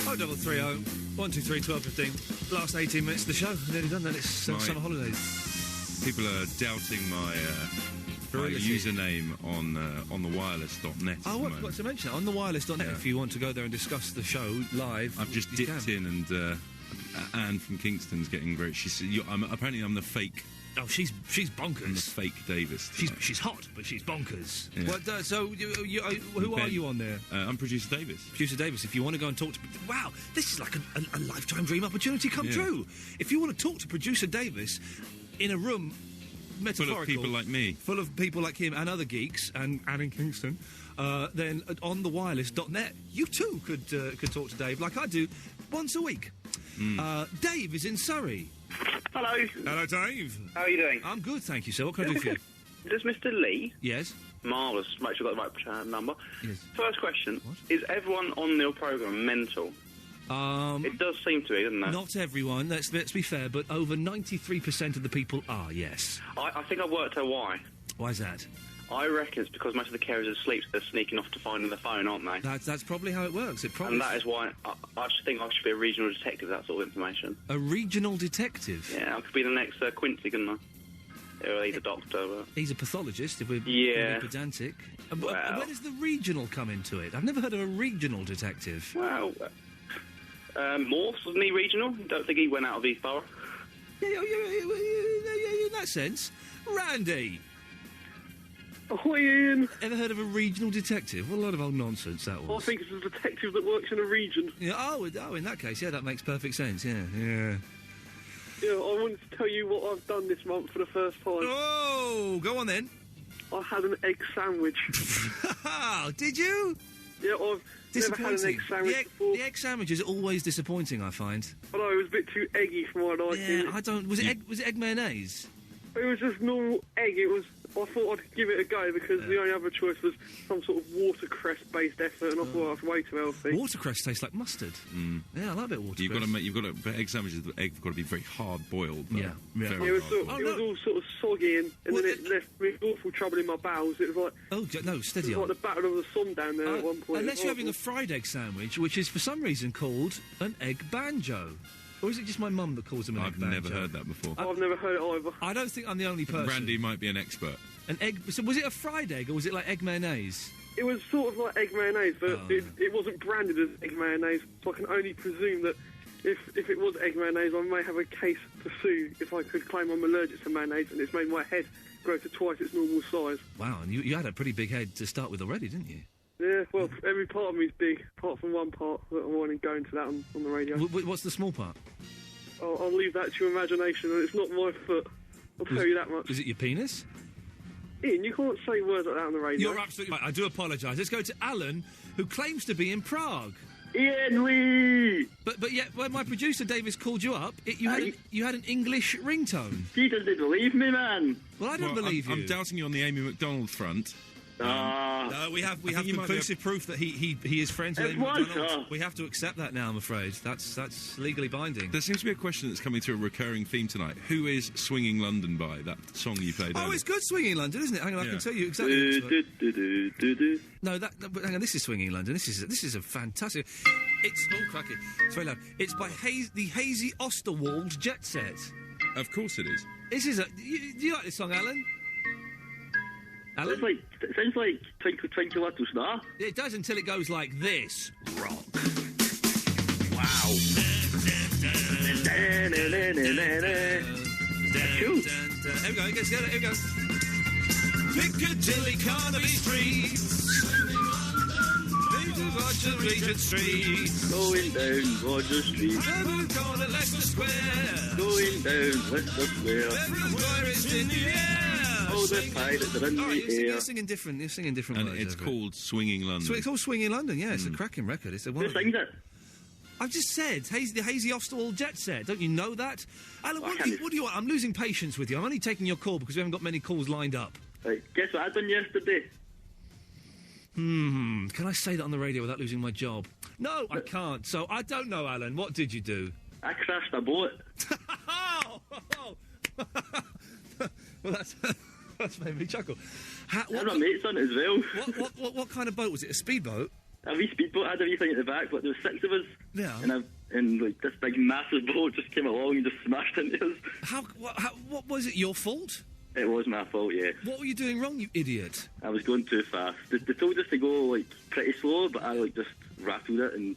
D: Oh, 0330 123 1215. Last 18 minutes of the show. Nearly done then. It's summer holidays.
F: People are doubting my username on the wireless.net.
D: Oh, I forgot to mention it. On the wireless.net, if you want to go there and discuss the show live.
F: I've just dipped in and Anne from Kingston's getting very... apparently I'm the fake...
D: Oh, she's bonkers.
F: I'm the fake Davis.
D: She's hot, but she's bonkers.
F: Yeah.
D: Well, so who are you on there?
F: I'm Producer Davis.
D: Producer Davis, if you want to go and talk to... Wow, this is like a lifetime dream opportunity come true. If you want to talk to Producer Davis in a room...
F: Full of people like me.
D: Full of people like him and other geeks, and in Kingston, then on the wireless.net, you too could talk to Dave, like I do, once a week. Dave is in Surrey.
M: Hello.
D: Hello, Dave.
M: How are you doing?
D: I'm good, thank you, sir. What can I do for you?
M: Is this Mr. Lee?
D: Yes.
M: Marvellous. Make sure I got the right number.
D: Yes.
M: First question. Is everyone on your programme mental? It does seem to be, doesn't it?
D: Not everyone, let's be fair, but over 93% of the people are, yes.
M: I think I've worked out why.
D: Why is that?
M: I reckon it's because most of the carers are asleep, so they're sneaking off to find the phone, aren't they?
D: That's probably how it works.
M: And that is why I think I should be a regional detective, that sort of information.
D: A regional detective?
M: Yeah, I could be the next Quincy, couldn't I? Or he's a doctor. But...
D: He's a pathologist, if we're being pedantic. Where does the regional come into it? I've never heard of a regional detective.
M: Well... Morse, wasn't he regional? Don't think he went out of East Borough.
D: Yeah, in that sense. Randy!
V: Ahoy, Ian!
D: Ever heard of a regional detective? What a lot of old nonsense that was.
V: I think it's a detective that works in a region.
D: Yeah, oh, in that case, yeah, that makes perfect sense, yeah.
V: Yeah, I wanted to tell you what I've done this month for the first time.
D: Oh, go on then.
V: I had an egg sandwich.
D: Did you?
V: Yeah, I've never had an egg sandwich before.
D: The egg sandwich is always disappointing, I find.
V: I know, it was a bit too eggy for my liking.
D: Yeah, I don't... Was it egg mayonnaise?
V: It was just normal egg. I thought I'd give it a go because the only other choice was some sort of watercress-based effort, and I thought that's way too healthy.
D: Watercress tastes like mustard. Yeah, I like a bit of watercress.
F: For egg sandwiches, the egg's got to be very hard-boiled.
D: Yeah.
V: It was all sort of soggy, and then it left me awful trouble in my bowels. It was like...
D: Oh, no, steady
V: on. It was like the Battle of the Somme down there at one point.
D: Unless you're having a fried egg sandwich, which is for some reason called an egg banjo. Or is it just my mum that calls them an egg banjo?
F: I've never heard that before.
V: I've never heard it either.
D: I don't think I'm the only person.
F: Randy might be an expert.
D: An egg... So was it a fried egg, or was it like egg mayonnaise?
V: It was sort of like egg mayonnaise, but it wasn't branded as egg mayonnaise, so I can only presume that if it was egg mayonnaise, I may have a case to sue if I could claim I'm allergic to mayonnaise, and it's made my head grow to twice its normal size.
D: Wow, and you had a pretty big head to start with already, didn't you?
V: Yeah, well, every part of me is big, apart from one part that I want to go into that on the radio.
D: What's the small part?
V: I'll leave that to your imagination, and it's not my foot. I'll tell you that much.
D: Is it your penis?
V: Ian, you can't say words like that on the radio.
D: You're absolutely right. I do apologise. Let's go to Alan, who claims to be in Prague.
V: Ian Lee!
D: But yet, when my producer Davis called you up, you had an English ringtone.
V: He doesn't believe me, man.
D: Well, I don't believe you.
F: I'm doubting you on the Amy McDonald front.
D: No, we have conclusive proof that he is friends with Amy McDonald. We have to accept that now, I'm afraid. That's legally binding.
F: There seems to be a question that's coming through a recurring theme tonight. Who is Swinging London by, that song you played earlier?
D: Oh, it's good, Swinging London, isn't it? Hang on, I can tell you exactly. No, but hang on, this is Swinging London. This is a fantastic... It's... Oh, cracky. It's very loud. It's by the Hazy Osterwald Jet Set.
F: Of course it is.
D: This is a... Do you like this song, Alan?
V: It sounds like Twinkle Twinkle Little Star.
D: It does until it goes like this. Rock.
V: Wow.
D: Cool. Here we go, here we go. Piccadilly Carnaby Street. Roger Regent Street.
V: Going down Roger Street.
D: Every corner Leicester Square.
V: Going down Leicester Square.
D: Everywhere is in the air.
V: Oh, the pirates are in the air.
D: You're singing different words.
F: And it's called Swinging London.
D: It's called Swinging London, yeah. It's a cracking record. It's a
V: Who sings it?
D: I've just said, the Hazy Osterwald Jet Set. Don't you know that? Alan, what do you want? I'm losing patience with you. I'm only taking your call because we haven't got many calls lined up.
V: Right, guess what I done yesterday?
D: Can I say that on the radio without losing my job? No, I can't. So, I don't know, Alan. What did you do?
V: I crashed a boat.
D: Well, that's made me chuckle.
V: I had my mates on it as well.
D: What kind of boat was it? A speedboat?
V: A wee speedboat. I had everything at the back, but there was 6 of us.
D: Yeah.
V: And like this big massive boat just came along and just smashed into us.
D: What was it? Your fault?
V: It was my fault, yeah.
D: What were you doing wrong, you idiot?
V: I was going too fast. They told us to go like pretty slow, but I just rattled it, and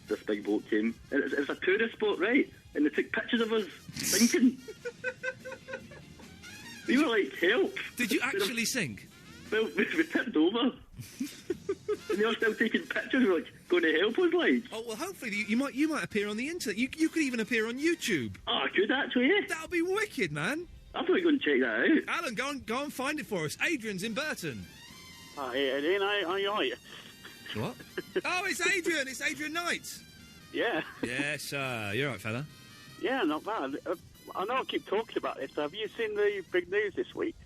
V: this big boat came. And it was a tourist boat, right? And they took pictures of us sinking. We were like, help!
D: Did you actually sink?
V: Well, we tipped over. And they were still taking pictures. We were like, going to help us, like.
D: Oh well, hopefully you might appear on the internet. You could even appear on YouTube.
V: Oh, I could actually. Yeah.
D: That would be wicked, man.
V: I thought you were going to check that
D: out. Alan, go and find it for us. Adrian's in Burton.
V: Hi, Ian. Are you right?
D: What? Oh, it's Adrian. It's Adrian Knight.
V: Yeah.
D: Yes, you're right, fella.
V: Yeah, not bad. I know I keep talking about this. Have you seen the big news this week?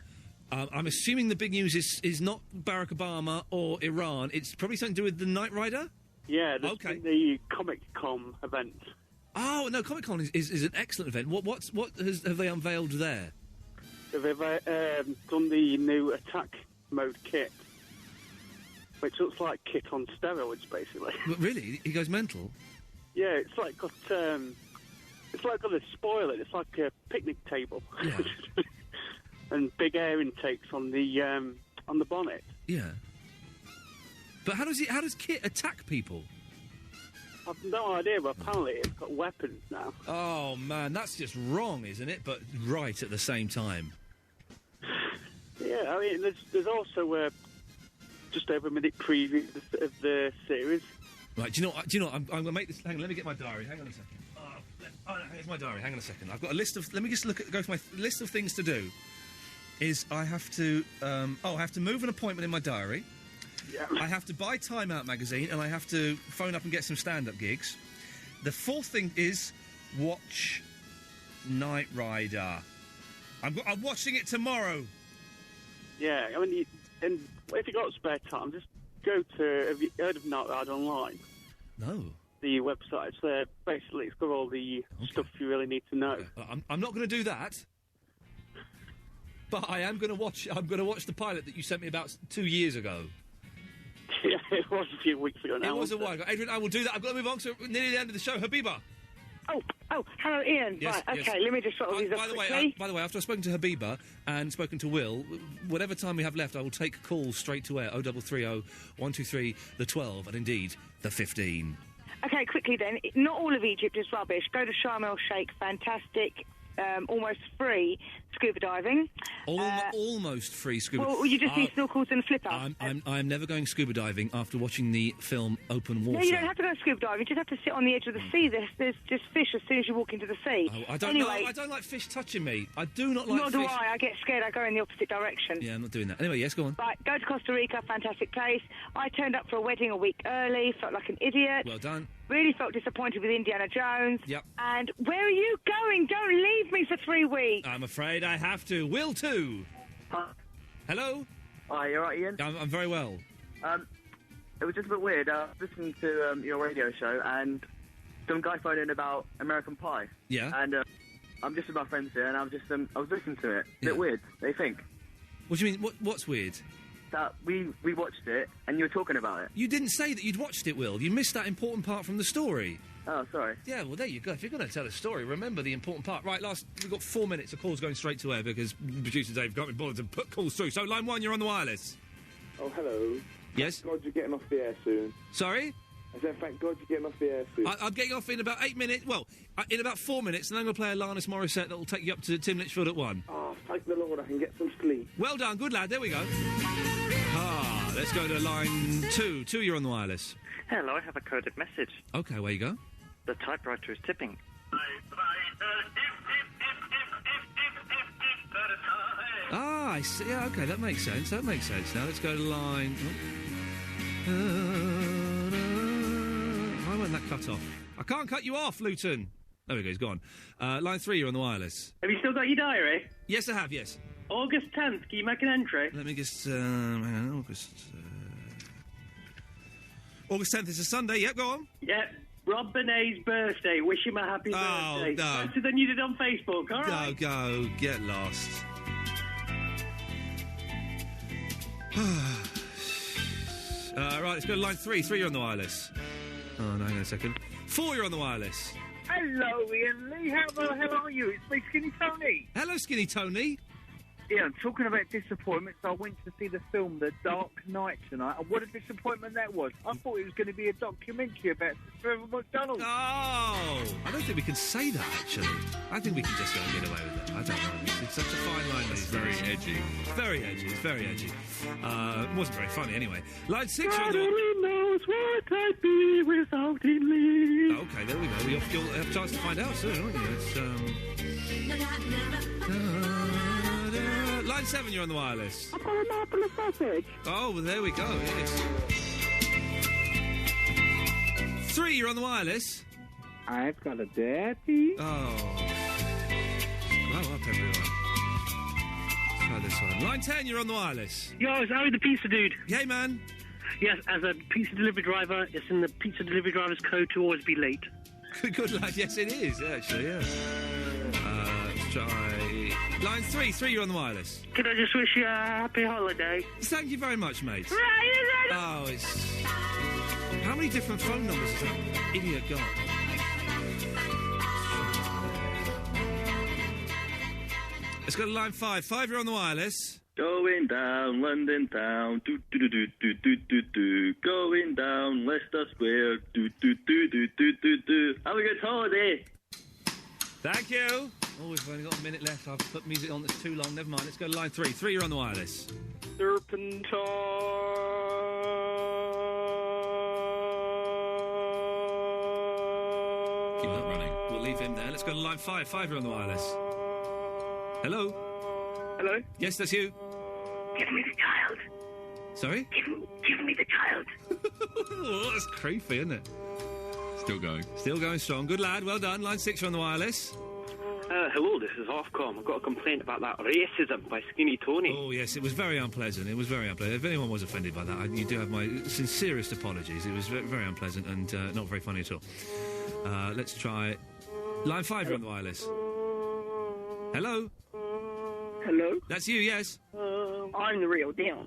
D: I'm assuming the big news is not Barack Obama or Iran. It's probably something to do with the Knight Rider?
V: Yeah, the Comic-Con event.
D: Oh, no, Comic-Con is an excellent event. What have they unveiled there?
V: So they've done the new attack mode kit, which looks like kit on steroids, basically.
D: But really? He goes mental?
V: Yeah, it's like got a spoiler. It's like a picnic table.
D: Yeah.
V: And big air intakes on the bonnet.
D: Yeah. But how does Kit attack people?
V: I've no idea, but apparently it's got weapons now.
D: Oh, man, that's just wrong, isn't it? But right at the same time.
V: Yeah, I mean, there's also just over a minute preview of the series.
D: Right, do you know what? I'm going to make this... Hang on, let me get my diary. Hang on a second. Oh, no, here's my diary. Hang on a second. I've got a list of... Let me just go through my list of things to do. I have to... I have to move an appointment in my diary.
V: Yeah.
D: I have to buy Time Out magazine, and I have to phone up and get some stand-up gigs. The fourth thing is watch Knight Rider. I'm watching it tomorrow.
V: Yeah, I mean, and if you've got spare time, just go to... Have you heard of Knight Rider Online?
D: No.
V: The website. So basically, it's got all the stuff you really need to know.
D: Okay. I'm not going to do that. But I am going to watch... I'm going to watch the pilot that you sent me about 2 years ago.
V: Yeah, it was a few weeks ago now.
D: It was a while ago. Adrian, I will do that. I've got to move on to nearly the end of the show. Habiba.
L: Oh, hello, Ian.
D: Yes,
L: right,
D: yes.
L: okay, let me just sort of read
D: by the way, after I've spoken to Habiba and spoken to Will, whatever time we have left, I will take calls straight to air, 0330 123 the 12, and indeed, the 15.
L: Okay, quickly then. Not all of Egypt is rubbish. Go to Sharm el Sheikh, fantastic, almost free scuba diving.
D: Almost free scuba.
L: Well, you just need snorkels and flipper.
D: I'm never going scuba diving after watching the film Open Water.
L: No, you don't have to go scuba diving. You just have to sit on the edge of the sea. There's just fish as soon as you walk into the sea.
D: Oh, I don't like fish touching me. I do not like
L: fish. Nor do I. I get scared. I go in the opposite direction.
D: Yeah, I'm not doing that. Anyway, yes, go on.
L: Right, go to Costa Rica, fantastic place. I turned up for a wedding a week early, felt like an idiot.
D: Well done.
L: Really felt disappointed with Indiana Jones.
D: Yep.
L: And where are you going? Don't leave me for 3 weeks.
D: I'm afraid I have to. Will too.
Q: Hi.
D: Hello?
Q: Hi, you alright, Ian?
D: I'm very well.
Q: It was just a bit weird. I was listening to your radio show, and some guy phoned in about American Pie.
D: Yeah.
Q: And I'm just with my friends here, and I was listening to it. Bit weird, they think.
D: What do you mean? What's weird?
Q: That we watched it, and you were talking about it.
D: You didn't say that you'd watched it, Will. You missed that important part from the story.
Q: Oh, sorry.
D: Yeah, well, there you go. If you're going to tell a story, remember the important part. Right, we've got 4 minutes of calls going straight to air because producer Dave got me bothered to put calls through. So, line 1, you're on the wireless.
W: Oh, hello.
D: Yes?
W: Thank God you're getting off the air soon.
D: Sorry?
W: I said, thank God you're getting off the air soon.
D: I'm getting off in about 8 minutes. Well, in about 4 minutes, and then I'm going to play Alanis Morissette that will take you up to Tim Litchfield at 1.
W: Oh, thank the Lord, I can get some sleep.
D: Well done, good lad. There we go. Let's go to line 2. 2, you're on the wireless.
X: Hello, I have a coded message.
D: Okay, where you go?
X: The typewriter is tipping.
D: Ah, I see. Yeah, okay, that makes sense. Now let's go to line... Why won't that cut off? I can't cut you off, Luton. There we go, he's gone. Line 3, you're on the wireless.
J: Have you still got your diary?
D: Yes, I have, yes.
J: August 10th, can you make an entry?
D: Let me just... hang on, August 10th is a Sunday, yep, go on.
J: Yep. Rob Benet's birthday. Wish him a happy birthday.
D: No.
J: Better than you did on Facebook, all right?
D: Go, get lost. Right, let's go to line 3. 3, you're on the wireless. Oh, no, hang on a second. 4, you're on the wireless.
Y: Hello, Ian Lee. How the hell are you? It's me, Skinny Tony.
D: Hello, Skinny Tony.
Y: Yeah, I'm talking about disappointments. I went to see the film The Dark Knight tonight, and what a disappointment that was. I thought it was going to be a documentary about Trevor McDonald.
D: Oh, I don't think we can say that, actually. I think we can just go and get away with it. I don't know. It's such a fine line.
F: It's very edgy.
D: Very edgy. It's very edgy. It wasn't very funny, anyway. Line 6...
V: God only knows what I'd be without him, Lee.
D: Okay, there we go. You'll have a chance to find out soon, won't you? It's, Line 7, you're on the wireless.
V: I've got a marvellous sausage.
D: Oh, well, there we go, yes. 3, you're on the wireless.
V: I've got a daddy.
D: Oh. Grow up, everyone. Let's try this one. Line 10, you're on the wireless.
J: Yo, it's Harry the Pizza Dude.
D: Yay, man.
J: Yes, as a pizza delivery driver, it's in the pizza delivery driver's code to always be late.
D: Good lad, yes, it is, actually, yeah. Let's try... Line 3, you're on the wireless.
J: Can I just wish you a happy holiday?
D: Thank you very much, mate. Oh, it's... How many different phone numbers has that idiot got? Let's go to line 5. 5, you're on the wireless.
M: Going down London town, do do do do do do do do. Going down Leicester Square, do do do do do do do. Have a good holiday.
D: Thank you. Oh, we've only got a minute left. I've put music on that's too long. Never mind. Let's go to line 3. 3, you're on the wireless.
V: Serpentine.
D: Keep that running. We'll leave him there. Let's go to line 5. 5, you're on the wireless. Hello?
V: Hello?
D: Yes, that's you.
N: Give me the child.
D: Sorry?
N: Give me the child.
D: Oh, that's creepy, isn't it?
F: Still going.
D: Still going strong. Good lad. Well done. Line 6, you're on the wireless.
A: Hello, this is Ofcom. I've got a complaint about that racism by Skinny Tony.
D: Oh, yes, it was very unpleasant. It was very unpleasant. If anyone was offended by that, you do have my sincerest apologies. It was very unpleasant and not very funny at all. Let's try... Line 5, you're on the wireless. Hello?
J: Hello?
D: That's you, yes.
J: I'm the real Dion.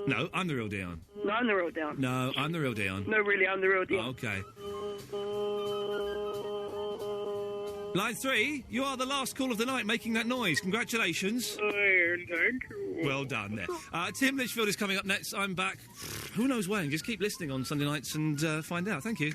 D: No, I'm the real Dion.
J: No, I'm the real Dion.
D: No, I'm the real Dion.
J: No, really, I'm the real Dion.
D: Oh, okay. Line 3, you are the last call of the night making that noise. Congratulations.
V: Thank you.
D: Well done there. Tim Litchfield is coming up next. I'm back. Who knows when? Just keep listening on Sunday nights and find out. Thank you.